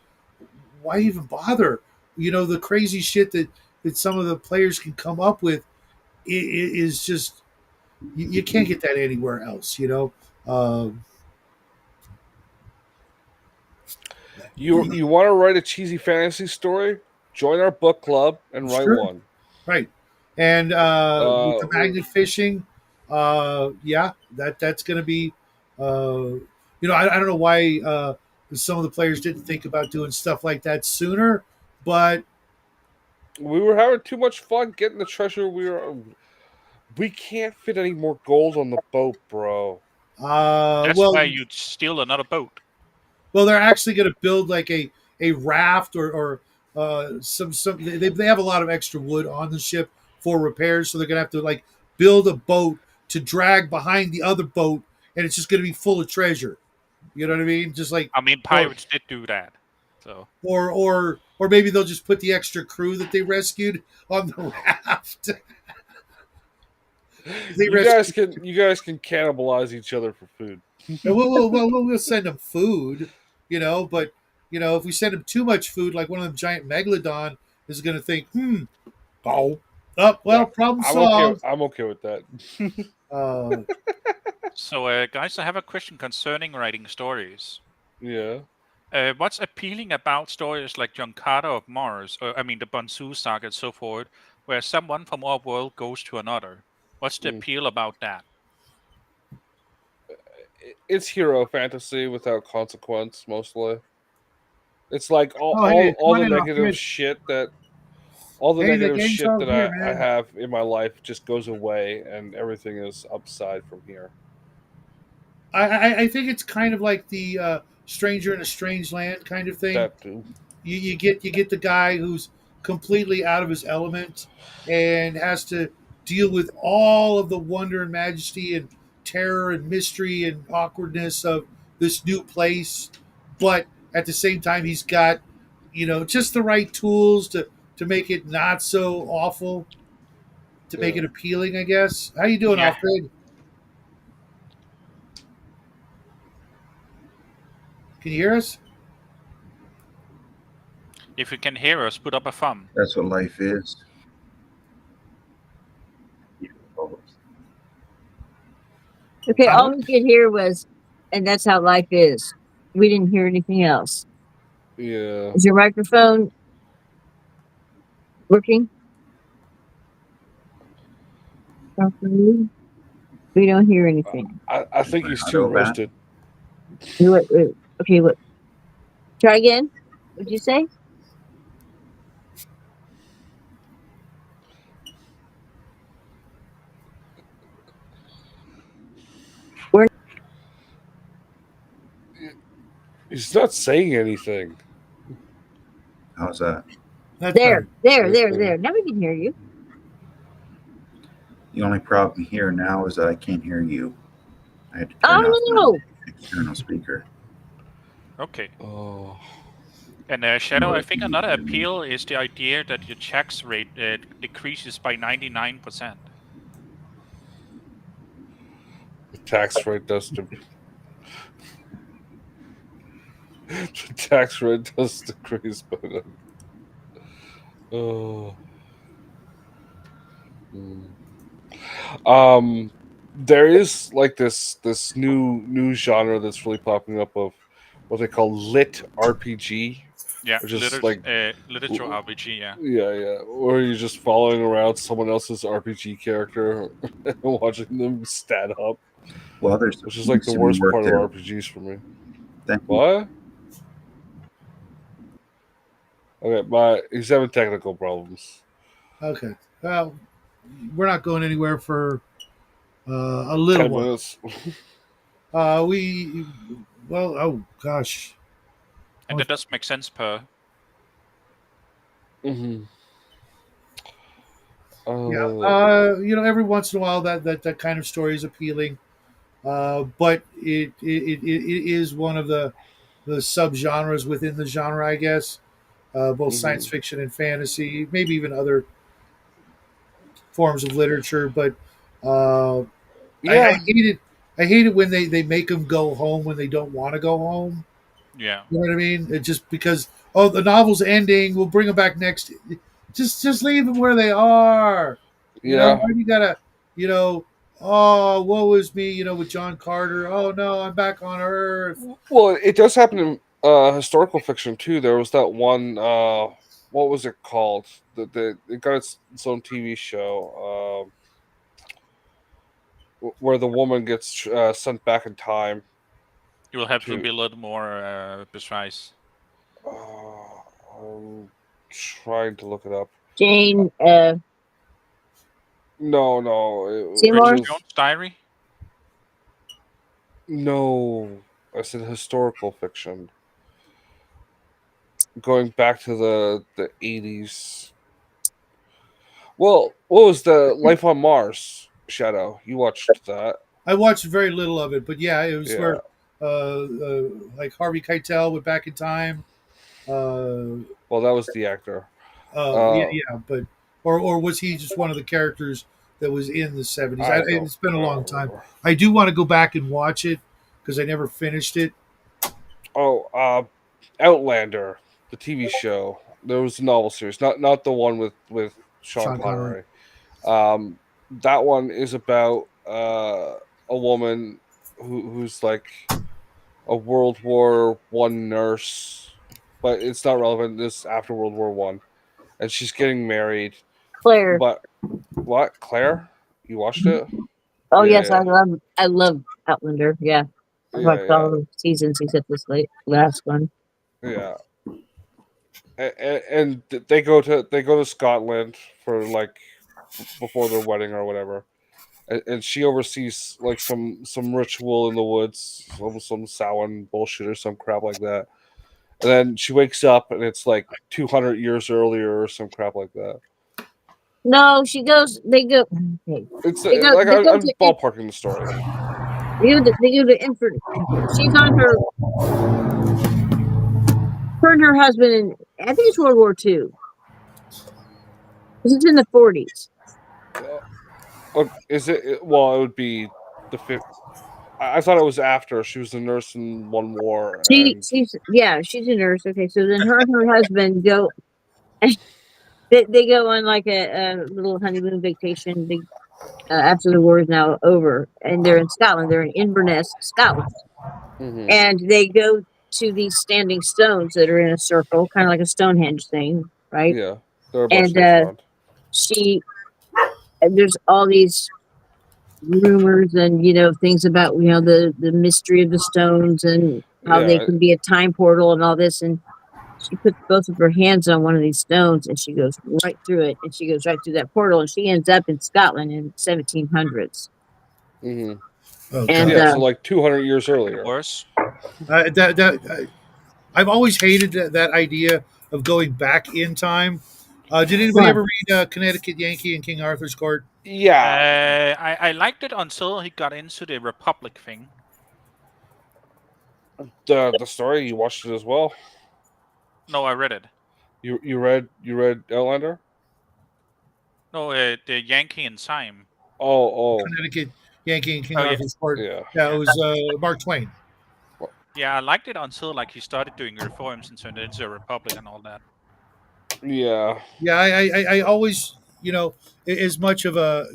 Why even bother? The crazy shit that some of the players can come up with is just you can't get that anywhere else. You want to write a cheesy fantasy story? Join our book club and write Sure. one. Right. And with the magnet fishing, yeah, that's going to be, I don't know why some of the players didn't think about doing stuff like that sooner, but We were having too much fun getting the treasure. We can't fit any more gold on the boat, bro. That's well, why you'd steal another boat. they're actually going to build like a raft or some they have a lot of extra wood on the ship for repairs, so they're going to have to like build a boat to drag behind the other boat, and it's just going to be full of treasure. You know what I mean? Just like, I mean, pirates did do that. So or maybe they'll just put the extra crew that they rescued on the raft. You guys can cannibalize each other for food. We'll send them food, but if we send them too much food, like one of them giant megalodon is going to think, well, Yeah, problem solved. I'm okay with that. So, guys, I have a question concerning writing stories. Yeah. What's appealing about stories like John Carter of Mars, or I mean the Bonsu saga and so forth, where someone from our world goes to another? What's the appeal about that? It's hero fantasy without consequence, mostly. It's like Hey, all come the on in, negative shit that all the Hey, the negative gang's shit all that here, I man. have in my life just goes away and everything is upside from here. I think it's kind of like the stranger in a strange land kind of thing. That too. You get the guy who's completely out of his element and has to deal with all of the wonder and majesty and terror and mystery and awkwardness of this new place, but at the same time, he's got, just the right tools to make it not so awful, to make Yeah. it appealing, I guess. How you doing, Yeah. Alfred? Can you hear us? If you can hear us, put up a thumb. That's what life is. Okay, all How? we could hear was, and that's how life is. We didn't hear anything else. Yeah. Is your microphone working properly? We don't hear anything. I think he's Not too all bad. roasted. Wait. Okay, what? Try again. What'd you say? He's not saying anything. How's that? That's There, better. there. Now we can hear you. The only problem here now is that I can't hear you. I had to turn Oh off no! my external speaker. Okay. Oh. And Shadow, I think another appeal is the idea that your tax rate decreases by 99%. The tax rate does the tax rate does decrease, but oh. There is like this new genre that's really popping up of what they call lit RPG, Yeah, which is like literature RPG, yeah. yeah, or you're just following around someone else's RPG character and watching them stat up, Well, there's which is like the some worst work part there. of RPGs for me. Thank you. What? Okay, he's having technical problems. Okay. Well, we're not going anywhere for a little 10 while. minutes. Oh gosh. And that does make sense per. Mm-hmm. Yeah. Every once in a while that kind of story is appealing. But it is one of the subgenres within the genre, I guess. Both science fiction and fantasy, maybe even other forms of literature. But Yeah. I hate it. I hate it when they make them go home when they don't want to go home. Yeah. You know what I mean? It just because the novel's ending, we'll bring them back next. Just leave them where they are. Yeah. Why do you gotta, oh, woe is me, with John Carter. Oh no, I'm back on Earth. Well, it does happen in historical fiction too. There was that one. What was it called? It got its own TV show where the woman gets sent back in time. You will have to be a little more precise. I'm trying to look it up. Jane. No. Seymour? It was, Jones' Diary? no, I said historical fiction. Going back to the 80s. Well, what was the Life on Mars? Shadow, you watched that? I watched very little of it, but yeah, it was Yeah. where like Harvey Keitel went back in time. Well, that was the actor. Yeah, but or was he just one of the characters that was in the 70s? It's been a long time. I do want to go back and watch it because I never finished it. Oh, Outlander, the TV show. There was a novel series, not the one with Sean Connery. That one is about a woman who's like a World War One nurse, but it's not relevant. This after World War One, and she's getting married. Claire. But what, Claire? You watched it? Oh Yeah, yes, yeah. I love Outlander. Yeah, I've watched all the seasons except this last one. Yeah. And they go to Scotland for like before their wedding or whatever, and she oversees like some ritual in the woods, some Samhain bullshit or some crap like that. And then she wakes up and it's like 200 years earlier or some crap like that. No, she goes. They go. Okay. It's They go, like they go I'm to ballparking the story. They go to Infant. She's on her. Her and her husband, I think it's World War II. This is in the 40s. Is it? Well, it would be the fifth. I thought it was after. She was a nurse in one war, and She's a nurse. Okay, so then her and her husband go. They go on like a little honeymoon vacation. After the war is now over, and they're in Scotland. They're in Inverness, Scotland, mhm, and they go to these standing stones that are in a circle, kind of like a Stonehenge thing, right? yeah, there are a bunch of And those around. she, there's all these rumors and things about the mystery of the stones and how they Yeah, can be a time portal and all this. And she puts both of her hands on one of these stones and she goes right through it, and she goes right through that portal, and she ends up in Scotland in 1700s. hmm Oh And yeah. god, So like 200 years earlier. Worse. I've always hated that idea of going back in time. Did anybody what? ever read Connecticut Yankee and King Arthur's Court? Yeah, I liked it until he got into the Republic thing. the story you watched it as well. No, I read it. You read Outlander? No, the Yankee in time. Oh, Connecticut Yankee and King Oh yeah, Arthur's Court. yeah. Yeah, it was Mark Twain. yeah. I liked it until like he started doing reforms and turned it into a republic and all that. Yeah. Yeah, I always, as much of a,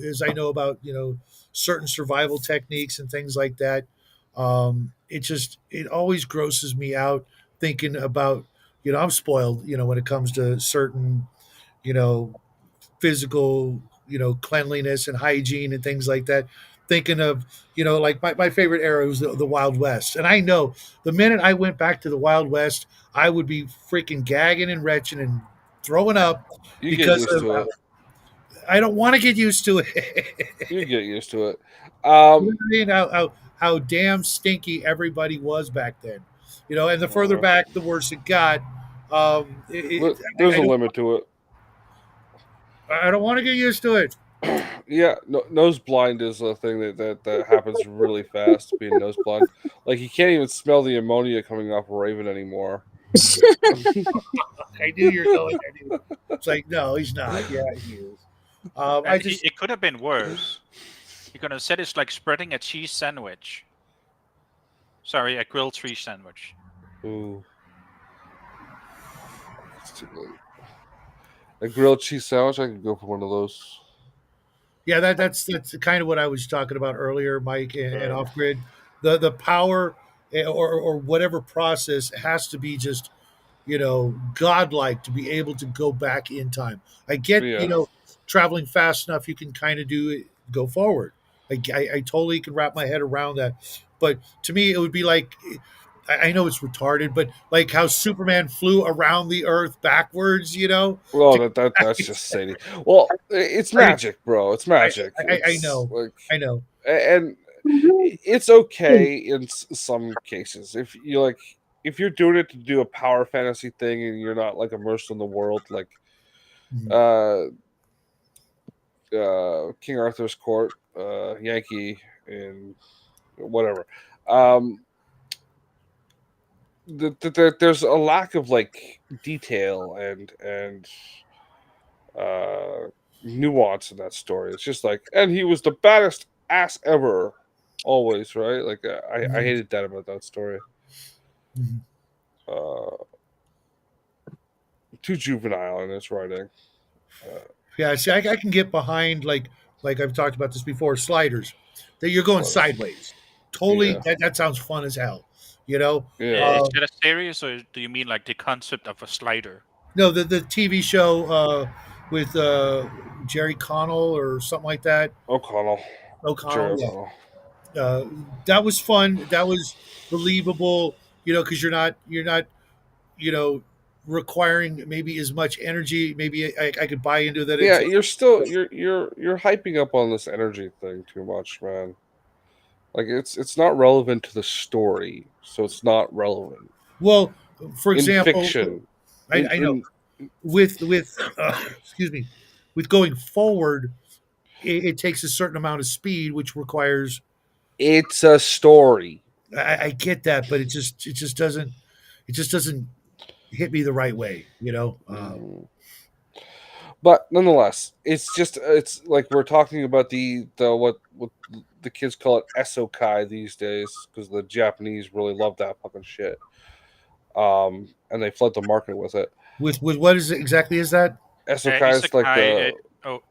as I know about, certain survival techniques and things like that, it always grosses me out thinking about, I'm spoiled, when it comes to certain, you know, physical, cleanliness and hygiene and things like that. Thinking of, like my favorite era was the Wild West. And I know the minute I went back to the Wild West, I would be freaking gagging and retching and throwing up You get because used of, to it. I don't want to get used to it. You get used to it. You know what I mean? How damn stinky everybody was back then. And the further back, the worse it got. There's I a don't, limit to it. I don't want to get used to it. Yeah, nose blind is a thing that happens really fast. Being nose blind, like you can't even smell the ammonia coming off a Raven anymore. I knew you're going there. Dude. It's like, no, he's not. Yeah, he is. I And just, it could have been worse. You're gonna say it's like spreading a cheese sandwich. Sorry, a grilled cheese sandwich. Ooh, it's too late. A grilled cheese sandwich, I could go for one of those. yeah, that's kind of what I was talking about earlier, Mike, and off grid. The power or whatever process has to be just godlike to be able to go back in time. I get Yeah. traveling fast enough, you can kind of do it, go forward. I totally can wrap my head around that, but to me it would be like, I know it's retarded, but like how Superman flew around the Earth backwards, Well, to, that's just sadie. Well, it's magic, bro. It's magic. I It's know, like, I know. and it's okay in some cases if you're doing it to do a power fantasy thing and you're not like immersed in the world, like Mhm. King Arthur's Court, Yankee, and whatever. Um, there's a lack of like detail and uh, nuance in that story. It's just like, and he was the baddest ass ever, always, right? Like I Mhm. hated that about that story. Mhm. Uh, too juvenile in its writing. Yeah, see, I can get behind like I've talked about this before, sliders. That you're going What? sideways. Totally, Yeah, that sounds fun as hell. You know, yeah. Is uh, that a series, or do you mean like the concept of a slider? no, the TV show with Jerry Connell or something like that. O'Connell, Jerry O'Connell, yeah. O'Connell. That was fun. That was believable. Because you're not you know requiring maybe as much energy. Maybe I could buy into that. Yeah, It's you're still you're hyping up on this energy thing too much, man. Like it's not relevant to the story, so it's not relevant well, for in example, fiction. I know In with excuse me, with going forward, it takes a certain amount of speed, which requires. it's a story. I get that, but it just doesn't. it just doesn't hit me the right way. Mhm. But nonetheless, it's like we're talking about the what the kids call it esokai these days because the Japanese really love that fucking shit. And they flood the market with it. With what is it exactly is that? Esokai is like the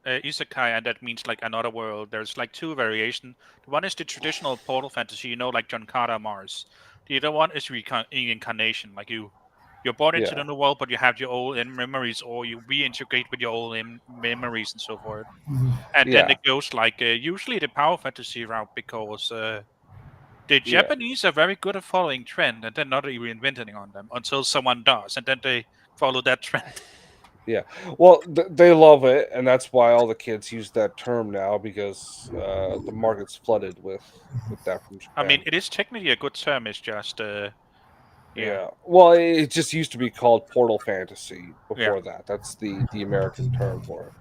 Isekai, and that means like another world. There's like two variations. The one is the traditional portal fantasy, like John Carter Mars. The other one is reincarnation, like you're born into yeah the new world, but you have your old memories, or you reintegrate with your old memories and so forth. Mhm. And then yeah it goes like usually the power fantasy route because the yeah. Japanese are very good at following trend and then not reinventing on them until someone does, and then they follow that trend. Yeah. Well, they love it, and that's why all the kids use that term now because the market's flooded with that from I mean, Japan. it is technically a good term. It's just yeah, Yeah. Well, it just used to be called Portal Fantasy yeah. before that. That's the American term for it.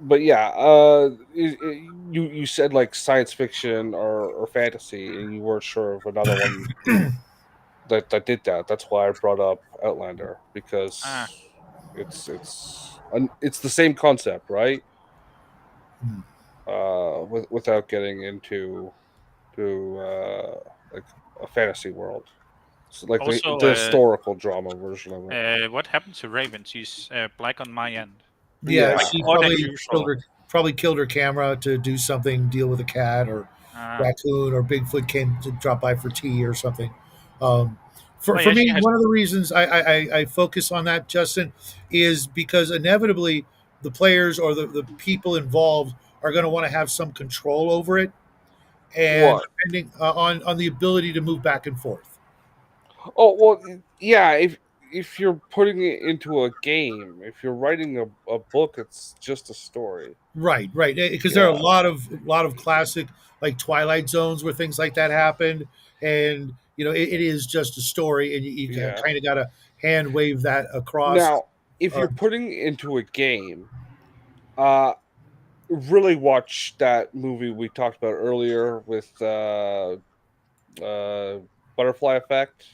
But yeah, you said like science fiction or fantasy, and you weren't sure of another one that did that. That's why I brought up Outlander Ah, because it's the same concept, right? Without getting into like a fantasy world. So like also, the historical drama version of it. what happened to Raven? She's black on my end, Yeah, Yeah. like she more than killed usual. her probably killed her camera to do something, deal with a cat or Ah, raccoon or Bigfoot came to drop by for tea or something. Um, oh for yeah, she me, has. one of the reasons I focus on that, Justin, is because inevitably the players or the people involved are going to want to have some control over it, and What? depending on the ability to move back and forth. Oh well, yeah. If you're putting it into a game, if you're writing a book, it's just a story. Right, right. Because there are a Yeah, lot of classic like Twilight Zones where things like that happened, and it is just a story, and you yeah. kind of got to hand wave that across. Now, if Uh, you're putting it into a game, uh, really watch that movie we talked about earlier with Butterfly Effect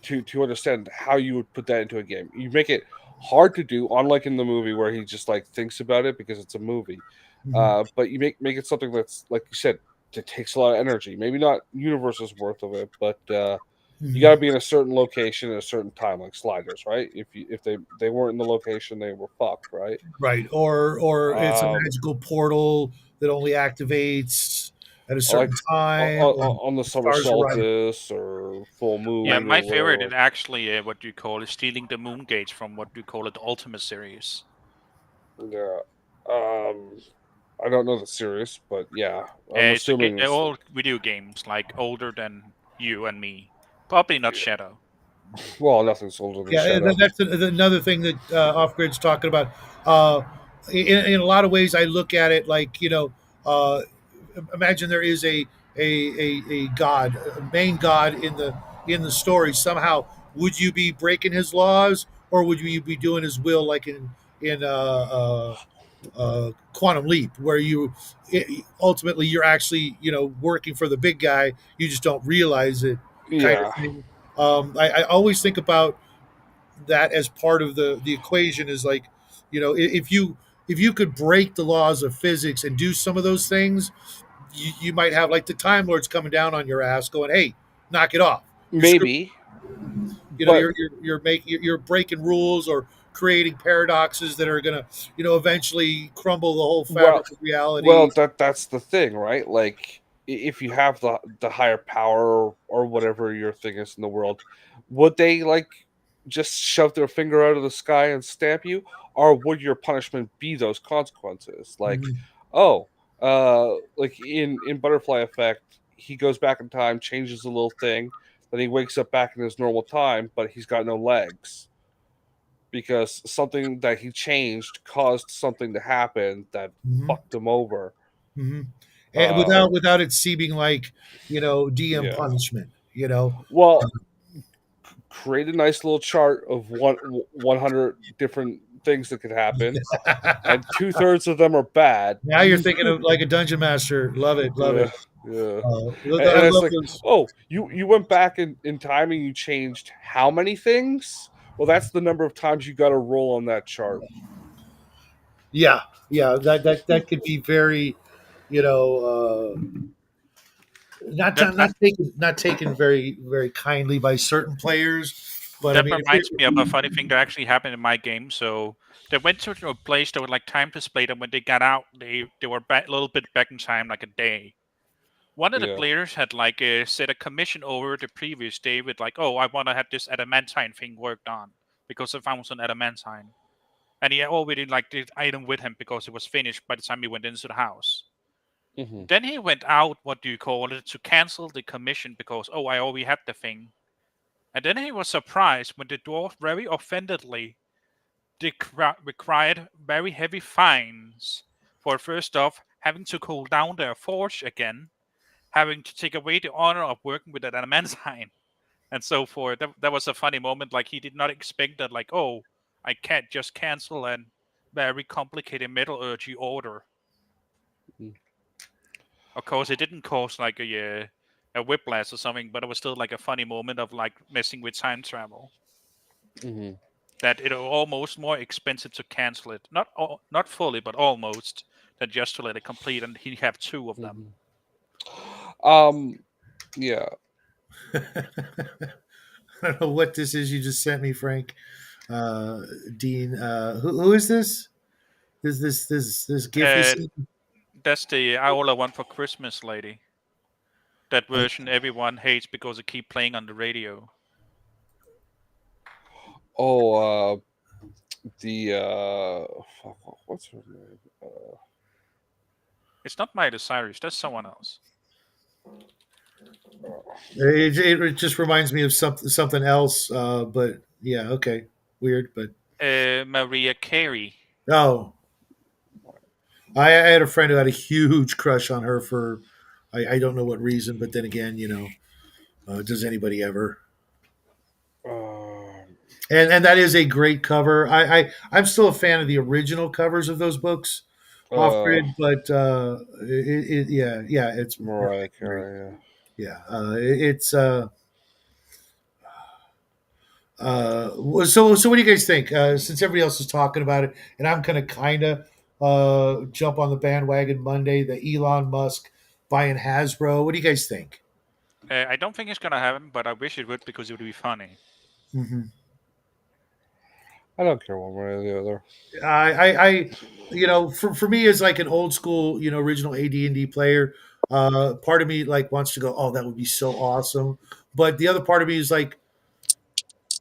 to understand how you would put that into a game. You make it hard to do, unlike in the movie where he just like thinks about it because it's a movie. mhm, But you make it something that's like you said, it takes a lot of energy. Maybe not universe's worth of it, but you got to mhm. be in a certain location at a certain time, like sliders, right? If they weren't in the location, they were fucked, right? Right, or it's a Um, magical portal that only activates at a certain like time when on the the summer stars are right. solstice or full Yeah, moon or my favorite is whatever. actually what you call is stealing the moon gates from what you call it, the Ultimate series. Yeah. Um, I don't know the series, but yeah, I'm assuming They're it's all video games like older than you and me. Probably not Shadow. well, nothing's older than Yeah, Shadow. that's another thing that Off Grid's talking about. In a lot of ways, I look at it like imagine there is a god, a main god in the story. Somehow, would you be breaking his laws, or would you be doing his will, like in Quantum Leap, where ultimately you're actually working for the big guy, you just don't realize it, kind of Yeah, thing. I always think about that as part of the equation is like if you could break the laws of physics and do some of those things, you might have like the time lords coming down on your ass going, hey, knock it off, you're screwing. maybe, you know but you're making you're breaking rules or creating paradoxes that are going to eventually crumble the whole well, fabric of reality. that's the thing, right? Like, if you have the higher power or whatever your thing is in the world, would they like just shove their finger out of the sky and stamp you, or would your punishment be those consequences? Like, Mhm. oh, like in Butterfly Effect, he goes back in time, changes a little thing, then he wakes up back in his normal time, but he's got no legs because something that he changed caused something to happen that Mhm. fucked him over. Mhm. And Uh, without it seeming like DM yeah. punishment. Well, create a nice little chart of 100 different things that could happen, and 2/3 of them are bad. Now you're thinking of like a dungeon master. Love it, love Yeah. it. Yeah. Look, And I it's love like, those. oh, you went back in time and you changed how many things? Well, that's the number of times you got to roll on that chart. Yeah, yeah, that could be very, you know, That not taken very kindly by certain players. But I that mean, if reminds me of you're a funny thing that actually happened in my game. So they went to a place that was like time displayed, and when they got out, they were back, a little bit back in time, like a day. One of the Yeah. players had like set a commission over the previous day with like, oh, I want to have this adamantine thing worked on because I found some adamantine, and he already like the item with him because it was finished by the time he went into the house. Hmm. Then he went out, what do you call it, to cancel the commission because, oh, I already had the thing. And then he was surprised when the dwarf very offendedly required very heavy fines for, first off, having to cool down their forge again, having to take away the honor of working with an adamantine, and so forth. That was a funny moment. Like, he did not expect that, like, oh, I can't just cancel a very complicated metallurgy order. Mm. Of course, it didn't cause like a whiplash or something, but it was still like a funny moment of like messing with time travel. Hmm. That it was almost more expensive to cancel it, not fully, but almost, than just to let it complete. And he have two of them. Yeah. I don't know what this is you just sent me, Frank. Dean, who is this? This GIF you Uh, sent? that's the Iola one for Christmas, lady. That version everyone hates because it keep playing on the radio. Oh, the what's her name? It's not Miley Cyrus. That's someone else. It just reminds me of something else. But yeah, okay, weird, but Maria Carey. oh, I had a friend who had a huge crush on her for I don't know what reason, but then again, does anybody ever? Uh, And that is a great cover. I'm still a fan of the original covers of those books, off uh, grid, but yeah, it's Mariah great. Carey. Yeah. Yeah, it's so what do you guys think? Since everybody else is talking about it, and I'm gonna kind of jump on the bandwagon Monday, the Elon Musk buying Hasbro. What do you guys think? I don't think it's gonna happen, but I wish it would because it would be funny. Hmm. I don't care one way or the other. I for me as like an old school, original AD&D player, part of me like wants to go, oh, that would be so awesome. But the other part of me is like,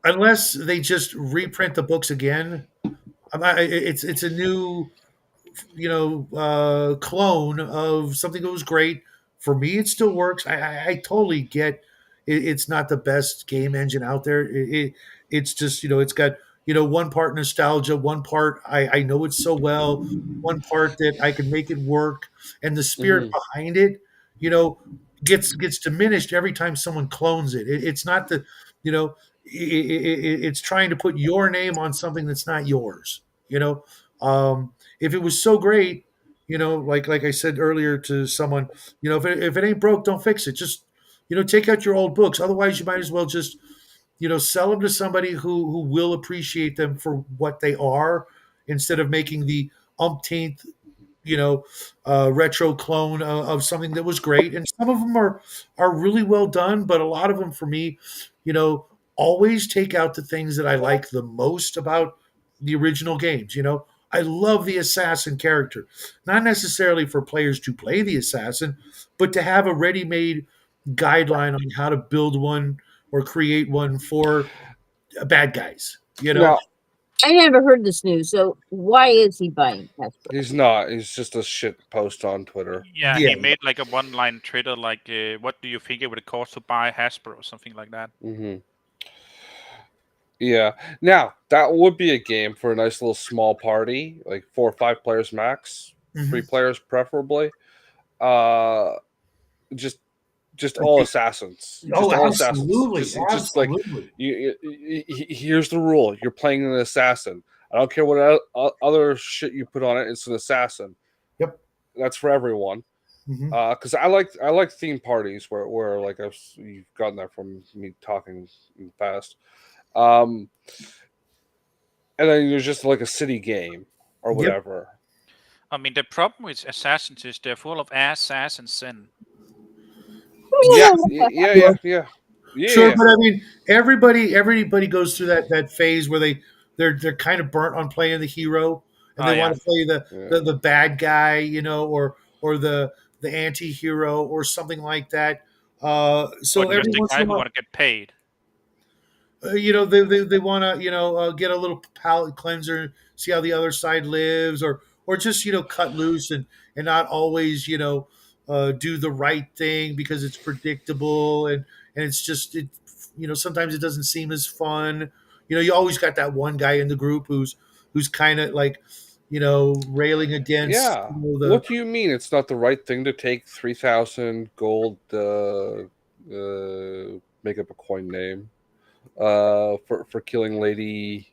unless they just reprint the books again, it's a new clone of something that was great. For me, it still works. I totally get it's not the best game engine out there. It's just it's got one part nostalgia, one part I know it so well, one part that I can make it work, and the spirit Hmm. behind it, you know, gets diminished every time someone clones it. It's not the you know it's trying to put your name on something that's not yours. If it was so great, like I said earlier to someone, if it ain't broke, don't fix it. Just take out your old books. Otherwise, you might as well just sell them to somebody who will appreciate them for what they are, instead of making the umpteenth retro clone of something that was great. And some of them are really well done, but a lot of them for me, you know, always take out the things that I like the most about the original games. I love the assassin character, not necessarily for players to play the assassin, but to have a ready-made guideline on how to build one or create one for bad guys. Now I never heard this news. So why is he buying Hasbro? he's not. He's just a shit post on Twitter. Yeah, Yeah. he made like a one-line Twitter, like, "What do you think it would cost to buy Hasbro?" or something like that. Hmm. Yeah. Now that would be a game for a nice little small party, like 4 or 5 players max, Mhm. 3 players preferably. Uh, just all assassins, just Oh, all assassins. absolutely, Just like absolutely. here's the rule: you're playing an assassin. I don't care what other shit you put on it. It's an assassin. Yep. That's for everyone. Hmm. Because I like theme parties where like you've gotten that from me talking in the past. Um, and then there's just like a city game or Yep. whatever. I mean, the problem with assassins is they're full of ass and sin. Yeah, yeah, yeah, yeah, Sure, yeah, but I mean, everybody goes through that phase where they're kind of burnt on playing the hero, and Oh they yeah, want to play yeah. the bad guy, or the anti-hero or something like that. or So just every the once guy in a who while, want to get paid. they want to get a little palate cleanser, see how the other side lives, or just cut loose and not always do the right thing because it's predictable and it's just sometimes it doesn't seem as fun. You always got that one guy in the group who's kind of like railing against Yeah. the. What do you mean it's not the right thing to take 3,000 gold? Make up a coin name. For killing Lady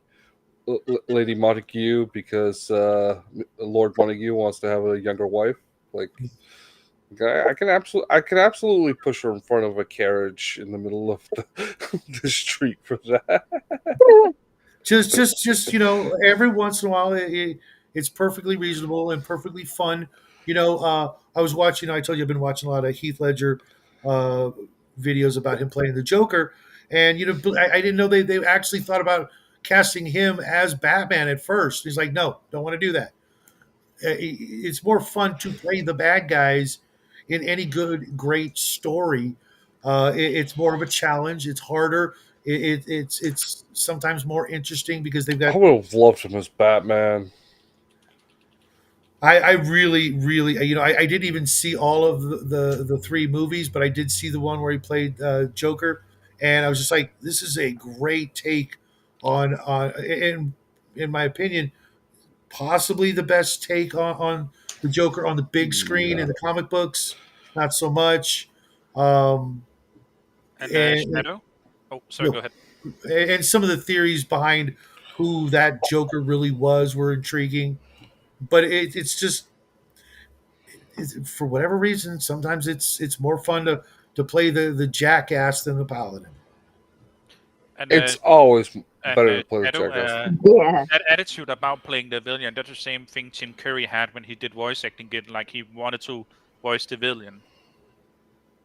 Montague because Lord Montague wants to have a younger wife. Like, I can absolutely push her in front of a carriage in the middle of the street for that. Just every once in a while it's perfectly reasonable and perfectly fun. I was watching, I told you I've been watching a lot of Heath Ledger uh videos about him playing the Joker, and I didn't know they actually thought about casting him as Batman at first. He's like, no, don't want to do that. It's more fun to play the bad guys in any good great story. It's more of a challenge, it's harder. It's sometimes more interesting because they've I got. would have loved him as Batman. I really, I didn't even see all of the three movies, but I did see the one where he played Joker, and I was just like, this is a great take in my opinion, possibly the best take on the Joker on the big screen. In No. the comic books, not so much. Um, And and Shadow. Oh, sorry. you Go ahead. and some of the theories behind who that Joker really was were intriguing, but it's just for whatever reason, sometimes it's more fun to play the jackass than the paladin. And It's always and better to play the Shadow. Jackass. Yeah. That attitude about playing the villain, that's the same thing Tim Curry had when he did voice acting. Like he wanted to voice the villain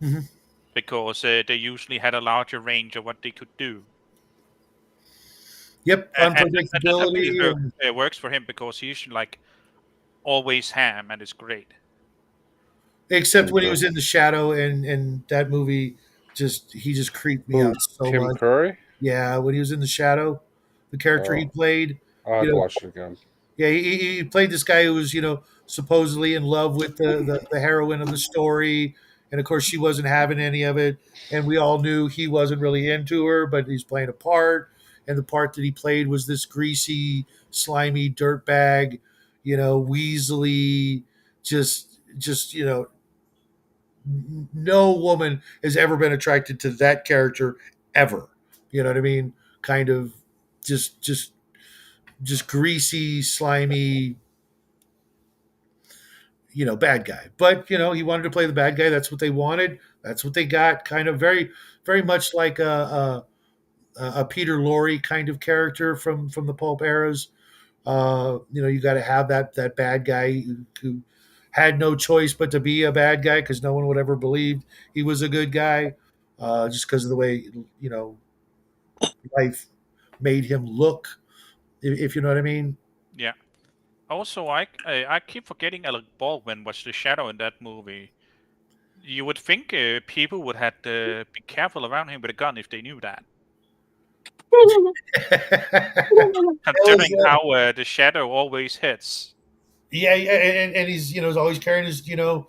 Mhm. because they usually had a larger range of what they could do. Yep, And that really unpredictability, and works for him because he's like always ham and it's great. except Tim when he Curry. was in the shadow and that movie, he just creeped me Who? out so Tim much. Curry? Yeah, when he was in the shadow, the character he Oh, played, I you had to know, watch it again. yeah, he played this guy who was, supposedly in love with the heroine of the story, and of course she wasn't having any of it, and we all knew he wasn't really into her, but he's playing a part, and the part that he played was this greasy, slimy dirtbag, weaselly, just no woman has ever been attracted to that character ever. You know what I mean? Kind of just greasy, slimy, bad guy. But he wanted to play the bad guy. That's what they wanted. That's what they got. Kind of very, very much like a Peter Lorre kind of character from the pulp eras. You got to have that bad guy who had no choice but to be a bad guy because no one would ever believe he was a good guy, just because of the way you know life made him look. If you know what I mean. Yeah. Also, I keep forgetting Alec Baldwin was the Shadow in that movie. You would think people would have to be careful around him with a gun if they knew that. That was Considering how the Shadow always hits. yeah, and he's he's always carrying his dual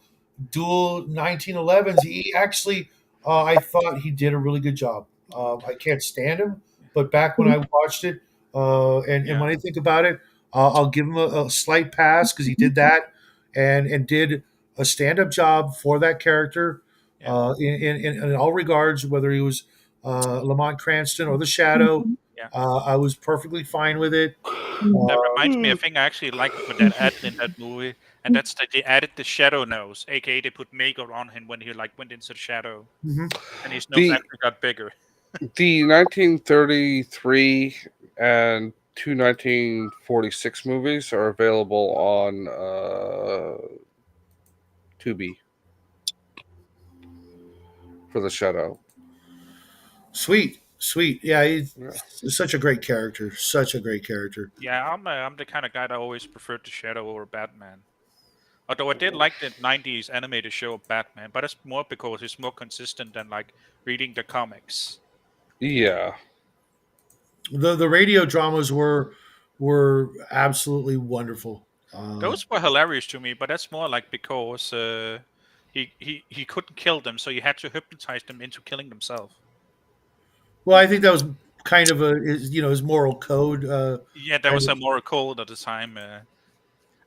1911s. He actually, I thought he did a really good job. I can't stand him, but back when I watched it, and Yeah. when I think about it, I'll give him a slight pass because he did that and did a stand up job for that character Yeah. in all regards, whether he was Lamont Cranston or the Shadow. Yeah. I was perfectly fine with it. That Uh, reminds me of a thing I actually liked with that ad in that movie. And that's that they added the shadow nose, aka they put makeup on him when he like went into the shadow, Hmm. and his nose The actually got bigger. the 1933 and two 1946 movies are available on Tubi for the Shadow. Sweet, sweet. Yeah, he's Yeah. such a great character. Such a great character. Yeah, I'm the kind of guy that always preferred the Shadow over Batman. Although I did like the '90s animated show of Batman, but it's more because it's more consistent than like reading the comics. Yeah. The radio dramas were absolutely wonderful. Those were hilarious to me, but that's more like because he couldn't kill them, so you had to hypnotize them into killing themselves. Well, I think that was kind of his moral code. Yeah, that Kind was of, a moral code at the time.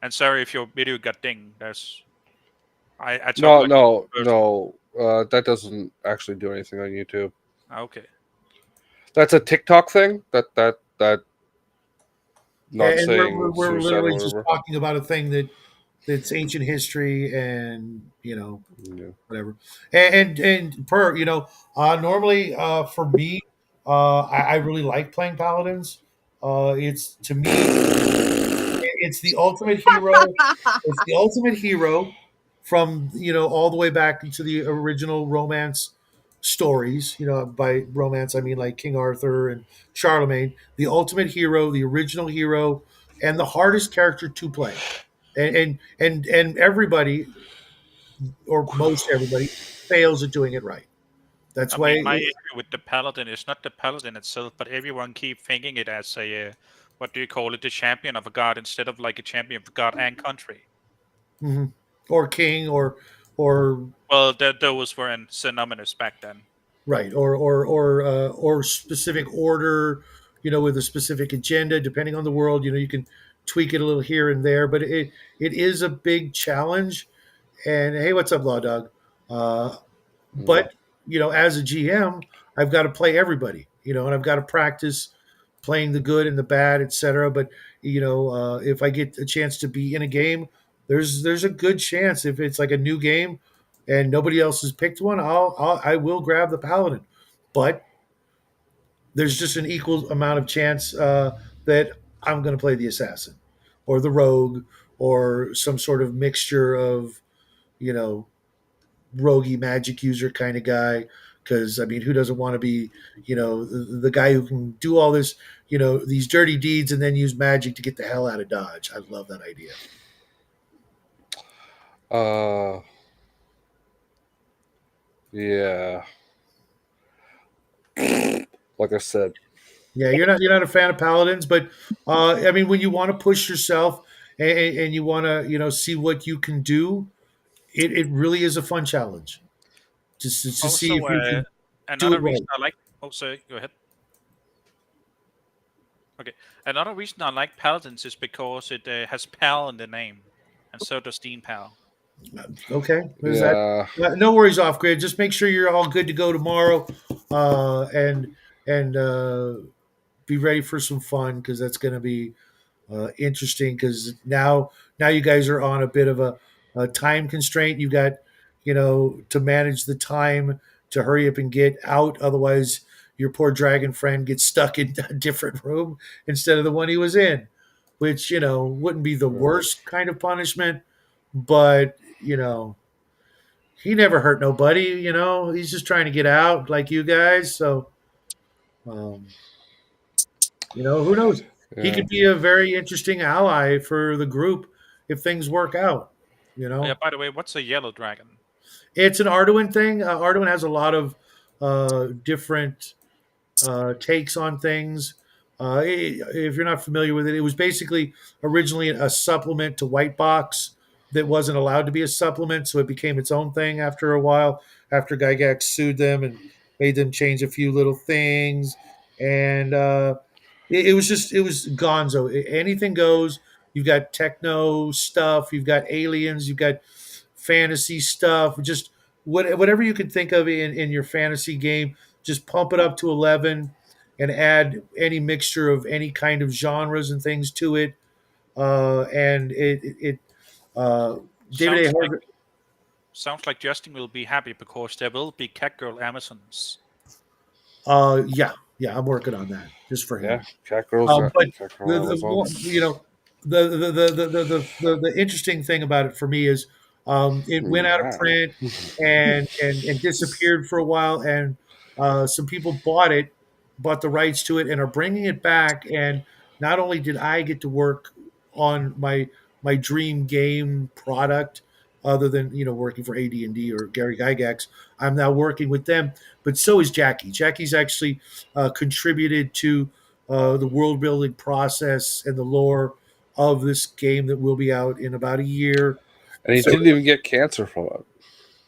And sorry if your video got dinged. I talk No, like a no, person. no. That doesn't actually do anything on YouTube. Okay. That's a TikTok thing. That not and saying we're suicide or literally just whatever. talking about a thing that's ancient history and Yeah. whatever. And per normally for me, I really like playing paladins. It's to me it's the ultimate hero. It's the ultimate hero from all the way back to the original romance stories. By romance I mean like King Arthur and Charlemagne. The ultimate hero, the original hero, and the hardest character to play. And everybody, or most everybody, fails at doing it right. That's I why mean, my issue with the paladin is not the paladin itself, but everyone keep thinking it as a what do you call it, the champion of a god instead of like a champion of god and country. Mhm. Or king or Well, those were in synonymous back then. right, or specific order, with a specific agenda. Depending on the world, you can tweak it a little here and there, but it is a big challenge. And hey, what's up, Law Dog? Yeah. But as a GM, I've got to play everybody, and I've got to practice playing the good and the bad, etc. But if I get a chance to be in a game, there's a good chance if it's like a new game and nobody else has picked one, I will grab the paladin. But there's just an equal amount of chance that I'm going to play the assassin or the rogue or some sort of mixture of you know roguey magic user kind of guy. Because I mean, who doesn't want to be, the guy who can do all this, these dirty deeds and then use magic to get the hell out of Dodge? I love that idea. Uh. Yeah. Like I said. Yeah, you're not a fan of paladins, but I mean, when you want to push yourself and you want to, see what you can do, it really is a fun challenge to see Also, if you can do it another reason right. I like. Oh, sorry, go ahead. Okay, another reason I like paladins is because it has pal in the name, and so does Steam Pal. Okay, there's that. Yeah. No worries, off grid. Just make sure you're all good to go tomorrow, and be ready for some fun because that's going to be interesting. Because now you guys are on a bit of a time constraint. You got to manage the time to hurry up and get out. Otherwise, your poor dragon friend gets stuck in a different room instead of the one he was in, which wouldn't be the worst kind of punishment, but he never hurt nobody. He's just trying to get out like you guys. So, um, who knows? He Yeah. could be a very interesting ally for the group if things work out. Oh, yeah. By the way, what's a yellow dragon? It's an Arduin thing. Arduin has a lot of different takes on things. If you're not familiar with it, it was basically originally a supplement to Whitebox that wasn't allowed to be a supplement, so it became its own thing after a while. After Gygax sued them and made them change a few little things, and it was Gonzo. Anything goes. You've got techno stuff. You've got aliens. You've got fantasy stuff. Just whatever you could think of in your fantasy game. Just pump it up to 11 and add any mixture of any kind of genres and things to it. And Uh, David A. Sounds like Harvey. Justin will be happy because there will be Catgirl Amazons. Yeah, I'm working on that just for Yeah, him. cat girls, But cat the, girl the more, Amazons. you know, the interesting thing about it for me is it went out of Wow. print and disappeared for a while, and some people bought the rights to it, and are bringing it back. And not only did I get to work on my dream game product, other than working for AD&D or Gary Gygax, I'm now working with them. But so is Jackie. Jackie's actually contributed to the world building process and the lore of this game that will be out in about a year. And he So didn't even get cancer from it.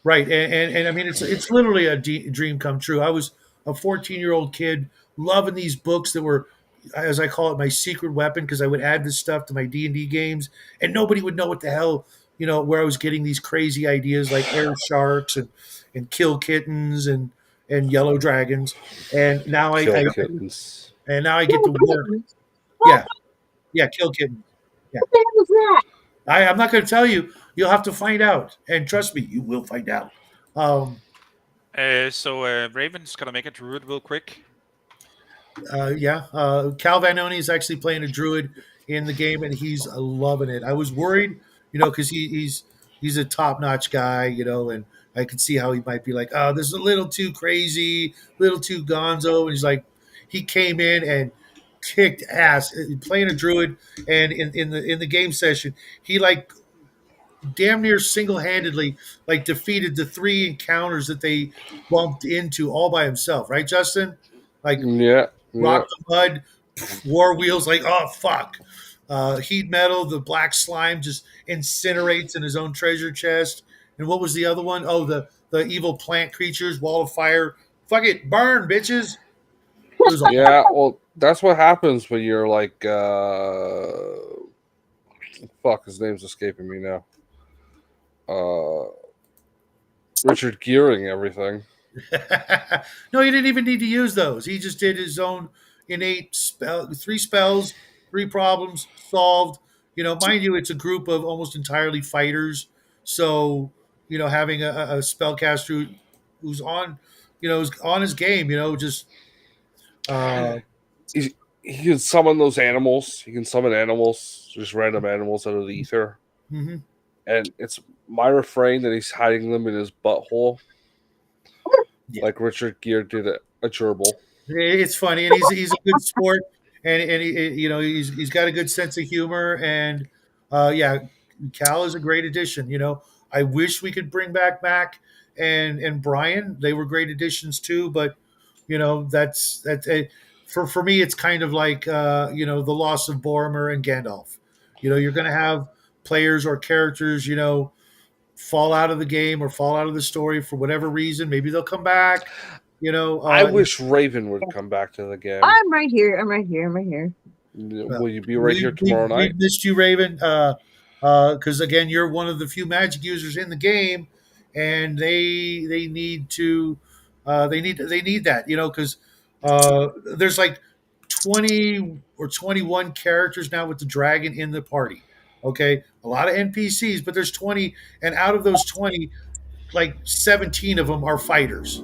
right, and I mean it's literally a dream come true. I was a 14-year-old kid loving these books that were, as I call it, my secret weapon, because I would add this stuff to my D&D games, and nobody would know what the hell where I was getting these crazy ideas like air sharks and kill kittens and yellow dragons. And now Kill kittens. I get Kill to work. kittens? What? Yeah, yeah, kill kittens. Yeah, What the hell was that? I'm not going to tell you. You'll have to find out, and trust me, you will find out. Um, So Raven's gonna make a druid real quick. yeah, Cal Vanoni is actually playing a druid in the game, and he's loving it. I was worried, because he's a top notch guy, and I could see how he might be like, oh, this is a little too crazy, a little too gonzo. And he's like, he came in and kicked ass playing a druid, and in the game session, he like damn near single handedly like defeated the three encounters that they bumped into all by himself, right, Justin? Like Yeah, yeah. rock the mud, war wheels, like, oh fuck. Heat metal, the black slime just incinerates in his own treasure chest. And what was the other one? Oh, the evil plant creatures, wall of fire. Fuck it, burn, bitches. It was awesome. Yeah, well, that's what happens when you're like, fuck, his name's escaping me now. Richard Gearing everything. No, he didn't even need to use those. He just did his own innate spell, three spells, three problems solved. Mind you, it's a group of almost entirely fighters. So, having a spellcaster who's on, who's on his game, just uh, He can summon those animals. He can summon animals, just random animals out of the ether. mm-hmm. And it's my refrain that he's hiding them in his butthole, Yeah. like Richard Gere did a gerbil. It's funny, and he's a good sport, and he's got a good sense of humor, and yeah, Cal is a great addition. I wish we could bring back Mac and Brian. They were great additions too, but that's for me. It's kind of like the loss of Boromir and Gandalf. You're going to have players or characters fall out of the game or fall out of the story for whatever reason. Maybe they'll come back. I wish Raven would come back to the game. I'm right here. I'm right here. I'm right here. Will you be right here tomorrow we night? missed you, Raven. Because again, you're one of the few Magic users in the game, and they need to they need that because there's like 20 or 21 characters now with the dragon in the party. Okay, a lot of NPCs, but there's 20, and out of those 20, like 17 of them are fighters.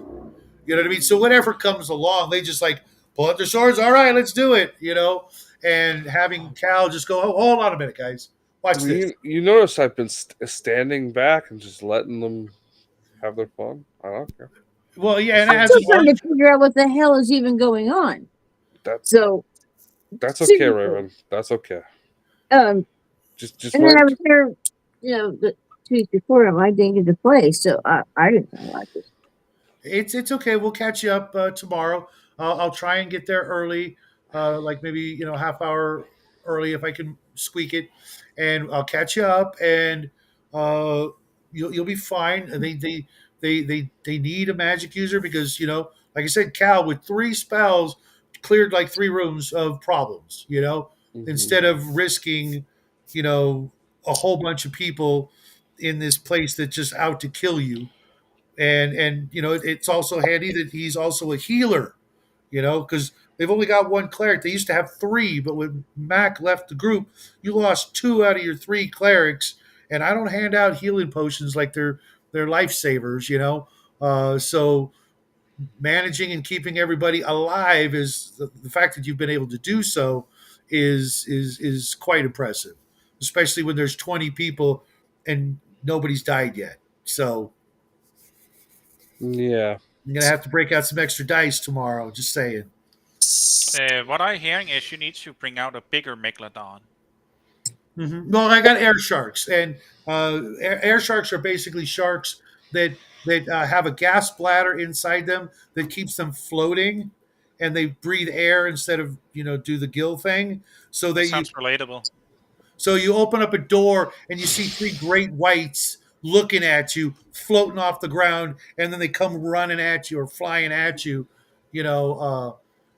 You know what I mean? So whatever comes along, they just like pull out their swords. All right, let's do it. And having Cal just go, oh, hold on a minute, guys, watch Well, this. you notice I've been standing back and just letting them have their fun. I don't care. Well, yeah, and I'm as still a trying one, to figure out what the hell is even going on. That So, that's okay, seriously. Raven. That's okay. Just And then I wait. was there, the 2 weeks before, and I didn't get to play, so I didn't know about this. it's okay. We'll catch you up tomorrow. I'll try and get there early, like maybe half hour early if I can squeak it, and I'll catch you up, and uh, you'll be fine. And they need a magic user because like I said, Cal with three spells cleared like three rooms of problems. Mhm. Instead of risking a whole bunch of people in this place that's just out to kill you. And it's also handy that he's also a healer, because they've only got one cleric. They used to have three, but when Mac left the group, you lost two out of your three clerics, and I don't hand out healing potions like they're lifesavers, you know. So managing and keeping everybody alive is the fact that you've been able to do so is quite impressive, especially when there's 20 people and nobody's died yet. So Yeah. I'm gonna have to break out some extra dice tomorrow. Just saying. What I'm hearing is you need to bring out a bigger megalodon. Well, I got air sharks, and air sharks are basically sharks that have a gas bladder inside them that keeps them floating, and they breathe air instead of do the gill thing. So That that you sounds relatable. so you open up a door and you see three great whites looking at you, floating off the ground, and then they come running at you or flying at you, you know,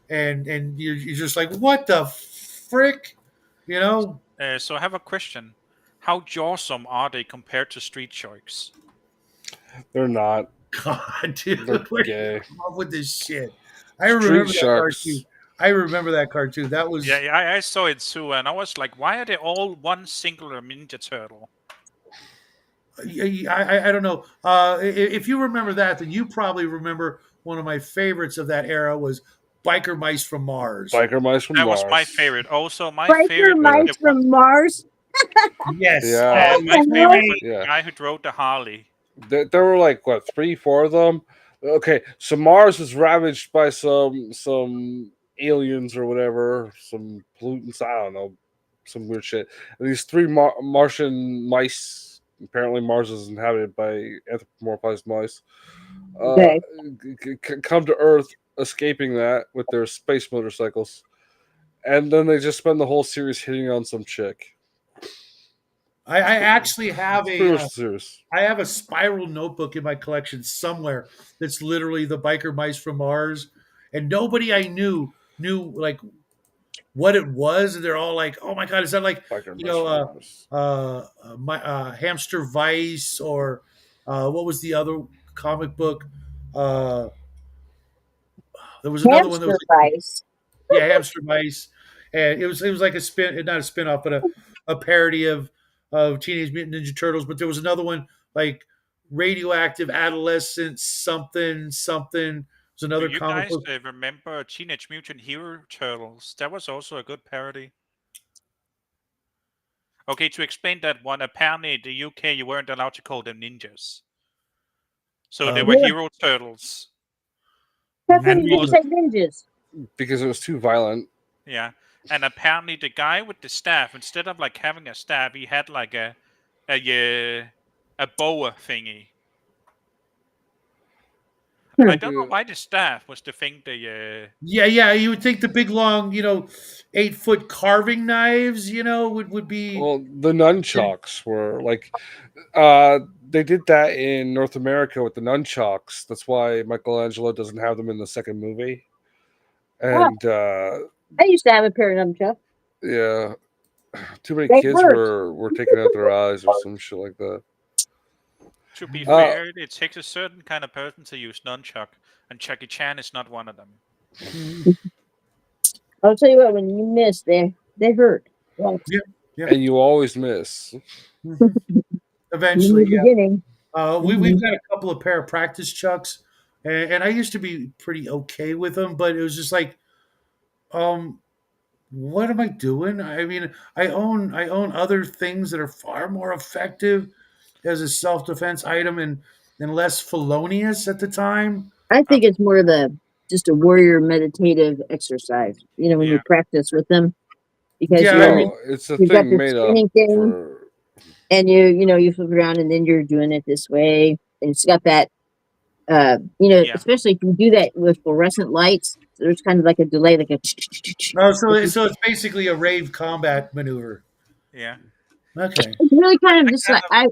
and you're just like, what the frick, you know? So I have a question. How jawsome are they compared to street sharks? They're not. God, dude, They're where did you gay. come up with this shit? I Street remember that cartoon. sharks. I remember that cartoon. That was Yeah, I saw it too, and I was like, why are they all one singular Ninja Turtle? I don't know. If you remember that, then you probably remember one of my favorites of that era was Biker Mice from Mars. Biker mice from That was Mars. my favorite. Also, my Biker favorite was mice the one, from Mars. Yes. Yeah. my the hell? favorite was the Yeah. guy who drove the Harley. There were like what 3, 4 of them. Okay, so Mars was ravaged by some aliens or whatever, some pollutants. I don't know, some weird shit. And these 3 Martian mice. Apparently, Mars is inhabited by anthropomorphized mice. Uh, Okay. come to Earth, escaping that with their space motorcycles, and then they just spend the whole series hitting on some chick. I actually have It's pretty a much the series. I have a spiral notebook in my collection somewhere that's literally the Biker Mice from Mars, and nobody I knew like what it was, and they're all like, "Oh my god, is that like Biker you mice know from Mars. my Hamster Vice or what was the other comic book? Uh, there was another one that was Hamster vice. yeah, Hamster Vice, and it was like a spin, not a spin off, but a parody of Teenage Mutant Ninja Turtles. But there was another one like Radioactive Adolescent something something. There's Do another you comic guys book. remember Teenage Mutant Hero Turtles? That was also a good parody. Okay, to explain that one, apparently in the UK you weren't allowed to call them ninjas. So they were What? Yeah. hero turtles. How come And you didn't also, say ninjas? Because it was too violent. yeah. And apparently the guy with the staff, instead of like having a staff, he had like a boa thingy. But I don't know why the staff was the thing they Yeah. You would think the big long, 8-foot carving knives, would be. Well, the nunchucks were like they did that in North America with the nunchucks. That's why Michelangelo doesn't have them in the second movie. Oh, And I used to have a pair of them, Chuck. yeah, too many They kids hurt. were taking out their eyes or some shit like that. To be Uh, fair, it takes a certain kind of person to use nunchuck, and Jackie Chan is not one of them. I'll tell you what, when you miss, they hurt. Well, Yeah. and you always miss. in Eventually, the yeah. beginning. We've got a couple of pair of practice chucks, and I used to be pretty okay with them, but it was just like, um, what am I doing? I mean, I own other things that are far more effective as a self defense item and less felonious at the time. I think it's more of just a warrior meditative exercise. When you Yeah. practice with them, because Yeah, I mean, Well, it's a you've got thing this made up spinning thing, for. and you flip around, and then you're doing it this way, and it's got that. Yeah. Especially if you do that with fluorescent lights, there's kind of like a delay, like a. so it's basically a rave combat maneuver. Yeah. Okay. It's really kind of just kind like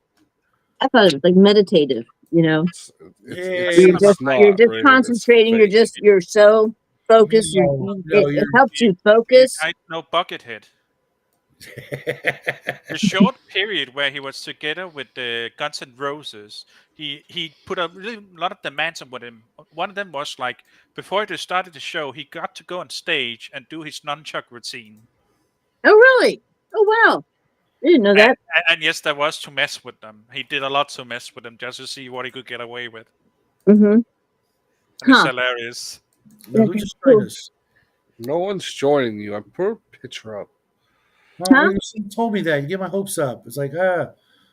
I thought it was like meditative. It's, Yeah, You're it's just not you're just Raven, it's concentrating. fake. You're so focused. no, It helps you focus. I know Buckethead. The short period where he was together with the Guns N' Roses, he put a really lot of demands on with him. One of them was like before he started the show, he got to go on stage and do his nunchuck routine. Oh, really? Oh, wow. I didn't know that. And yes, there was to mess with them. He did a lot to mess with them just to see what he could get away with. Mm-hmm. And it's Huh. hilarious. Now, who just joined us? No one's joining you. I put a picture up. Oh, Huh? you told me that. You get my hopes up. It's like,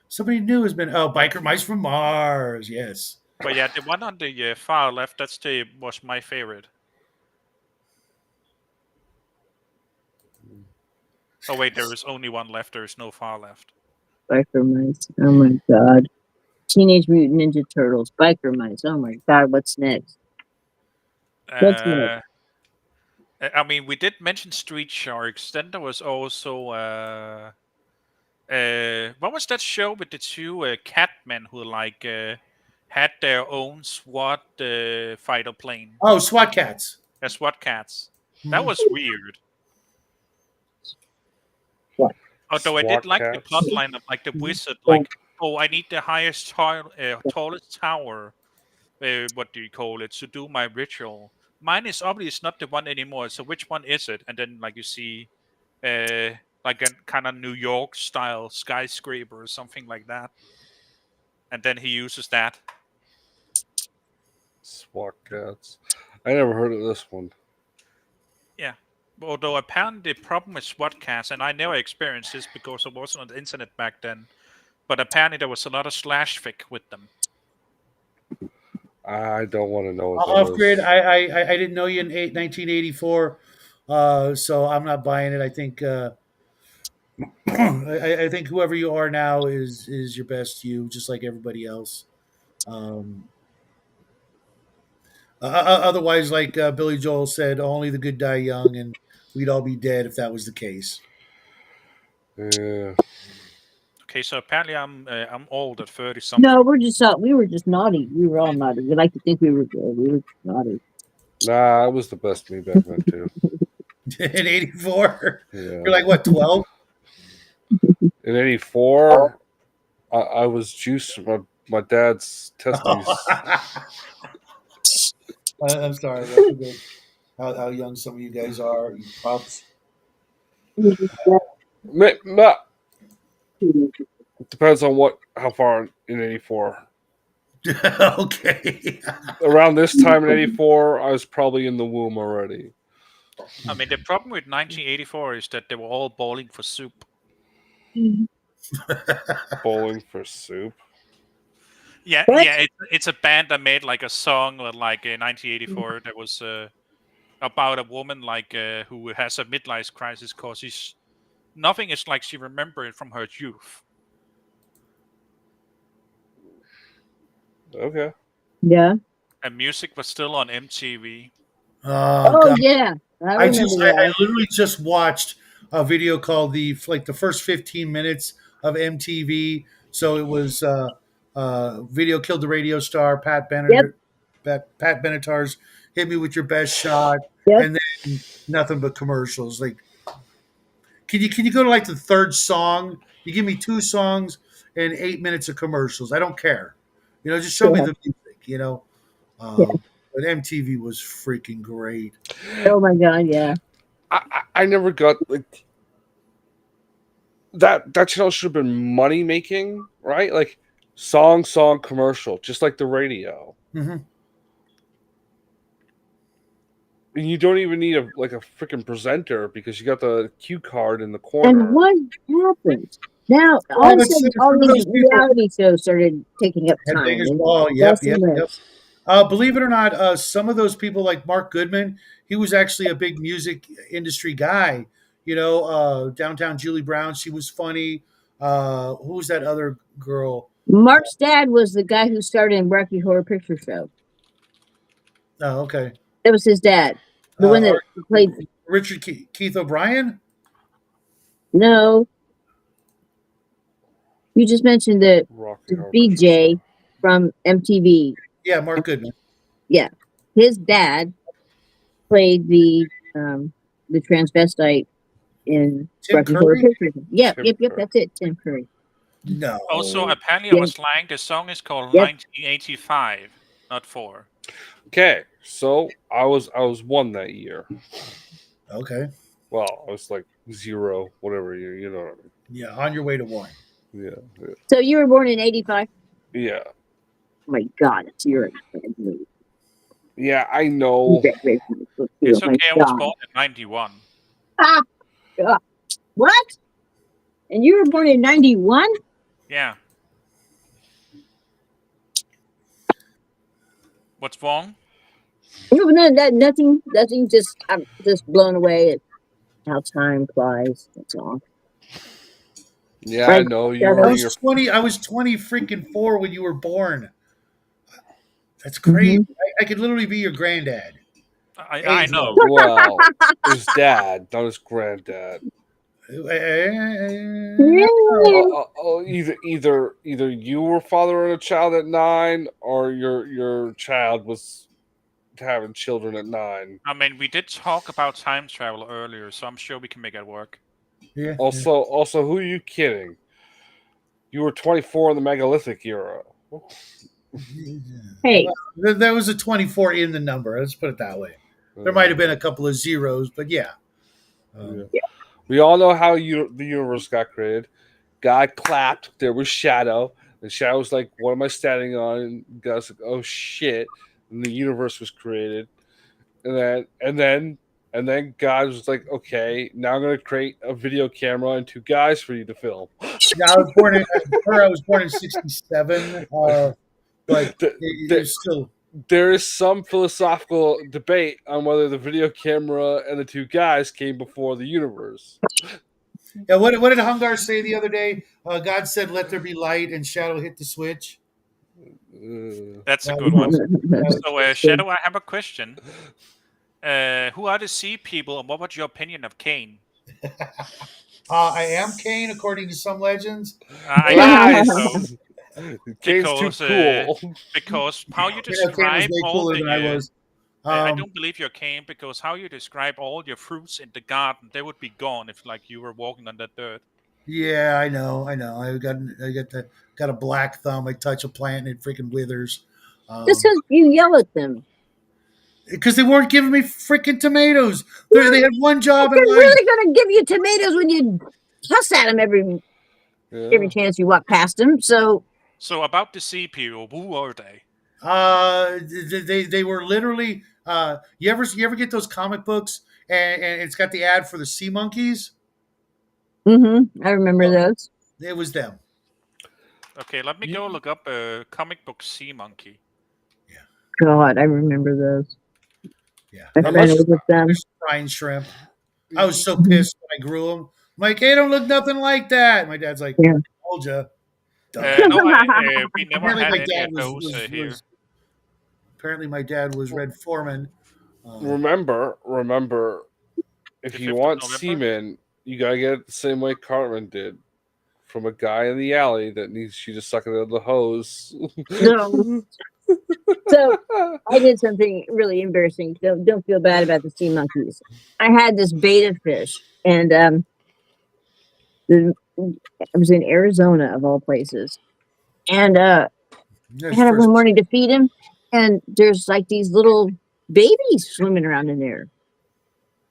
somebody new has been. Oh, Biker Mice from Mars. Yes. But yeah, the one on the far left, was my favorite. Oh wait, there is only one left. There is no far left. Biker mice. Oh my god. Teenage Mutant Ninja Turtles. Biker mice. Oh my god. What's next? What's next? I mean, we did mention Street Sharks. Then there was also what was that show with the two catmen who like had their own SWAT fighter plane? Oh, SWAT Cats. SWAT cats. That was weird. What? Although I did SWAT like the cats. plot line of like the wizard, like, oh, I need the highest tallest tower. What do you call it? To do my ritual. Mine is obviously not the one anymore. So which one is it? And then like you see, like a kind of New York style skyscraper or something like that. And then he uses that. SWAT cats. I never heard of this one. Yeah. Although apparently the problem with SWAT cats, and I never experienced this because I wasn't on the internet back then, but apparently there was a lot of slash fic with them. I don't want to know what Off that grid. is. I didn't know you in 1984, so I'm not buying it. I think I think whoever you are now is your best you, just like everybody else. Um, Otherwise, like Billy Joel said, only the good die young, and we'd all be dead if that was the case. Yeah. Okay, so apparently I'm old at 30 something. No, we were just naughty. We were all naughty. We like to think we were good. We were naughty. Nah, I was the best me back then too. In '84, Yeah. you're like what, 12? In '84, I was juiced my dad's testes. I'm sorry, I forget how young some of you guys are, you pups. We were just Depends on how far in '84. Okay. Around this time in '84, I was probably in the womb already. I mean, the problem with 1984 is that they were all bowling for soup. Bowling for soup. Yeah, What? yeah, it's a band that made like a song that, like in 1984 that was about a woman like who has a midlife crisis because nothing is like she remembered from her youth. Okay. Yeah. And music was still on MTV. Oh Oh god. yeah. I I remember that. literally just watched a video called the first 15 minutes of MTV. So it was video killed the radio star Pat Yep. Benatar, Pat Benatar's "Hit Me with Your Best Shot," Yep. and then nothing but commercials. Like, can you go to like the third song? You give me 2 songs and 8 minutes of commercials. I don't care. Just show me Yeah. the music. Yeah. But MTV was freaking great. Oh my god. Yeah. I never got like that channel should have been money making, right? Like song commercial, just like the radio. Mm-hmm. And you don't even need a freaking presenter because you got the cue card in the corner. And what happened? Now all Well, of a it's sudden, some all of these those people. reality shows started taking up time. Headbangers And Ball. Yep, less yep, and yep. less. Believe it or not, some of those people like Mark Goodman, he was actually a big music industry guy. Downtown Julie Brown, she was funny. Who was that other girl? Mark's dad was the guy who started in Rocky Horror Picture Show. Oh, okay. That was his dad, the one that Or played. Richard Keith O'Brien. No, you just mentioned the Rocky Horror Picture BJ Show. from MTV. Yeah, Mark Goodman. Yeah, his dad played the transvestite in Tim Rocky Horror Curry? Picture Show. Yep, Tim yep, Curry. that's it. Tim Curry. No. Also, apparently, I Yeah. was lying. The song is called Yep. 1985, not 4. Okay, so I was one that year. Okay. Well, I was like 0, whatever you know what I mean. Yeah, on your way to 1. Yeah, So you were born in 85? yeah, Oh my God, it's your graduation. yeah. I You know. graduated from high school too. It's Oh my okay. I was God. born in '91. Ah, God. What? And you were born in 91? Yeah. What's wrong? No, nothing. Nothing. Just I'm just blown away at how time flies. That's all. Yeah, I Right, know. You Shadow? were I in your. was 20. I was 20 freaking 4 when you were born. That's crazy. Mm-hmm. I could literally be your granddad. I Age know. wise. Well, his dad, not his granddad. Either you were fathering a child at 9, or your child was having children at 9. I mean, we did talk about time travel earlier, so I'm sure we can make it work. Yeah. Also, who are you kidding? You were 24 in the megalithic era. Hey, There was a 24 in the number. Let's put it that way. There might have been a couple of zeros, but yeah. Yeah. We all know how the universe got created. God clapped. There was Shadow. And Shadow was like, "What am I standing on?" And God's like, "Oh shit!" And the universe was created. And then God was like, "Okay, now I'm gonna create a video camera and 2 guys for you to film." Yeah, I was born in. I was born in '67, but it The- was still. there is some philosophical debate on whether the video camera and the 2 guys came before the universe. Yeah, what did Hungar say the other day? God said, "Let there be light," and Shadow hit the switch. That's a That good one. was- So, Shadow, I have a question. Who are the sea people, and what was your opinion of Cain? I am Cain, according to some legends. I don't think so, Lies. Kane's too because cool. because how you Cain was describe way all cooler the than I was. I Um, don't believe you're Cain, because how you describe all your fruits in the garden, they would be gone if like you were walking on that dirt. yeah, I know. I got a black thumb. I touch a plant and it freaking withers. just because you yell at them. Because they weren't giving me freaking tomatoes. They What? had one job in They're life. really going to give you tomatoes when you cuss at them every Yeah. chance you walk past them. So, So about the sea people, who are they? They were literally. You ever get those comic books and it's got the ad for the sea monkeys? I remember those. It was them. Okay, let me go You, look up a comic book sea monkey. God, I remember those. Yeah, I they're, ran they're, over them. they're brine shrimp. I was so pissed when I grew them. I'm like, hey, don't look nothing like that. My dad's like, Yeah. told you, No, dumbass. we never Apparently, had my any dad of those here. apparently my dad was Red Foreman. remember, if The you 5th of want November. semen, you gotta get it the same way Cartman did, from a guy in the alley that needs you to suck it out of the hose. No. So I did something really embarrassing. Don't feel bad about the sea monkeys. I had this beta fish, and I was in Arizona of all places, and I His had it one first, morning to feed him, and there's like these little babies swimming around in there,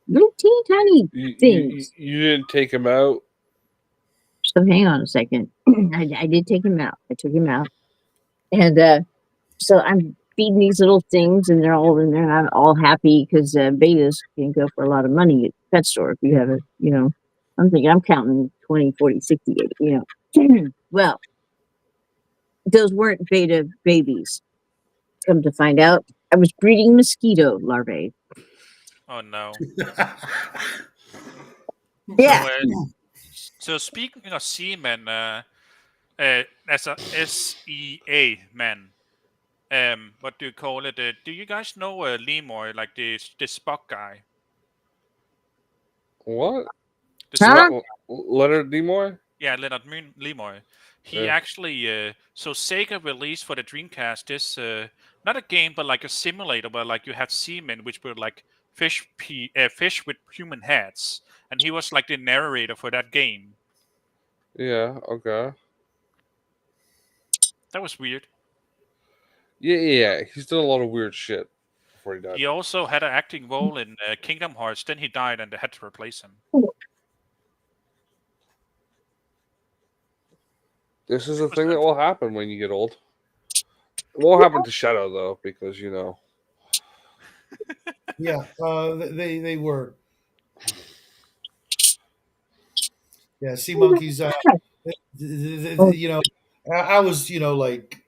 little teeny tiny things. You didn't take him out. So hang on a second. I did take him out. I took him out, and so I'm feeding these little things, and they're all in there, and I'm all happy because betas can go for a lot of money at the pet store if you have a, I'm thinking I'm counting 20, 40, 60, 80. Well, those weren't beta babies. Come to find out, I was breeding mosquito larvae. Oh no. Yeah. So so speaking of seamen, as a SEA man, what do you call it? Do you guys know Lemoy, like this Spock guy? What? The Huh? Spock, Leonard Nimoy? yeah, Leonard Nimoy. He Yeah. actually, so Sega released for the Dreamcast this not a game but like a simulator where like you had seamen which were like fish with human heads, and he was like the narrator for that game. Yeah. Okay. That was weird. Yeah. He's done a lot of weird shit before he died. He also had an acting role in Kingdom Hearts. Then he died, and they had to replace him. This is a Was thing that- that will happen when you get old. It won't happen to Shadow though, because Yeah, they were. Yeah, sea monkeys. You know, I was like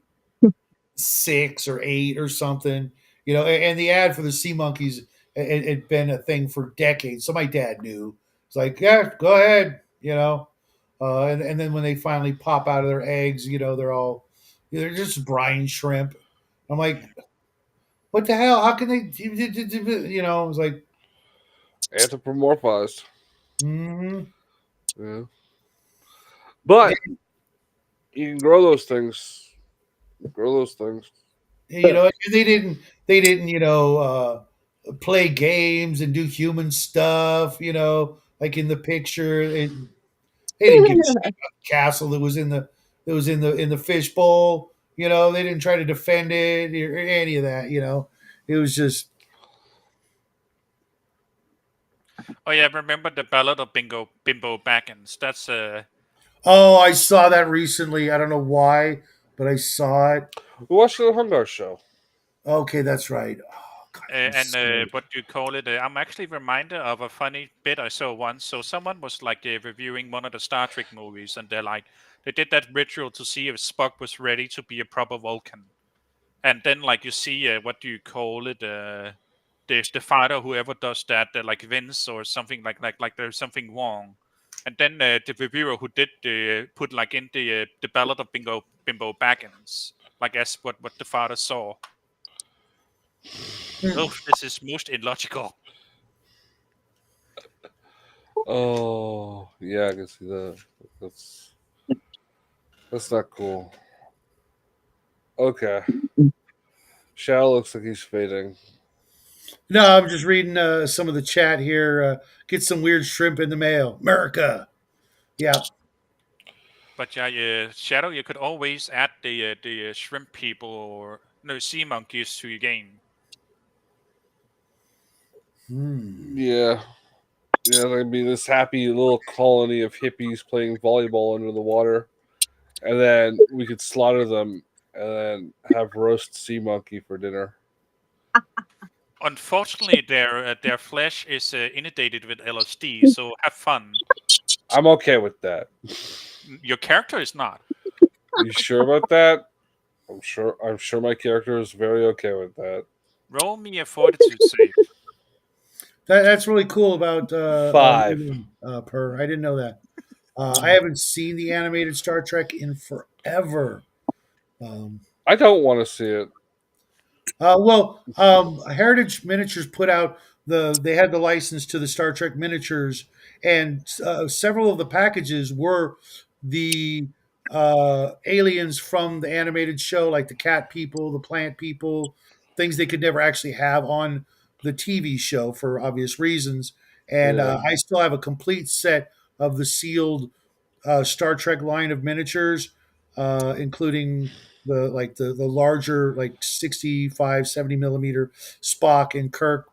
6 or 8 or something. And the ad for the sea monkeys had been a thing for decades. So my dad knew. It's like, yeah, go ahead. And then when they finally pop out of their eggs, they're just brine shrimp. I'm like, what the hell? How can they? It's like, anthropomorphized. mm-hmm. Yeah. But you can grow those things. Grow those things. And they didn't play games and do human stuff. Like in the picture, they didn't give a shit about the castle that was in the fish bowl. They didn't try to defend it or any of that. It was just Oh yeah, remember the Ballad of Bimbo Baggins? That's oh, I saw that recently. I don't know why, but I saw it. We watched the Hungar show. Okay, that's right. Oh, God, I'm and sorry. what do you call it? I'm actually reminded of a funny bit I saw once. So someone was like reviewing one of the Star Trek movies, and they did that ritual to see if Spock was ready to be a proper Vulcan. And then like you see, what do you call it? The fighter, whoever does that, like Vince or something like there's something wrong. And then the reviewer who did put like in the Ballad of Bimbo Baggins, like as what the father saw. Oh, this is most illogical. Oh, yeah, I can see that. That's not cool. Okay. Shadow looks like he's fading. No, I'm just reading some of the chat here. Get some weird shrimp in the mail, America. Yeah. But yeah, Shadow, you could always add the shrimp people or no sea monkeys to your game. Hmm. Yeah. Yeah, there'd be this happy little colony of hippies playing volleyball under the water. And then we could slaughter them and then have roast sea monkey for dinner. Unfortunately, their flesh is inundated with LSD, so have fun. I'm okay with that. Your character is not. You sure about that? I'm sure my character is very okay with that. Roll me a fortitude save. That's really cool about 5. Per. I didn't know that. I haven't seen the animated Star Trek in forever. Um, I don't want to see it. Heritage Miniatures put out they had the license to the Star Trek miniatures, and several of the packages were the aliens from the animated show, like the cat people, the plant people, things they could never actually have on the TV show for obvious reasons. And Yeah. I still have a complete set of the sealed Star Trek line of miniatures, including the larger like 65 70 millimeter Spock and Kirk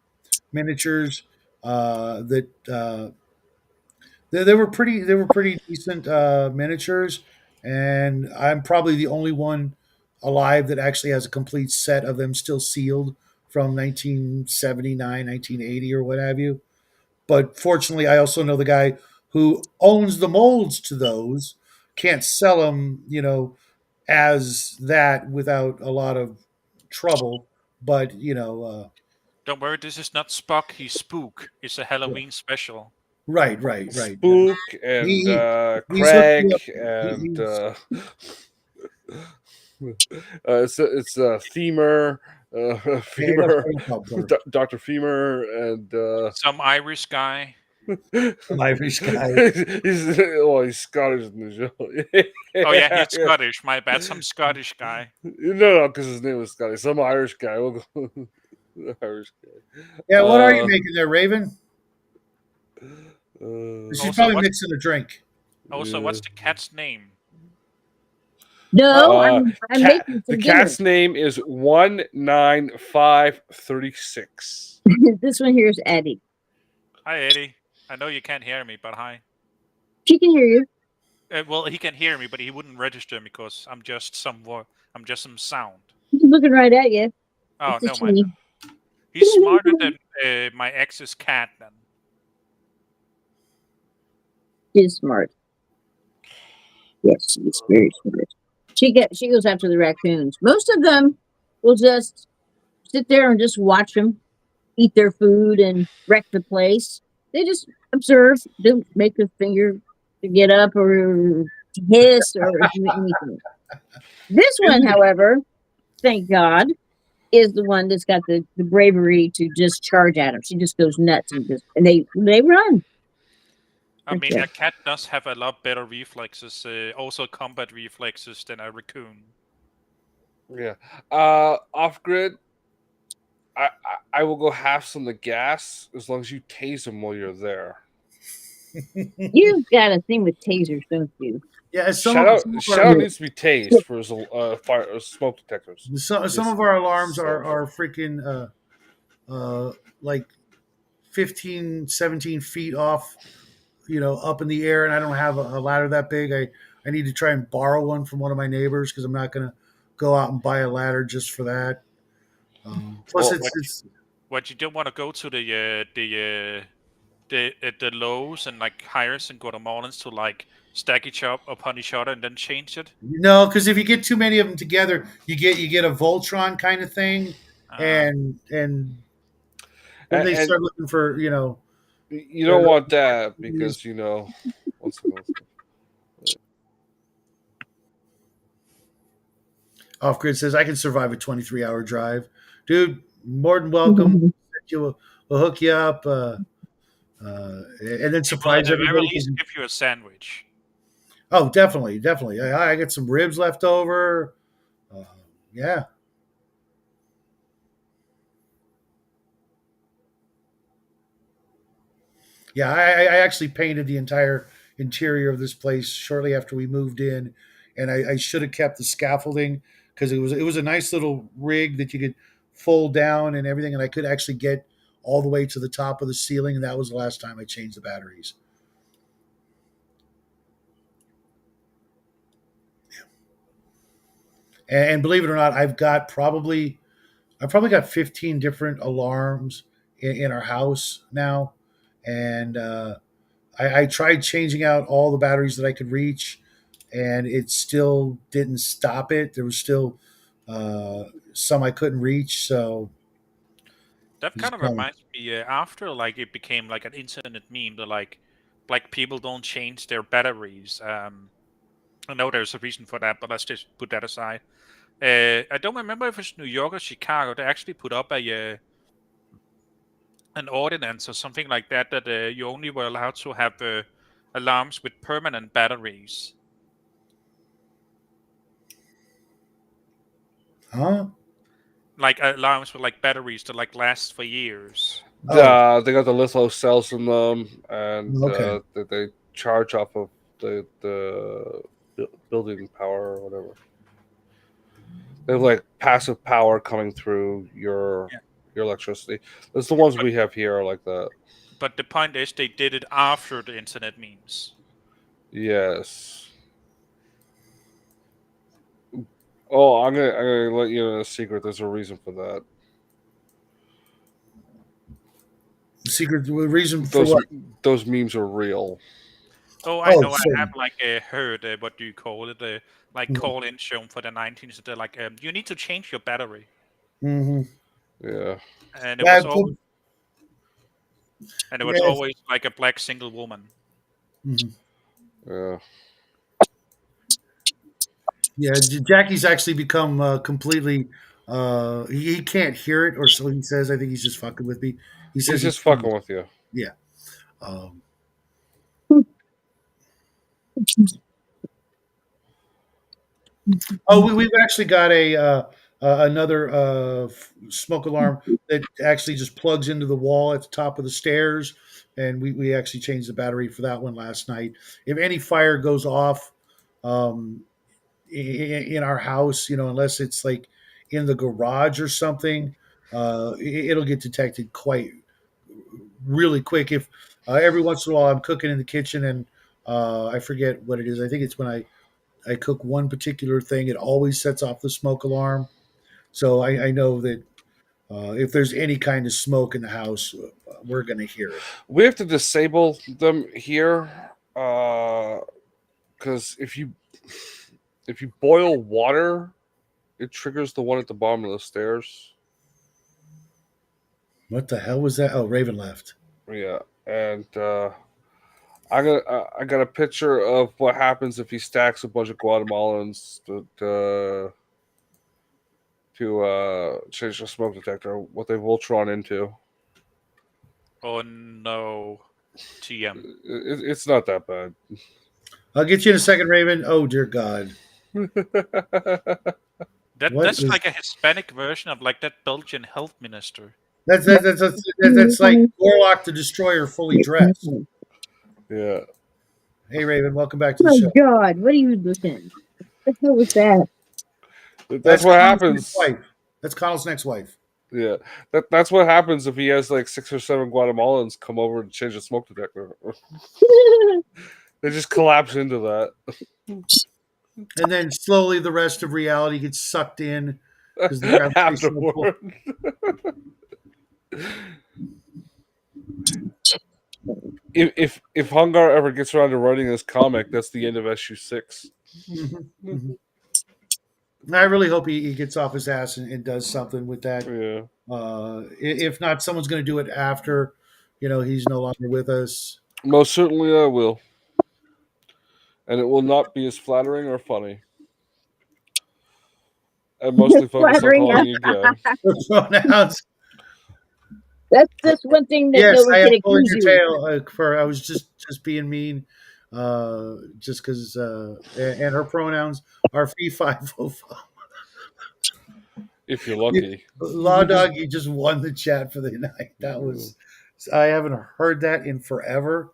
miniatures that they were pretty decent miniatures, and I'm probably the only one alive that actually has a complete set of them still sealed from 1979 1980 or what have you. But fortunately, I also know the guy who owns the molds to those, can't sell them, as that without a lot of trouble. But Don't worry, this is not Spock, he's Spook. It's a yeah. Halloween special. Right. Spook and He he's hooked me Craig up. and He's it's Femur, yeah, enough Femur, talking about Bert. Dr. Femur, and Some Irish guy. An Irish guy. he's Scottish in the show. Oh yeah, he's Yeah. Scottish. My bad, some Scottish guy. No, because his name was Scotty. Some Irish guy. We'll go Irish guy. Yeah, what are you making there, Raven? She's Also, probably mixing a drink. Also, Yeah. what's the cat's name? No, Uh, I'm making the some dinner. cat's name is 19536. This one here is Eddie. Hi, Eddie. I know you can't hear me, but hi. She can hear you. Well, he can hear me, but he wouldn't register me because I'm just some sound. She's looking right at you. Oh, It's a no, mind. she. He's smarter than my ex's cat. Then She's smart. Yes, she's very smart. She goes after the raccoons. Most of them will just sit there and just watch them eat their food and wreck the place. They just observe, don't make a finger to get up or to hiss or do anything. This one, however, thank God, is the one that's got the bravery to just charge at them. She just goes nuts and they run. I Right mean, there. a cat does have a lot better reflexes, also combat reflexes than a raccoon. Yeah. Off grid. I will go half some the gas as long as you tase him while you're there. You've got a thing with tasers, don't you? Yeah, Shadow needs to be tased for his fire smoke detectors. some of our alarms are freaking like 15, 17 feet off, up in the air, and I don't have a ladder that big. I need to try and borrow one from one of my neighbors because I'm not going to go out and buy a ladder just for that. Plus, Well, What you don't want to go to the lows and like hires and Guatemalans to like stack each up upon each other and then change it. no, because if you get too many of them together, you get a Voltron kind of thing, Uh, and then they and start looking for you their don't little want that keys. because once again, Off grid says I can survive a 23-hour drive, dude. More than welcome. We'll hook you up, and then he will at surprise the very everybody. least give you a sandwich. Oh, definitely, definitely. I got some ribs left over. Uh, yeah. Yeah, I actually painted the entire interior of this place shortly after we moved in, and I should have kept the scaffolding because it was a nice little rig that you could fold down and everything, and I could actually get all the way to the top of the ceiling, and that was the last time I changed the batteries. And believe it or not, I've probably got 15 different alarms in our house now, and I tried changing out all the batteries that I could reach, and it still didn't stop it. There was still uh, some I couldn't reach, so That it's kind of kind of, reminds me after like it became like an internet meme that like people don't change their batteries. I know there's a reason for that, but let's just put that aside. I don't remember if it's New York or Chicago. They actually put up an ordinance or something like that that you only were allowed to have alarms with permanent batteries. huh? Like alarms with like batteries that like last for years. Oh, they got the litho cells in them, and okay. they charge off of the building power or whatever. They have like passive power coming through Yeah. your electricity. That's the ones But, we have here are like that. but the point is, they did it after the internet memes. Yes. Oh, I'm gonna let you in a secret. There's a reason for that. Secret reason for Those what? those memes are real. Oh, I Oh, know. I have certain. like heard what do you call it? Like call-in show for the 19s. They're like, you need to change your battery, Mm-hmm. Yeah. and Yeah, it was yeah, always like a black single woman. mhm. Yeah. Yeah. Jackie's actually become completely. He can't hear it, or so he says. I think he's just fucking with me. He He's says just fucking with you. yeah. Um, Oh, we've actually got another smoke alarm that actually just plugs into the wall at the top of the stairs, and we actually changed the battery for that one last night. If any fire goes off, um, in our house, unless it's like in the garage or something. It'll get detected quite really quick. If every once in a while I'm cooking in the kitchen and I forget what it is. I think it's when I cook one particular thing, it always sets off the smoke alarm. So I know that if there's any kind of smoke in the house, we're going to hear it. We have to disable them here because if you boil water, it triggers the one at the bottom of the stairs. What the hell was that? Oh, Raven left. Yeah, and I got a picture of what happens if he stacks a bunch of Guatemalans to change the smoke detector. What they Voltron into. Oh no, TM. It's not that bad. I'll get you in a second, Raven. Oh dear God. What That's is like a Hispanic version of like that Belgian health minister. that's like Warlock the Destroyer fully dressed. Yeah. Hey Raven, welcome back to the Oh show. God, what are you looking? What the hell was that? That's what Connell's next happens. wife. That's Connell's next wife. Yeah, that's what happens if he has like 6 or 7 Guatemalans come over to change the smoke detector. They just collapse into that. And then slowly the rest of reality gets sucked in because the gravitational pull. Afterward. If Hungar ever gets around to writing this comic, that's the end of issue 6. I really hope he gets off his ass and does something with that. Yeah. If not, someone's going to do it after, he's no longer with us. Most certainly I will. And it will not be as flattering or funny. And mostly focus on Flattering, calling you again. Pronouns. That's one thing that Yes, no one I can am pulling accuse your you. tail. I was just being mean, just because. And her pronouns are fee fi fo fum. If you're lucky. Law Dog, you just won the chat for the night. That was. I haven't heard that in forever,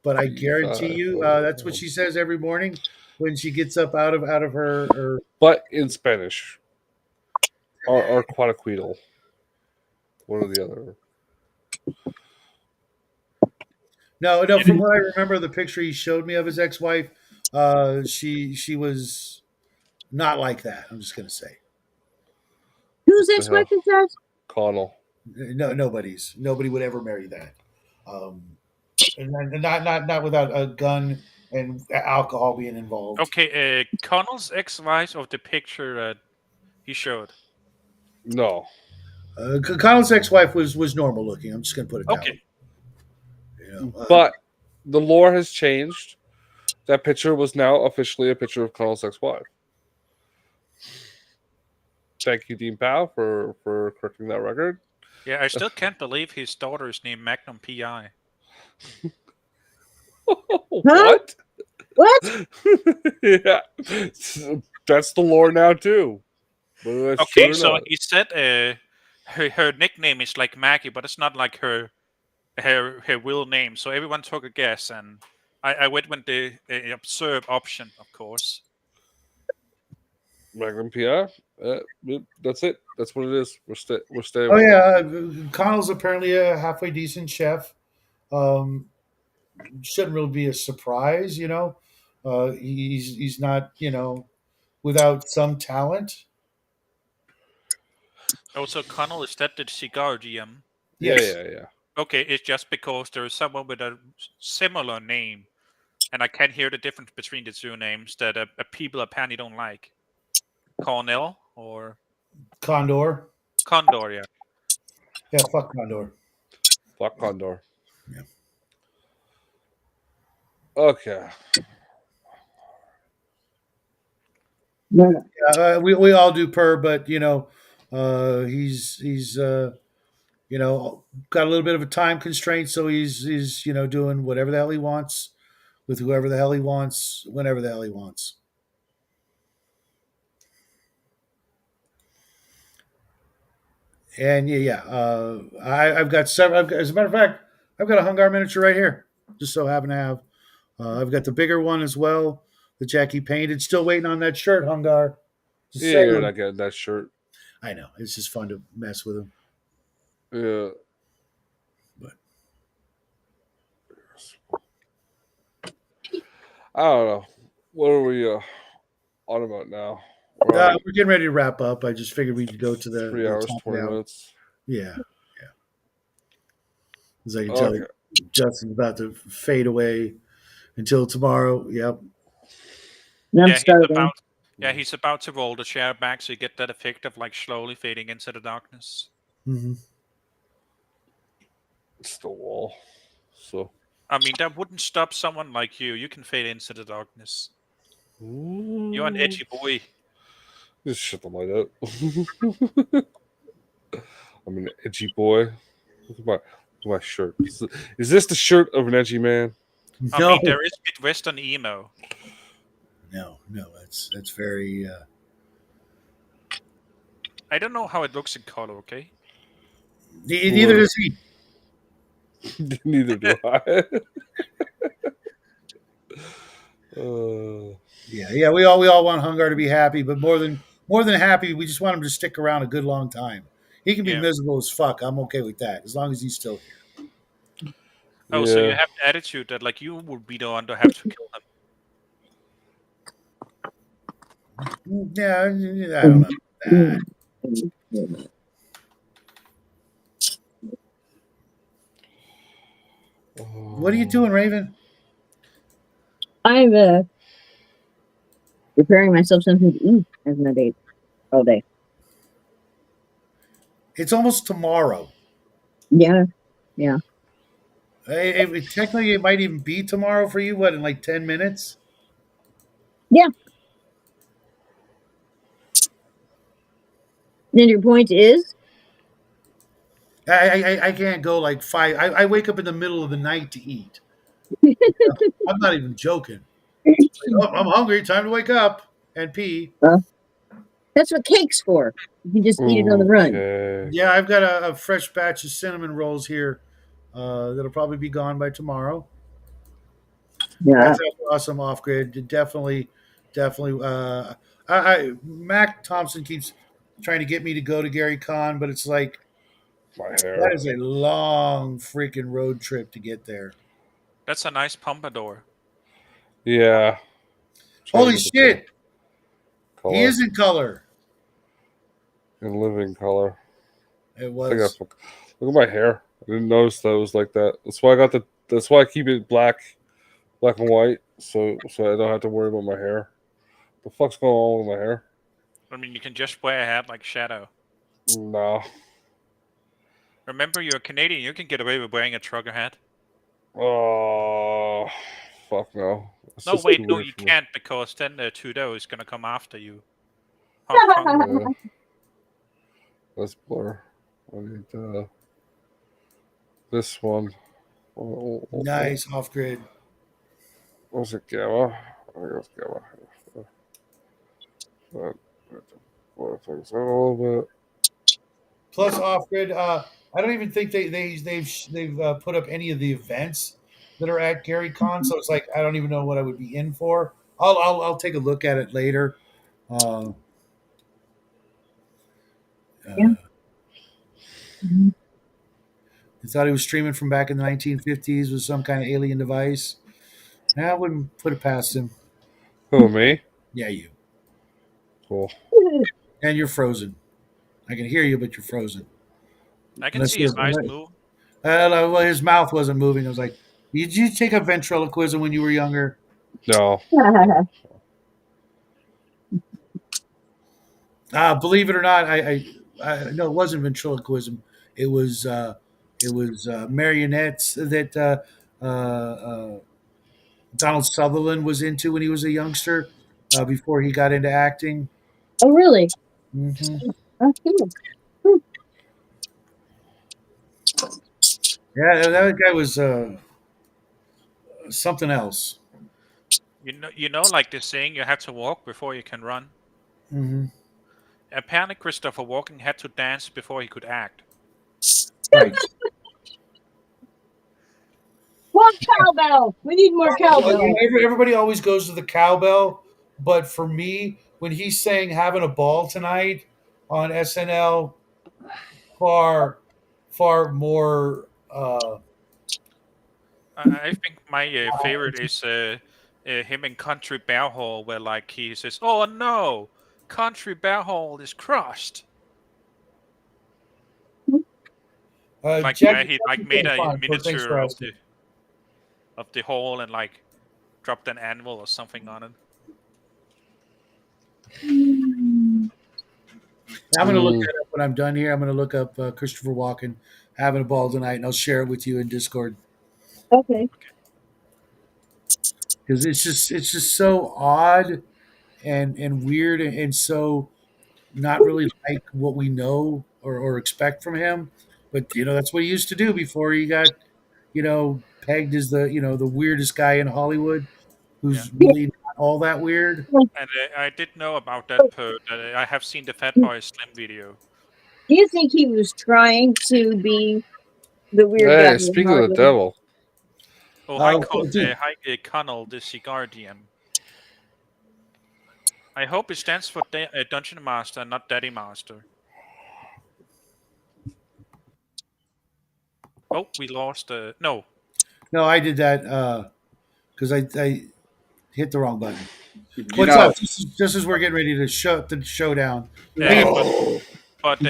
but I guarantee you, that's what she says every morning when she gets up out of her. But in Spanish. Or Quadaquidal. One or the other. No. From what I remember, the picture he showed me of his ex-wife, she was not like that. I'm just gonna say. Whose ex-wife is that? Connell. No, nobody would ever marry that. And not without a gun and alcohol being involved. Okay, Connell's ex-wife of the picture he showed. No. Connell's ex-wife was normal looking. I'm just gonna put it that way. But the lore has changed. That picture was now officially a picture of Connell's ex-wife. Thank you, Dean Powell, for correcting that record. Yeah, I still can't believe his daughter is named Magnum PI. What? What? Yeah, that's the lore now too. Okay, so he said her nickname is like Maggie, but it's not like her real name. So everyone took a guess, and I went with the observe option, of course. Magnum PI. That's it. That's what it is. We're staying. Oh yeah, Connell's apparently a halfway decent chef. Shouldn't really be a surprise, he's not, without some talent. Also, Connell, is that the cigar GM? Yes. Yeah. Okay, it's just because there is someone with a similar name, and I can't hear the difference between the two names that people apparently don't like. Cornell or Condor. Condor, yeah. Yeah, fuck Condor. Fuck Condor. Yeah. Okay. We all do per, but he's got a little bit of a time constraint, so he's doing whatever the hell he wants with whoever the hell he wants, whenever the hell he wants. And I've got several. As a matter of fact, I've got a Hungar miniature right here. Just so happen to have. I've got the bigger one as well, the Jackie painted. Still waiting on that shirt, Hungar. Just Yeah, saying. you're not getting that shirt. I know. It's just fun to mess with him. Yeah. But I don't know. What are we on about now? We're on we're getting ready to wrap up. I just figured we'd go to 3 the hours, top 20 now. minutes. Yeah. As I can tell, Okay. Justin's about to fade away until tomorrow. Yep. I'm Yeah, starving. he's about to roll the chair back, so you get that effect of like slowly fading into the darkness. Mm-hmm. It's the wall. So. I mean, that wouldn't stop someone like you. You can fade into the darkness. You're an edgy boy. Just shit them like that. I'm an edgy boy. Look at my shirt. Is this the shirt of an edgy man? I No, mean, there is Midwestern emo. no. That's very. I don't know how it looks in color. Okay. Neither does he. Neither do I. Yeah. We all want Hungar to be happy, but more than happy, we just want him to stick around a good long time. He can be Yeah. miserable as fuck. I'm okay with that as long as he's still here. Oh, so you Yeah. have the attitude that like you would be the one to have to kill him. Yeah, I don't know. What are you doing, Raven? I'm preparing myself something to eat as my date all day. It's almost tomorrow. Yeah. Technically, it might even be tomorrow for you. What, in like 10 minutes? Yeah. And your point is? I can't go like 5. I wake up in the middle of the night to eat. I'm not even joking. Like, oh, I'm hungry. Time to wake up and pee. That's what cake's for. You can just eat it on the run. Okay. Yeah, I've got a fresh batch of cinnamon rolls here that'll probably be gone by tomorrow. Yeah. That's awesome off grid. Definitely. Mac Thompson keeps trying to get me to go to Gary Con, but it's like My that hair. is a long freaking road trip to get there. That's a nice pompadour. Yeah. Holy shit! Color. He is in color. In living color. It I was. got, look at my hair. I didn't notice that it was like that. That's why I got the. That's why I keep it black and white, so I don't have to worry about my hair. The fuck's going on with my hair? I mean, you can just wear a hat like Shadow. No. Remember, you're a Canadian. You can get away with wearing a trucker hat. Oh, fuck no. It's No, just wait, too no, weird you for me. can't because then Trudeau is gonna come after you. Hong Kong. Yeah. Let's blur. I need this one. Nice off grid. Was it Gamma? I think it was Gamma. Blur things out a little bit. Plus off grid. I don't even think they've put up any of the events that are at Gary Con. So it's like I don't even know what I would be in for. I'll take a look at it later. Yeah. I thought he was streaming from back in the 1950s with some kind of alien device. I wouldn't put it past him. Who, me? Yeah, you. Cool. And you're frozen. I can hear you, but you're frozen. I can Unless see his you're- eyes move. well, his mouth wasn't moving. I was like, did you take up ventriloquism when you were younger? No. Believe it or not, I no, it wasn't ventriloquism. It was marionettes that Donald Sutherland was into when he was a youngster before he got into acting. Oh, really? Hmm. Oh, cool. Yeah, that guy was something else. You know, like the saying, you have to walk before you can run. Hmm. Apparently, Christopher Walken had to dance before he could act. Right. What? cowbell. We need more Well, cowbell. everybody always goes to the cowbell, but for me, when he's saying having a ball tonight on SNL, far, far more. I think my favorite is him in Country Bear Hall, where like he says, "Oh no, Country Bear Hall is crushed." Like Jack, where he like made Jack's a fine. Well, thanks for miniature asking. of the hall and like dropped an animal or something on it. I'm going to look that up when I'm done here. I'm going to look up Christopher Walken having a ball tonight, and I'll share it with you in Discord Okay. because it's just so odd and weird and so not really like what we know or expect from him. But that's what he used to do before he got pegged as the weirdest guy in Hollywood, Yeah, who's really not all that weird. and I did know about that. I have seen the Fat Boy Slim video. Do you think he was trying to be the weird guy Hey, in speaking of the Hollywood? devil, Oh, Uh, hi, Connell, the Cigar DM. I hope it stands for Dungeon Master, not Daddy Master. Oh, we lost. No, no, I did that because I hit the wrong button. You What's know, up? Just as we're getting ready to shut the show down. no. but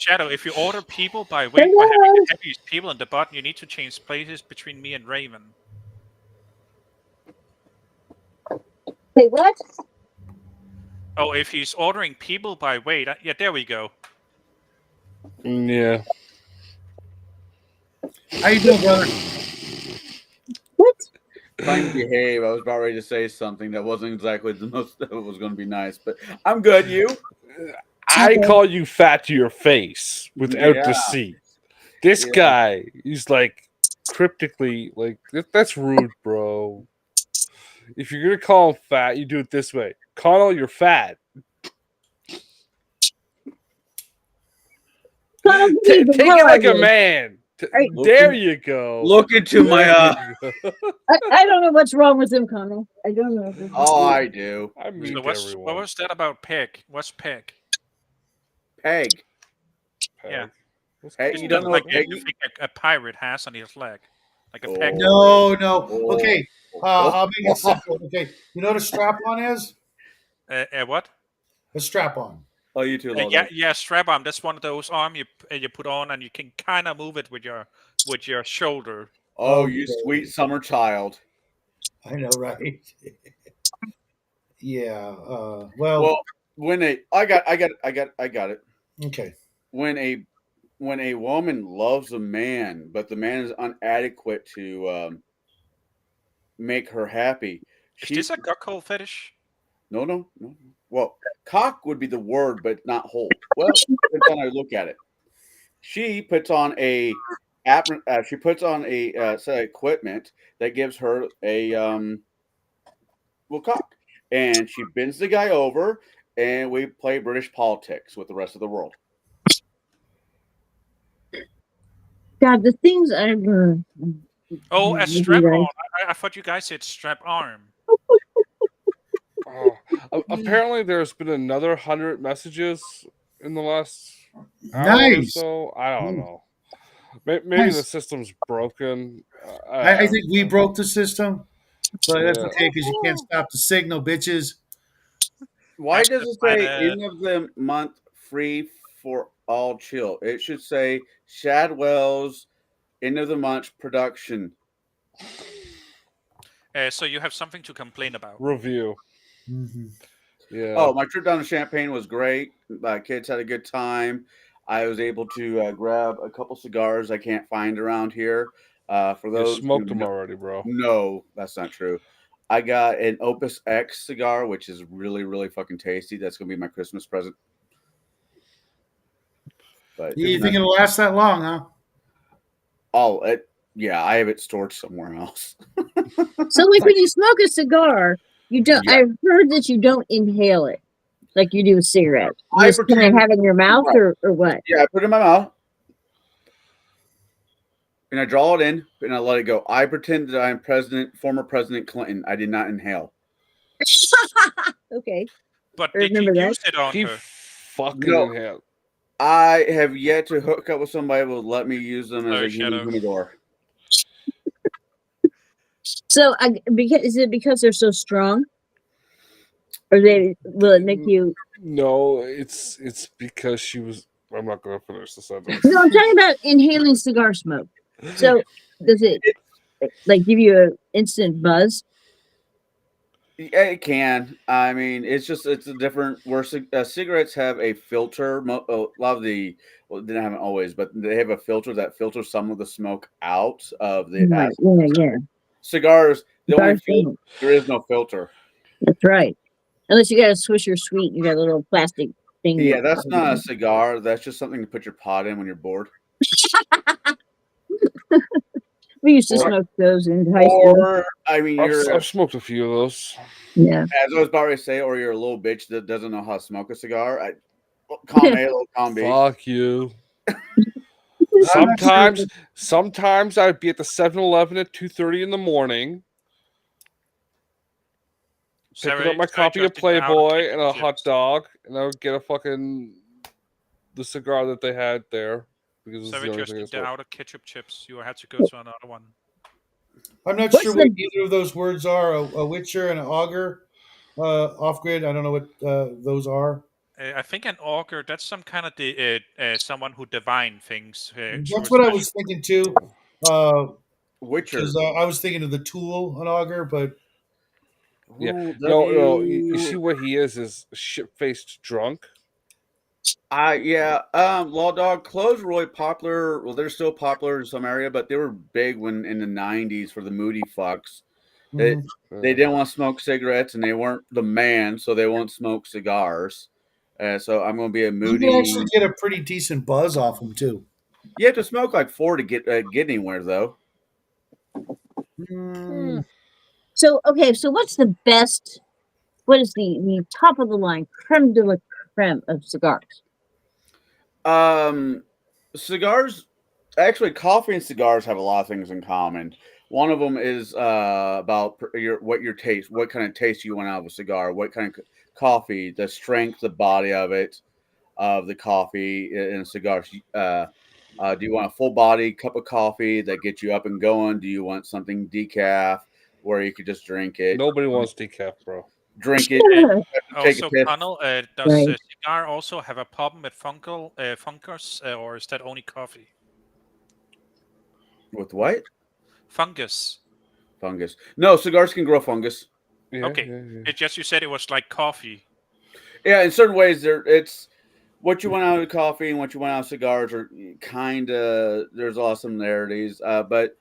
Shadow, if you order people by weight by having Hello. the heaviest people in the button, you need to change places between me and Raven. Say what? Oh, if he's ordering people by weight, yeah, there we go. yeah, How you doing, brother? What? Trying to behave. I was about ready to say something that wasn't exactly the most that was going to be nice, but I'm good. You? I call you fat to your face without Yeah. deceit. This Yeah. guy, he's like cryptically like that's rude, bro. If you're gonna call him fat, you do it this way. Connell, you're fat. Take it like a man. Right. There you go. Look into my. There you go. I don't know what's wrong with him, Connell. I don't know. Oh, I do. I mean, So what was that about pig? What's pig? Peg. Yeah. Hey, Isn't you that don't know like what peg? anything a pirate has on his leg? Like a peg? No. Oh. Okay, I'll make it simple. Okay, you know what a strap on is? What? A strap on. Oh, you too, Logan. Yeah, strap arm. That's one of those arm you put on, and you can kind of move it with your shoulder. Oh, you Okay. sweet summer child. I know, right? Yeah. Well, when I got it. Okay. When a woman loves a man, but the man is inadequate to make her happy, Is this a cuckold fetish? No. Well, cock would be the word, but not hold. Well, depends on how you look at it. She puts on a set of equipment that gives her a cock, and she bends the guy over, and we play British politics with the rest of the world. God, the things I've. Oh, a strap on. I thought you guys said strap arm. Oh, apparently, there's been another 100 messages in the last hour or Nice. so. I don't know. Maybe Nice. the system's broken. I think we broke the system, but that's Yeah. okay because you can't stop the signal, bitches. Why does it say Kinda- end of the month free for all chill? It should say Shadwell's end of the month production. So you have something to complain about. Review. Mm-hmm. Yeah. Oh, my trip down to Champaign was great. My kids had a good time. I was able to grab a couple cigars I can't find around here. For You those smoked who them already, bro. No, that's not true. I got an Opus X cigar, which is really, really fucking tasty. That's gonna be my Christmas present. But You think it'll last that long, huh? yeah, I have it stored somewhere else. So, like when you smoke a cigar, you don't. Yeah. I've heard that you don't inhale it like you do a cigarette. You I just kind of pretend- have it in your mouth, Right. or what? Yeah, I put it in my mouth. and I draw it in and I let it go. I pretend that I'm former President Clinton. I did not inhale. Okay, But I did you remember that. use it on He her? fucking No. inhaled. I have yet to hook up with somebody who will let me use them as Sorry, a human Shadow. humidor. So, is it because they're so strong, or will it make you? No, it's because she was. I'm not going to finish the sentence. No, I'm talking about inhaling cigar smoke. So, does it like give you an instant buzz? Yeah, it can. I mean, it's a different. Where cigarettes have a filter. A lot of they haven't always, but they have a filter that filters some of the smoke out of the Right. acid. Yeah. Cigars, the only Cigars don't. there is no filter. That's right. Unless you got a Swisher Sweet, you got a little plastic thing. Yeah, that's not a cigar. That's just something to put your pot in when you're bored. We used to Or- smoke those in high school. Or I mean, I've smoked a few of those. Yeah. as I was about to say, or you're a little bitch that doesn't know how to smoke a cigar. Column A, little column B. Fuck you. I'm not sure. Sometimes I'd be at the 7-Eleven at 2:30 in the morning, picking up my copy of Playboy and a hot dog, and I would get the cigar that they had there because So it's we the only just thing I eat the smoked. outer ketchup chips. You had to go to another one. I'm not What's sure what either of those words are. A witcher and an auger. Off grid. I don't know what those are. I think an augur, that's some kind of someone who divine things through That's a what I special. was thinking too. Witcher. Because I was thinking of the tool, an auger, but Yeah. Ooh, No. You see what he is shit-faced drunk. Yeah. Law Dog clothes were really popular. Well, they're still popular in some area, but they were big when in the '90s for the moody fucks. They mhm. they didn't want to smoke cigarettes, and they weren't the man, so they won't smoke cigars. So I'm going to be a You moody. can actually get a pretty decent buzz off them too. You have to smoke like 4 to get anywhere, though. Mm, So okay, so what's the best? What is the top of the line creme de la creme of cigars? Cigars. Actually, coffee and cigars have a lot of things in common. One of them is about what kind of taste you want out of a cigar, what kind of coffee, the strength, the body of the coffee in a cigar. Do you want a full body cup of coffee that gets you up and going? Do you want something decaf where you could just drink it? Nobody wants decaf, bro. Drink it, take a Also, piss. Connell, does Right. cigar also have a problem with fungus, or is that only coffee? With what? Fungus. Fungus. No, cigars can grow fungus. Yeah, Okay. It just, you said it was like coffee. Yeah, in certain ways, it's what you want out of coffee and what you want out of cigars are kind of there's a lot of similarities. But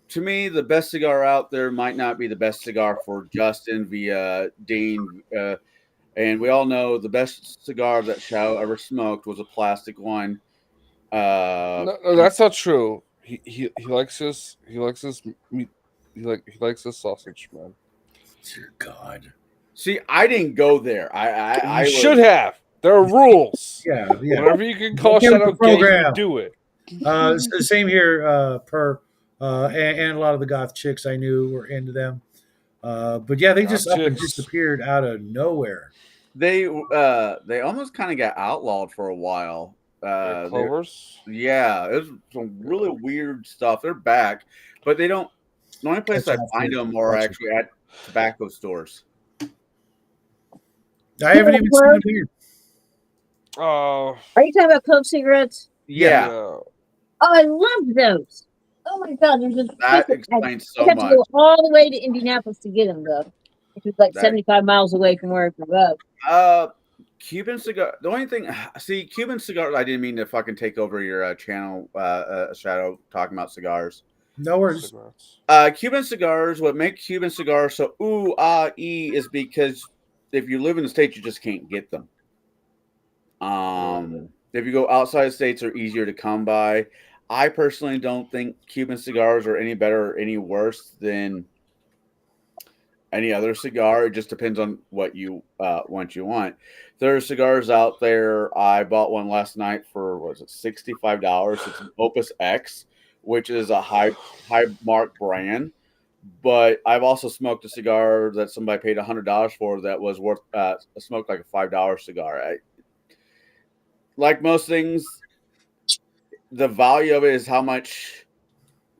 to me, the best cigar out there might not be the best cigar for Justin via Dean. And we all know the best cigar that Shao ever smoked was a plastic one. No, that's not true. He likes his meat. He likes his sausage, man. dear God. See, I didn't go there. I You should have. There are rules. Yeah. Whenever you can call Okay with Shadow the gay, you program. do it. Same here. And a lot of the goth chicks I knew were into them. But yeah, they just up and Chicks. disappeared out of nowhere. They almost kind of got outlawed for a while. Clovers. Yeah, it was some really weird stuff. They're back, but they don't. The only place I That's find awesome. them are Gotcha. actually at tobacco stores. I haven't even seen them here. Oh, Are you talking about Coke cigarettes? Yeah, Oh, I love those. Oh my God, there's a that place that explains I so have to much. go all the way to Indianapolis to get them though, which is like That- 75 miles away from where I grew up. Cuban cigar. The only thing, see, Cuban cigars. I didn't mean to fucking take over your channel, Shadow, talking about cigars. No worries. cigarettes. Cuban cigars. What make Cuban cigars so is because if you live in the States, you just can't get them. If you go outside the States, they're easier to come by. I personally don't think Cuban cigars are any better or any worse than any other cigar. It just depends on what you want. There are cigars out there. I bought one last night for $65. It's an Opus X, which is a high mark brand. But I've also smoked a cigar that somebody paid $100 for that was worth smoked like a $5 cigar. Like most things, the value of it is how much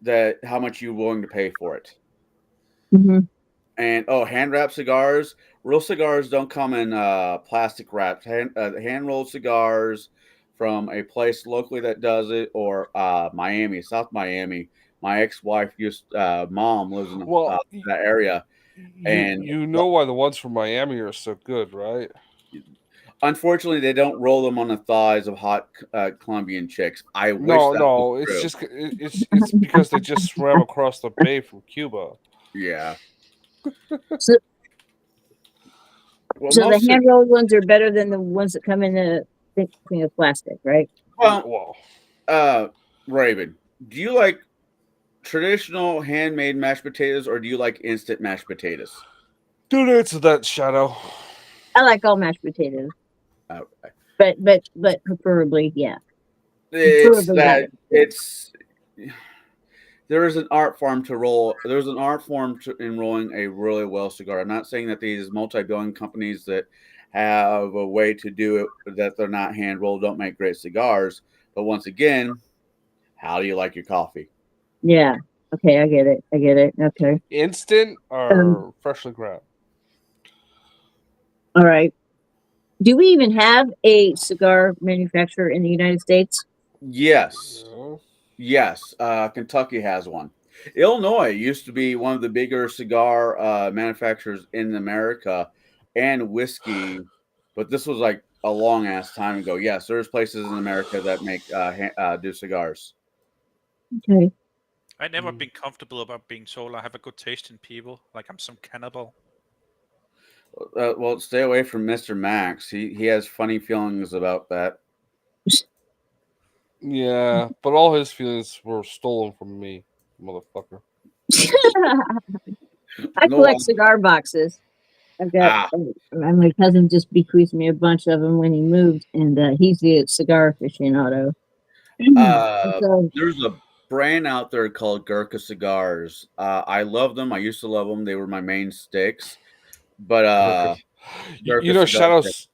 you're willing to pay for it. Hmm. And hand wrap cigars. Real cigars don't come in plastic wraps. Hand rolled cigars from a place locally that does it, or Miami, South Miami. My ex wife mom lives in Well, that area, and you know why the ones from Miami are so good, right? unfortunately, they don't roll them on the thighs of hot Colombian chicks. I wish that was No, it's true. just it's because they just swam across the bay from Cuba. Yeah. So, Well, so the hand rolled ones are better than the ones that come in the thing of plastic, right? well, Raven, do you like traditional handmade mashed potatoes or do you like instant mashed potatoes? Don't answer that, Shadow. I like all mashed potatoes, Okay. but preferably, yeah, It's preferably that better. Yeah. it's there is an art form to roll. There's an art form in rolling a really well cigar. I'm not saying that these multi-billion companies that have a way to do it that they're not hand rolled don't make great cigars. But once again, how do you like your coffee? Yeah. Okay, I get it. Okay. Instant or freshly ground? All right. Do we even have a cigar manufacturer in the United States? Yes. Yeah. Yes, Kentucky has one. Illinois used to be one of the bigger cigar manufacturers in America and whiskey, but this was like a long ass time ago. Yes, there's places in America that make do cigars. Okay. I've never been comfortable about being told I have a good taste in people, like I'm some cannibal. Well, stay away from Mr. Max. He has funny feelings about that. Yeah, but all his feelings were stolen from me, motherfucker. I No, collect cigar boxes. I've got my cousin just bequeathed me a bunch of them when he moved, and he's the cigar aficionado. So, there's a brand out there called Gurkha cigars. I love them. I used to love them. They were my main sticks. But You know Shadow's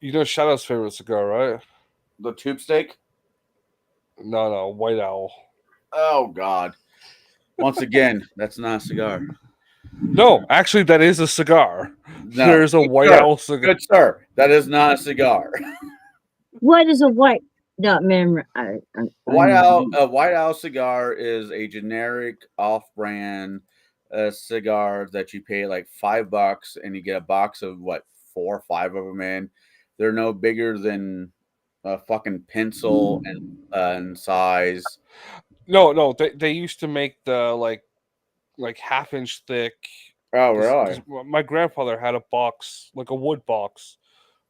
favorite cigar, right? the tube steak. No, White Owl. Oh God! Once again, that's not a cigar. No, actually, that is a cigar. No, There's a good White sir. Owl cigar. Good sir, that is not a cigar. what is a white? No, man. A White Owl cigar is a generic off-brand cigar that you pay like $5, and you get a box of 4 or 5 of them in. They're no bigger than a fucking pencil and size. No, they used to make the like half-inch thick. Oh really? My grandfather had a box, like a wood box,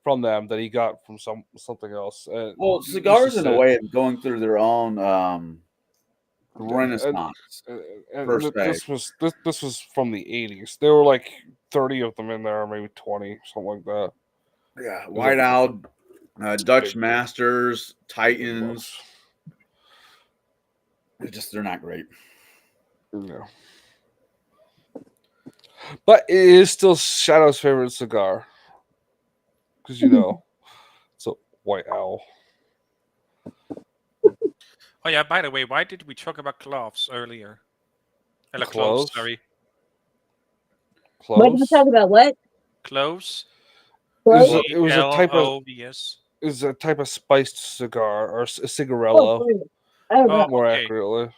from them that he got from something else. Well, He used to cigars in a say, way of going through their own and, renaissance per and se. this was from the 80s. There were like 30 of them in there, maybe 20, something like that. Yeah, White Owl, Dutch big Masters, Titans. box. They're not great. No. But it is still Shadow's favorite cigar. Because, it's a White Owl. Oh yeah, by the way, why did we talk about gloves earlier? Cloves? Sorry. What did we Cloves? talk about? What? Cloves? It was a type of Cloves. is a type of spiced cigar or a Oh, cigarello, sorry. I don't know. more okay. accurately.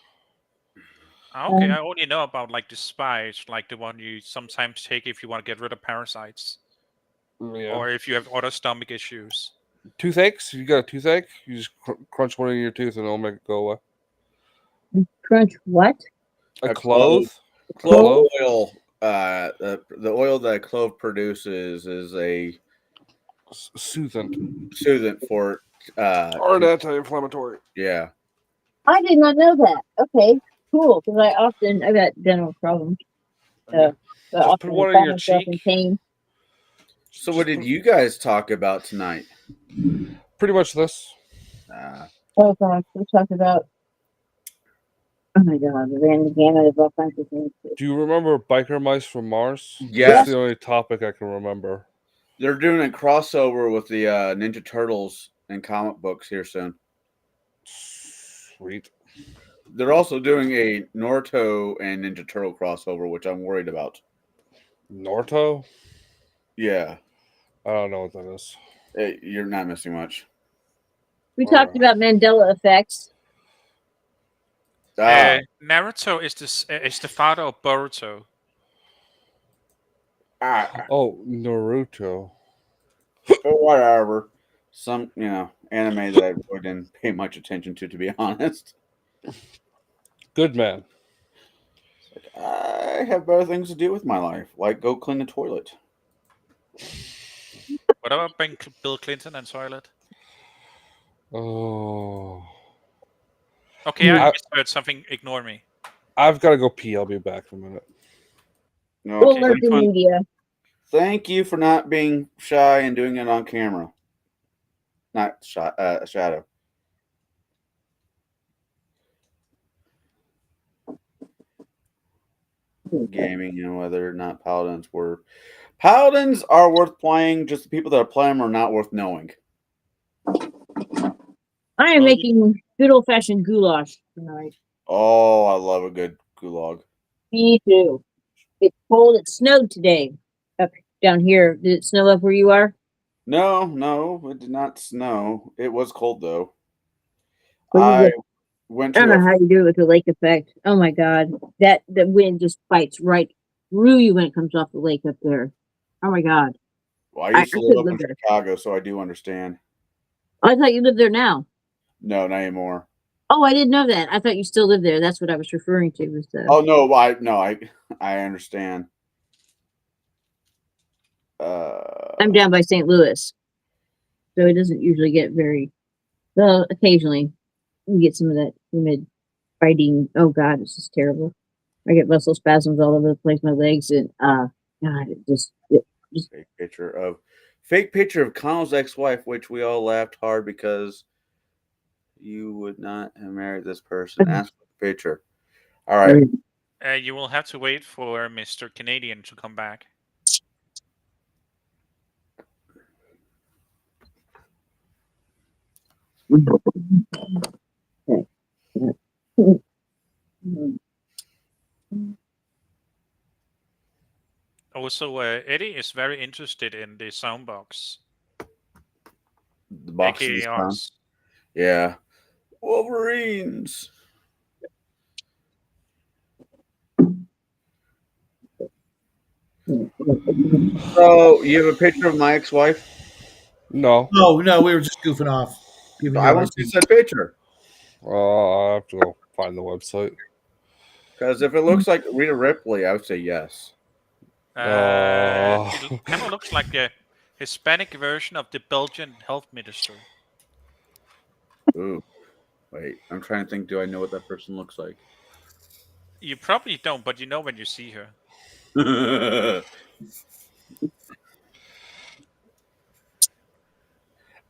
Okay, I only know about like the spice, like the one you sometimes take if you want to get rid of parasites, Yeah. or if you have other stomach issues. Toothaches? If you got a toothache, you just crunch one in your tooth and it'll make it go away. Crunch what? A clove. clove? Clove oil. The oil that a clove produces is a Soothing. soothing for Or an anti-inflammatory. yeah. I did not know that. Okay, cool. Because I've got dental problems. So I Just often put one in find your myself in cheek. pain. So what did you guys talk about tonight? Pretty much this. Oh gosh, we talked about Oh my god, we ran the gamut of all kinds of things. Do you remember Biker Mice from Mars? Yes. That's the only topic I can remember. They're doing a crossover with the Ninja Turtles and comic books here soon. Sweet. They're also doing a Naruto and Ninja Turtle crossover, which I'm worried about. Naruto? Yeah, I don't know what that is. you're not missing much. We talked about Mandela effects. Naruto is the father of Boruto. Oh, Naruto. Whatever. Some anime that I really didn't pay much attention to be honest. Good man. I have better things to do with my life, like go clean the toilet. What about Bill Clinton and toilet? Oh. Okay, I misheard something. Ignore me. I've got to go pee. I'll be back in a minute. We'll Okay. alert the media. Thank you for not being shy and doing it on camera. Not shy, Shadow. Gaming and whether or not Paladins were. Paladins are worth playing, just the people that are playing them are not worth knowing. I am making good old fashioned goulash tonight. Oh, I love a good gulag. Me too. It's cold. It snowed today up down here. Did it snow up where you are? No, it did not snow. It was cold though. What is I it? went I to don't know how you do it with the lake effect. Oh my god, that the wind just bites right through you when it comes off the lake up there. Oh my god. Well, I used to I live could up live in there. Chicago, so I do understand. I thought you lived there now. No, not anymore. Oh, I didn't know that. I thought you still lived there. That's what I was referring to. Was the... Oh no, I understand. I'm down by St. Louis, so it doesn't usually get very. Well, occasionally you get some of that humid biting. Oh god, it's just terrible. I get muscle spasms all over the place, my legs, and God, it just fake picture of Connell's ex-wife, which we all laughed hard because you would not have married this person. Ask for the picture. All right. You will have to wait for Mr. Canadian to come back. Also, Eddie is very interested in the soundbox. The box AKA is ours. Yeah. Wolverines. So you have a picture of my ex-wife? No. No, we were just goofing off. Giving I you want to our- see said picture. I have to go find the website. Because if it looks like Rita Ripley, I would say yes. It kind of looks like a Hispanic version of the Belgian health minister. Ooh. Wait, I'm trying to think. Do I know what that person looks like? You probably don't, but you know when you see her.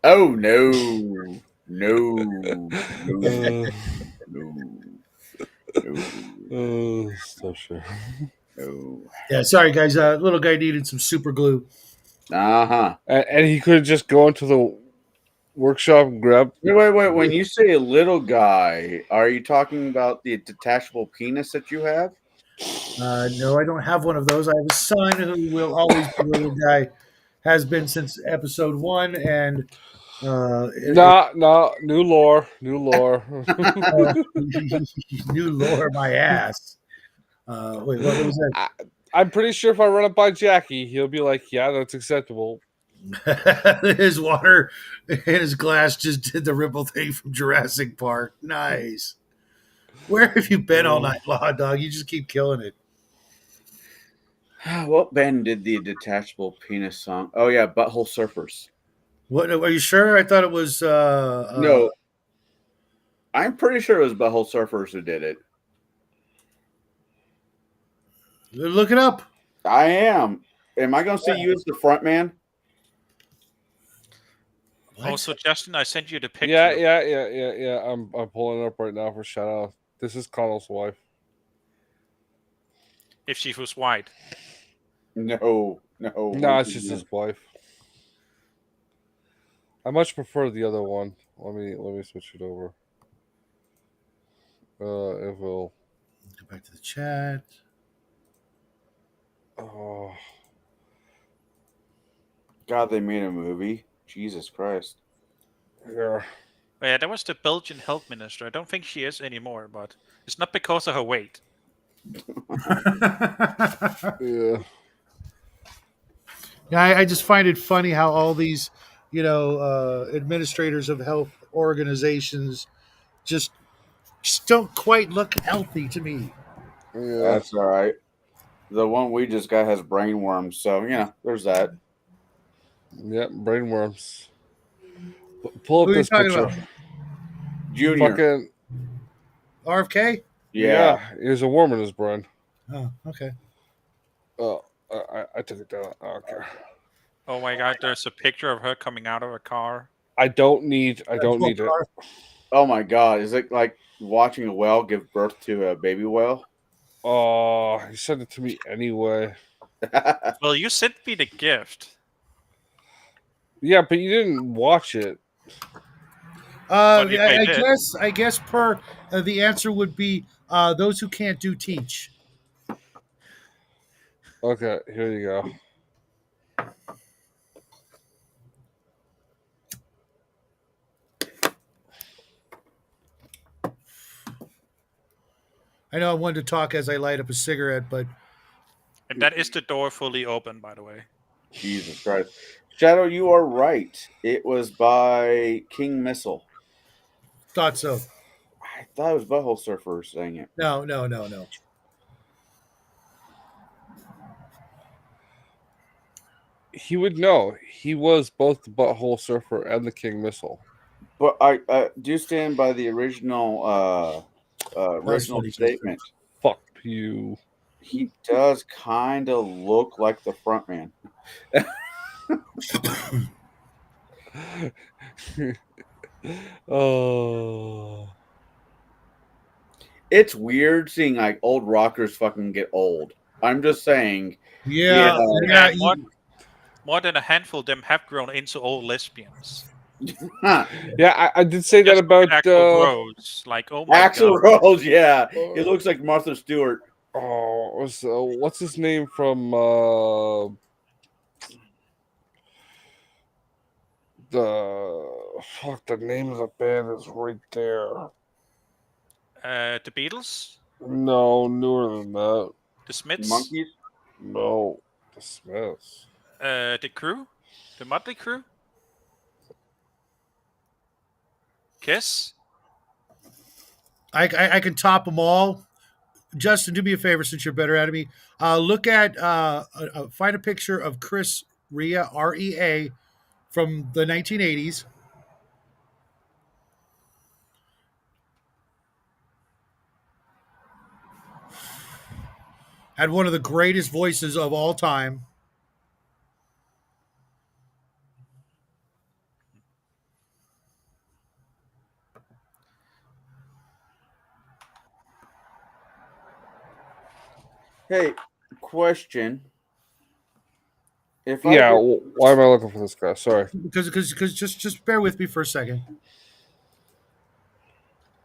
Oh no. No. No. No. So sure. No. Yeah, sorry guys. Little guy needed some super glue. Uh-huh. And he could just go into the workshop and grab. Wait. When you say a little guy, are you talking about the detachable penis that you have? No, I don't have one of those. I have a son who will always be a little guy. Has been since episode 1, and No, new lore. new lore, my ass. Wait, what was that? I'm pretty sure if I run it by Jackie, he'll be like, "Yeah, that's acceptable." His water in his glass just did the ripple thing from Jurassic Park. Nice. Where have you been all night, Law Dog? You just keep killing it. What band did the detachable penis song? Oh yeah, Butthole Surfers. What are you sure? I thought it was No, I'm pretty sure it was Butthole Surfers who did it. Look it up. I am. Am I going to see you as the front man? What? Also, Justin, I sent you the picture. Yeah. I'm pulling it up right now for shout out. This is Connell's wife. If she was white. No. No, it's just his wife. I much prefer the other one. Let me switch it over. It will. Go back to the chat. Oh, God, they made a movie. Jesus Christ. yeah. Yeah, that was the Belgian health minister. I don't think she is anymore, but it's not because of her weight. Yeah. Yeah, I just find it funny how all these, administrators of health organizations just don't quite look healthy to me. Yeah. That's all right. The one we just got has brainworms, so there's that. Yep. Brainworms. Pull Who up are you this talking picture. about? Junior. Fucking RFK? Yeah. Here's a worm in his brain. Oh, okay. Oh, I took it down. I don't care. Oh my god, there's a picture of her coming out of a car. I don't need it. Oh my God. Is it like watching a whale give birth to a baby whale? Oh, he sent it to me anyway. Well, you sent me the gift. Yeah, but you didn't watch it. But if I I did, guess per the answer would be those who can't do teach. Okay, here you go. I know I wanted to talk as I light up a cigarette, but and that is the door fully open, by the way. Jesus Christ. Shadow, you are right. It was by King Missile. thought so. I thought it was Butthole Surfer saying it. No. He would know. He was both the Butthole Surfer and the King Missile. But I do stand by the original funny, statement. Fuck you. He does kind of look like the front man. Oh. It's weird seeing like old rockers fucking get old. I'm just saying. Yeah. And more than a handful of them have grown into old lesbians. Huh. Yeah, I did say that Just about Axl Rose. Like, oh my Axl god. Rose, yeah. It looks like Martha Stewart. What's his name from the name of the band is right there. The Beatles? No, newer than that. The Smiths? Monkeys? No, the Smiths. The Crew? The Motley Crew? Kiss? I can top them all. Justin, do me a favor since you're better at me. Look at find a picture of Chris Rea, REA, from the 1980s. Had one of the greatest voices of all time. Hey, question. If Yeah, why am I looking for this guy? Sorry. Because just bear with me for a second.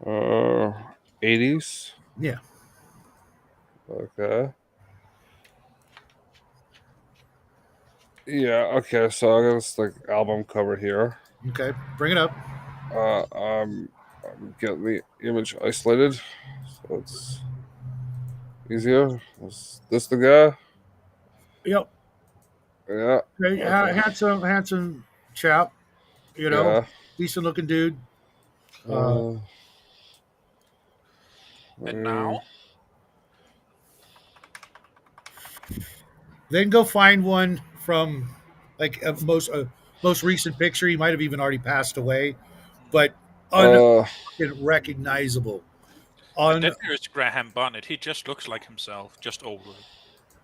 80s. Yeah. Okay. Yeah. Okay. So I got this like album cover here. Okay. Bring it up. I'm getting the image isolated, so it's easier. Is this the guy? Yep. Yeah. Okay. Handsome chap. Yeah. Decent looking dude. And now? Then go find one from like most recent picture. He might have even already passed away, but unrecognizable. And then there's Graham Bonnet. He just looks like himself, just older.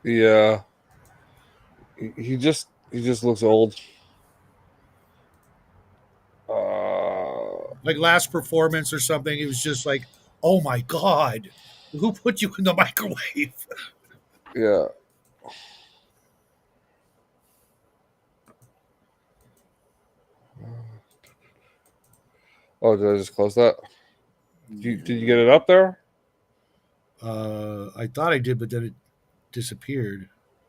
Yeah. He just looks old. Like last performance or something. It was just like Oh my God. Who put you in the microwave? Yeah. Oh, did I just close that? Did you get it up there? I thought I did, but then it disappeared.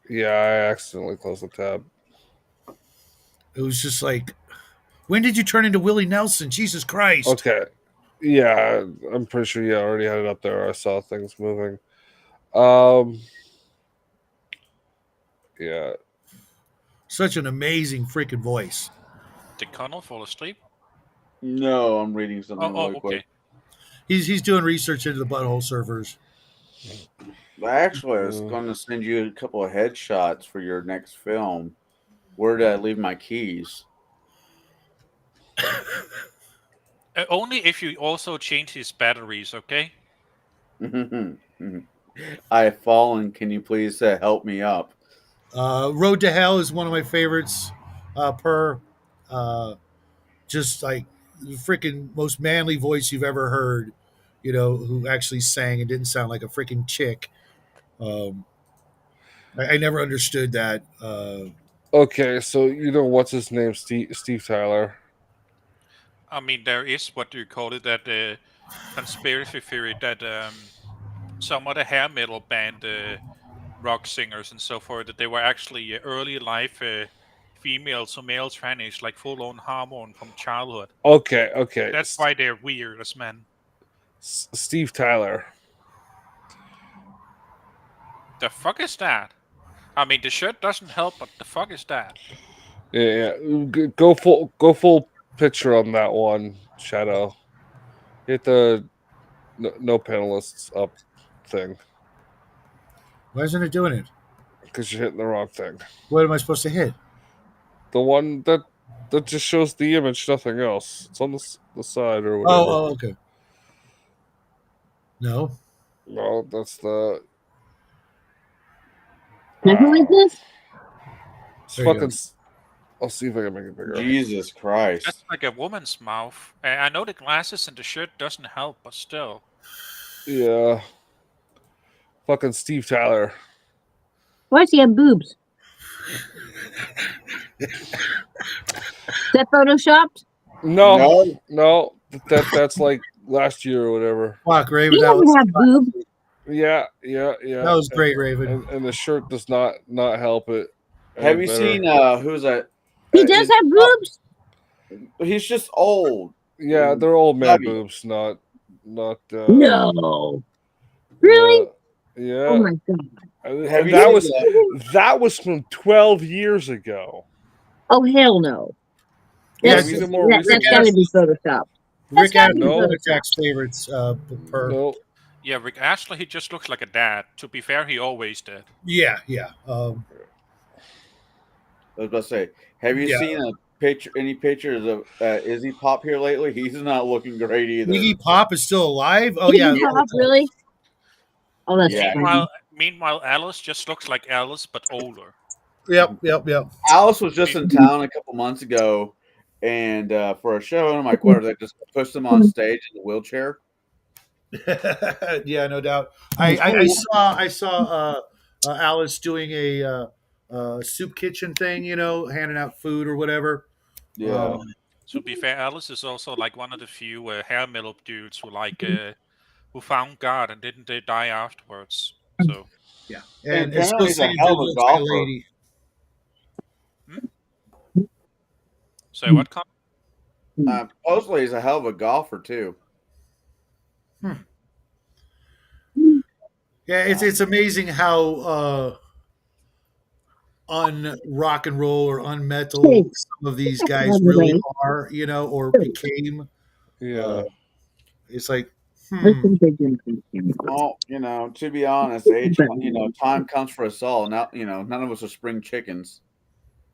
Yeah, I accidentally closed the tab. It was just like, when did you turn into Willie Nelson? Jesus Christ. Okay. Yeah, I'm pretty sure you already had it up there. I saw things moving. Um. Yeah. Such an amazing freaking voice. Did Connell fall asleep? No, I'm reading something Oh, really quick. okay. He's doing research into the butthole servers. Actually, I was going to send you a couple of headshots for your next film. Where did I leave my keys? Only if you also change his batteries, okay? I have fallen. Can you please help me up? Road to Hell is one of my favorites. Just like the freaking most manly voice you've ever heard. Who actually sang and didn't sound like a freaking chick. I never understood that. Okay, so you know what's his name? Steve Tyler. I mean, there is what do you call it? That conspiracy theory that some of the hair metal band rock singers and so forth that they were actually early life females or male trannies, like full-on hormone from childhood. Okay. That's why they're weird as men. Steve Tyler. The fuck is that? I mean, the shirt doesn't help, but the fuck is that? Yeah. Go full picture on that one, Shadow. Hit the no panelists up thing Why isn't it doing it? because you're hitting the wrong thing. What am I supposed to hit? The one that just shows the image, nothing else. It's on the side or whatever. Oh, okay. No. No, that's the. Now, who is this? It's There you fucking. go. I'll see if I can make it bigger. Jesus Christ. That's like a woman's mouth. I know the glasses and the shirt doesn't help, but still. Yeah. Fucking Steve Tyler. Why does he have boobs? Is that photoshopped? No. That's like last year or whatever. Fuck, Raven. He doesn't have boobs. Yeah. That was great, Raven. And the shirt does not help it. Have you seen who's that? He does have boobs. He's just old. Yeah, they're old man Chubby. boobs, not. No. Really? Yeah. Oh my god. Have you That seen that was from 12 years ago. Oh hell no. Yeah, That's, I've seen it more that's recently. got to be photoshopped. That's Rick gotta be Astley, one of photoshopped. Jack's favorites. No. Yeah, Rick Astley, he just looks like a dad. To be fair, he always did. Yeah. I was about to say, have you seen any pictures of Izzy Pop here lately? He's not looking great either. Iggy Pop is still alive? Oh, Iggy yeah. Pop, really? Oh, that's Yeah. funny. Meanwhile, Alice just looks like Alice, but older. Yep. Alice was just in town a couple months ago, and for a show in my quarter, they just pushed him on stage in a wheelchair. Yeah, no doubt. I saw Alice doing a soup kitchen thing, handing out food or whatever. Yeah. To be fair, Alice is also like one of the few hair metal dudes who who found God and didn't they die afterwards. So Yeah, And it's still apparently he's a saying hell dude of a looks like a golfer. lady. say what? Con? Supposedly he's a hell of a golfer too. Yeah, it's amazing how un rock and roll or unmetal some of these guys really are, or became. Yeah. It's like, Well, to be honest, age, time comes for us all. Now, none of us are spring chickens.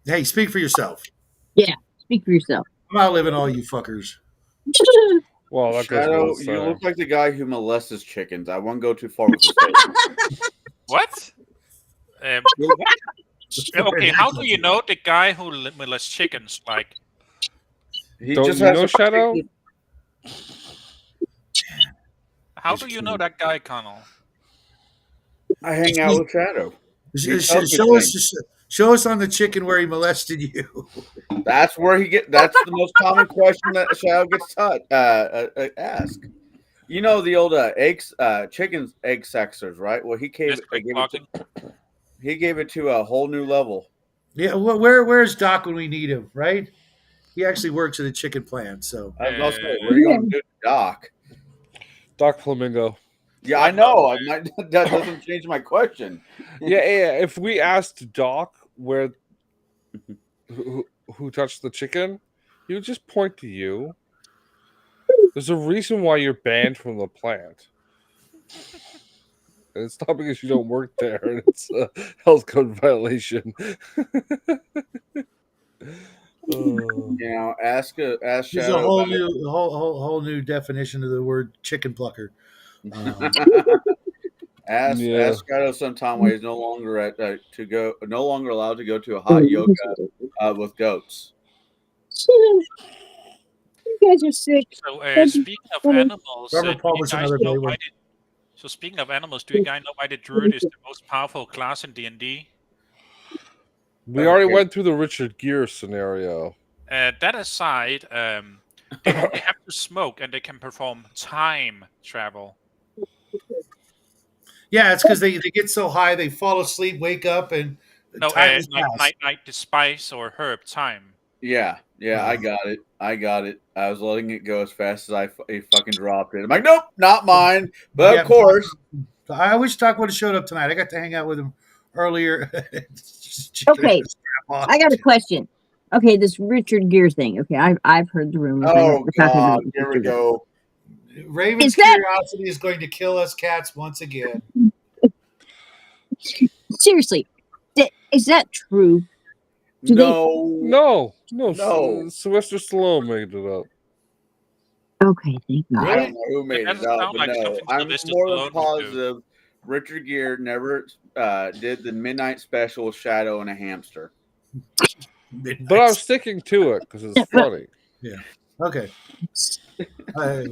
hey, speak for yourself. Yeah, speak for yourself. I'm outliving all you fuckers. Well, that goes Shadow, without you saying. look like the guy who molests chickens. I won't go too far with this statement. What? Okay, how do you know the guy who molests chickens? Like, He Don't just you has know a Shadow? How do you know that guy, Connell? I hang out with Shadow. He tells me Show us on the chicken where he molested you. That's where he get. That's the most common question that Shadow gets asked. You know the old eggs, chickens, egg sexers, right? Well, Yes, quick talking. He gave it to a whole new level. Yeah, where's Doc when we need him? Right? He actually works at a chicken plant. So I was also like, what are you going to do, Doc? Doc Flamingo. Yeah, I know. That doesn't change my question. Yeah. If we asked Doc where who touched the chicken, he would just point to you. There's a reason why you're banned from the plant. And it's not because you don't work there. It's a health code violation. You know, ask there's Shadow a whole about new whole new definition of the word chicken plucker. ask Shadow sometime why he's no longer no longer allowed to go to a hot yoga with goats. You guys are sick. So speaking of animals, Robert Palmer's another great one. So speaking of animals, do you guys know why the druid is the most powerful class in D&D? We already went through the Richard Gere scenario. That aside, they only have to smoke and they can perform time travel. Yeah, it's because they get so high they fall asleep, wake up, and time is like the spice or herb time. Yeah, I got it. I was letting it go as fast as I fucking dropped it. I'm like, nope, not mine. But of course, I wish Doc would have showed up tonight. I got to hang out with him earlier. Okay, I got a question. Okay, this Richard Gere thing. Okay, I've heard the rumors. Oh God, here we go. Raven's curiosity is going to kill us cats once again. Seriously, is that true? No. Sylvester Stallone made it up. Okay, thank you. I don't know who made it up, but like no. I'm more than positive Richard Gere never did the midnight special with Shadow and a hamster. But I'm sticking to it because it's funny. Yeah. Okay. But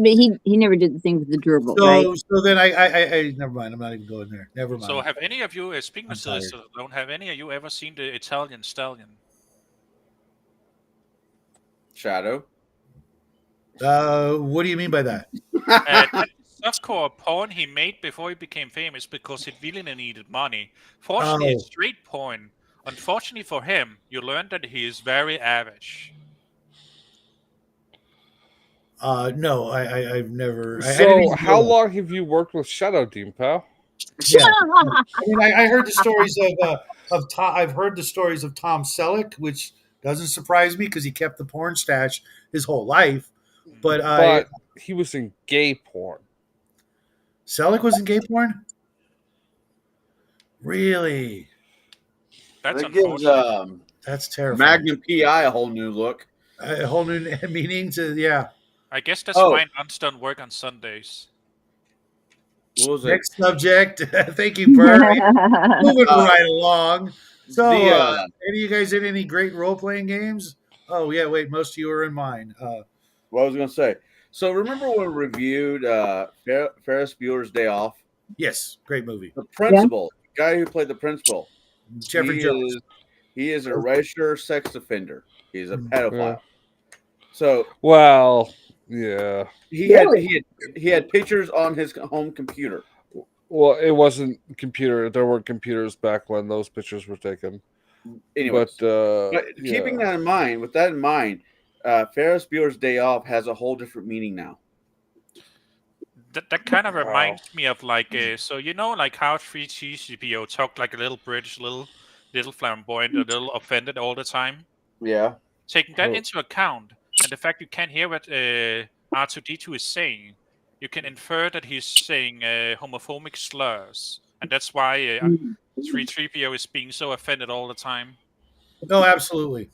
he never did the thing with the gerbil, right? So then I never mind. I'm not even going there. Never mind. So have any of you, speaking of Sylvester Stallone, have any of you ever seen the Italian Stallion? Shadow? What do you mean by that? Softcore porn he made before he became famous because it really needed money. Fortunately, it's straight porn. Unfortunately for him, you learn that he is very average. No, I've never. So, how long have you worked with Shadow Team, pal? Yeah. I mean, I heard the stories of Tom. I've heard the stories of Tom Selleck, which doesn't surprise me because he kept the porn stash his whole life. But he was in gay porn. Selleck was in gay porn? Really? That's unfortunate. That's terrifying. Magnum PI a whole new look. A whole new meaning to, yeah. I guess that's why nuns don't work on Sundays. What was Next subject. Thank you, Perry. Moving right along. So, any of you guys in any great role-playing games? Oh, yeah, wait, most of you are in mine. What I was going to say. So, remember when we reviewed Ferris Bueller's Day Off? Yes, great movie. The principal, the guy who played the principal. Jeffrey Jones. He is a registered sex offender. He's a pedophile. Yeah. So, well, yeah. He had pictures on his home computer. Well, it wasn't computer. There were computers back when those pictures were taken. Anyways, but keeping that in mind, with that in mind, Ferris Bueller's Day Off has a whole different meaning now. That kind of reminds me of like so you know like how 3GPO talked like a little British, little flamboyant, a little offended all the time. Yeah. Taking that into account, and the fact you can't hear what R2D2 is saying, you can infer that he's saying homophobic slurs, and that's why 3PO is being so offended all the time. No, absolutely.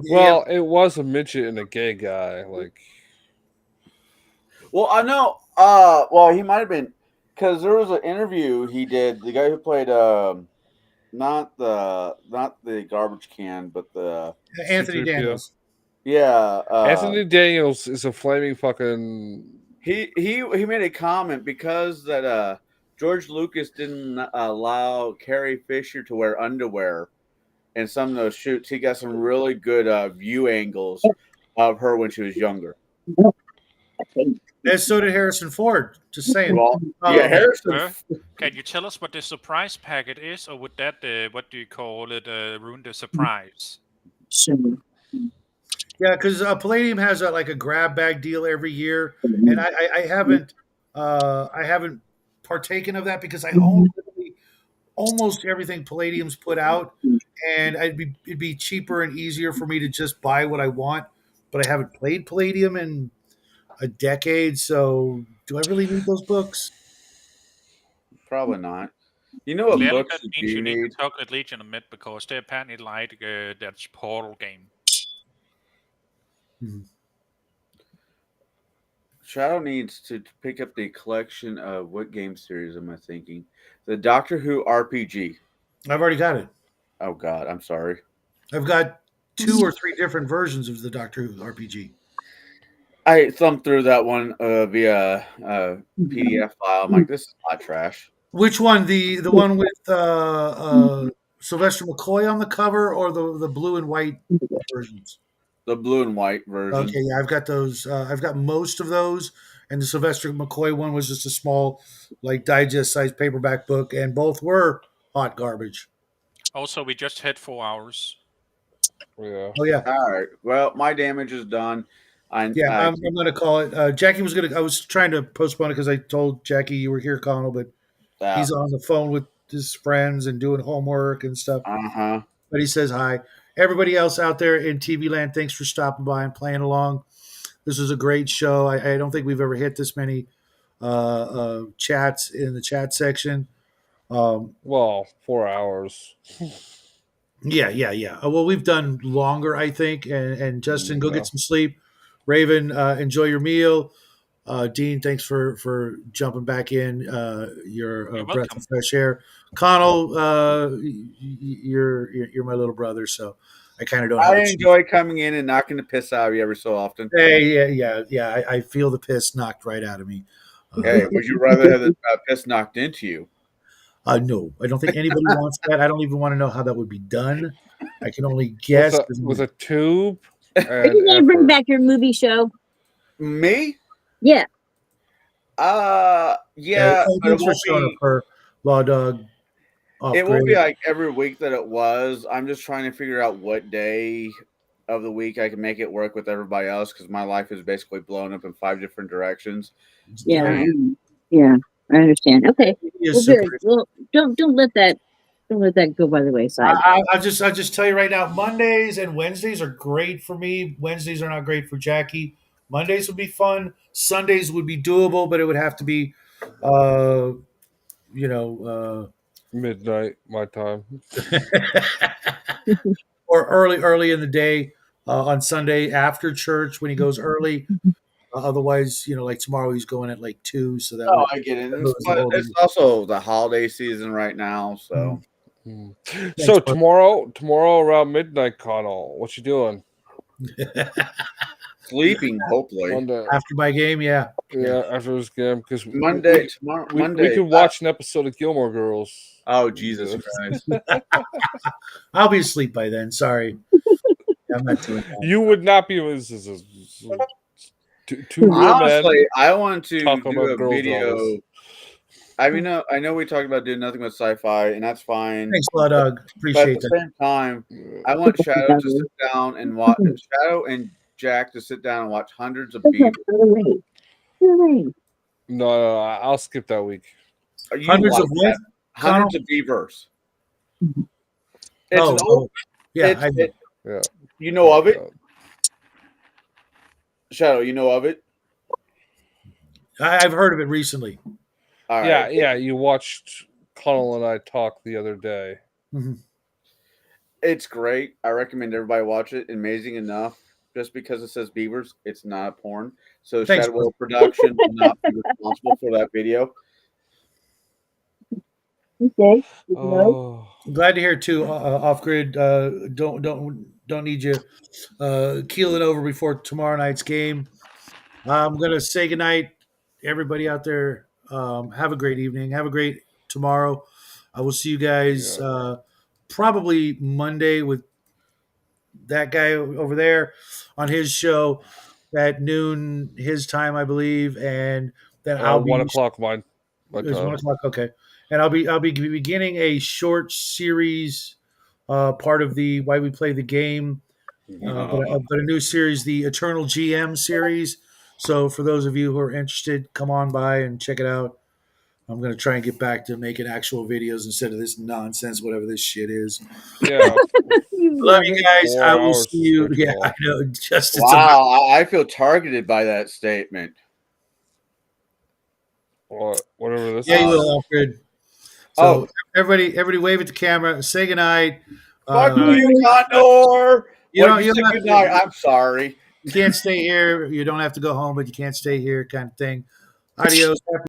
Well, it was a midget and a gay guy, like. Well, I know. Well, he might have been because there was an interview he did. The guy who played not the garbage can, but the Anthony Daniels. Yeah, Anthony Daniels is a flaming fucking. he made a comment because that George Lucas didn't allow Carrie Fisher to wear underwear in some of those shoots. He got some really good view angles of her when she was younger. And so did Harrison Ford. Just saying. Well, yeah, Harrison. Huh? Can you tell us what the surprise packet is, or would that, what do you call it, ruin the surprise? Yeah, because Palladium has like a grab bag deal every year, and I haven't partaken of that because I own literally almost everything Palladium's put out, and it'd be cheaper and easier for me to just buy what I want. But I haven't played Palladium in a decade, so do I really need those books? Probably not. You know what Clearly, books that you means do you need need? to talk with Legion a bit, because they apparently like that Portal game. Shadow needs to pick up the collection of what game series am I thinking? The Doctor Who RPG. I've already got it. Oh God, I'm sorry. I've got 2 or 3 different versions of the Doctor Who RPG. I thumbed through that one via PDF file. I'm like, this is hot trash. Which one? The one with Sylvester McCoy on the cover, or the blue and white versions? The blue and white version. Okay, yeah, I've got those. I've got most of those, and the Sylvester McCoy one was just a small, like digest-sized paperback book, and both were hot garbage. Also, we just had 4 hours. Yeah. Oh yeah, All right. Well, my damage is done. yeah. I'm going to call it. Jackie was going to. I was trying to postpone it because I told Jackie you were here, Connell, but he's on the phone with his friends and doing homework and stuff. Uh-huh. But he says hi. Everybody else out there in TV land, thanks for stopping by and playing along. This was a great show. I don't think we've ever hit this many chats in the chat section. Well, 4 hours. Yeah. Well, we've done longer, I think. And Justin, go Yeah. get some sleep. Raven, enjoy your meal. Dean, thanks for jumping back in. Your You're breath welcome. of fresh air. Connell, you're my little brother, so I kind of don't have. I a enjoy coming in and knocking the piss out of you every so often. Hey, yeah. I feel the piss knocked right out of me. Hey, would you rather have the piss knocked into you? No, I don't think anybody wants that. I don't even want to know how that would be done. I can only With guess. with a tube. Are you going to bring back your movie show? Me? Yeah. Yeah, but it thanks for won't showing up be. for Law Dog. It won't be like every week that it was. I'm just trying to figure out what day of the week I can make it work with everybody else because my life is basically blown up in 5 different directions. Yeah. Yeah. I understand. Okay. Well, good. Well, don't let that go by the wayside. I'll just tell you right now. Mondays and Wednesdays are great for me. Wednesdays are not great for Jackie. Mondays would be fun. Sundays would be doable, but it would have to be, midnight my time. or early in the day on Sunday after church when he goes early. Otherwise, like tomorrow he's going at like 2, so that would. I get it. But It's also the holiday season right now, so. So tomorrow around midnight, Connell, what you doing? Sleeping, hopefully. Monday. After my game, yeah. After this game, because Monday. we could watch an episode of Gilmore Girls. Oh, Jesus Christ. I'll be asleep by then. Sorry. I'm not doing that. You would not be. Two real Honestly, men I want to talking do about a girl video. dramas. I mean, I know we talked about doing nothing but sci-fi, and that's fine. Thanks a lot, Doug. But at Appreciate the that. same time, I want Shadow to sit down and watch. Shadow and Jack to sit down and watch hundreds of beavers. No, I'll skip that week. Hundreds of what? Hundreds of beavers. It's Oh, an old. yeah. Yeah. You know of it, Shadow. You know of it. I've heard of it recently. All right. Yeah. You watched Connell and I talk the other day. Mm-hmm. It's great. I recommend everybody watch it. Amazing enough, just because it says beavers, it's not porn. So Thanks, Shadowell Production will not be responsible for that video. Okay. Oh. I'm glad to hear too. Off grid. Don't need you keeling over before tomorrow night's game. I'm gonna say goodnight, everybody out there. Have a great evening. Have a great tomorrow. I will see you guys probably Monday with that guy over there on his show at noon his time, I believe, and then I'll be 1 o'clock mine. it was 1 o'clock. Okay, and I'll be beginning a short series, part of the why we play the game, but a new series, the Eternal GM series. So for those of you who are interested, come on by and check it out. I'm going to try and get back to making actual videos instead of this nonsense, whatever this shit is. Yeah. You Love love you it. guys. 4 I will hours see you. straight Yeah, call. I know. Just Wow, I feel targeted by that statement. Whatever this yeah, you is. will, Alfred. So everybody, wave at the camera. Say goodnight. Fuck Good you, night. Condor. You What don't. did You you say don't good have night? to, I'm sorry. can't stay here. You don't have to go home, but you can't stay here, kind of thing. Adios.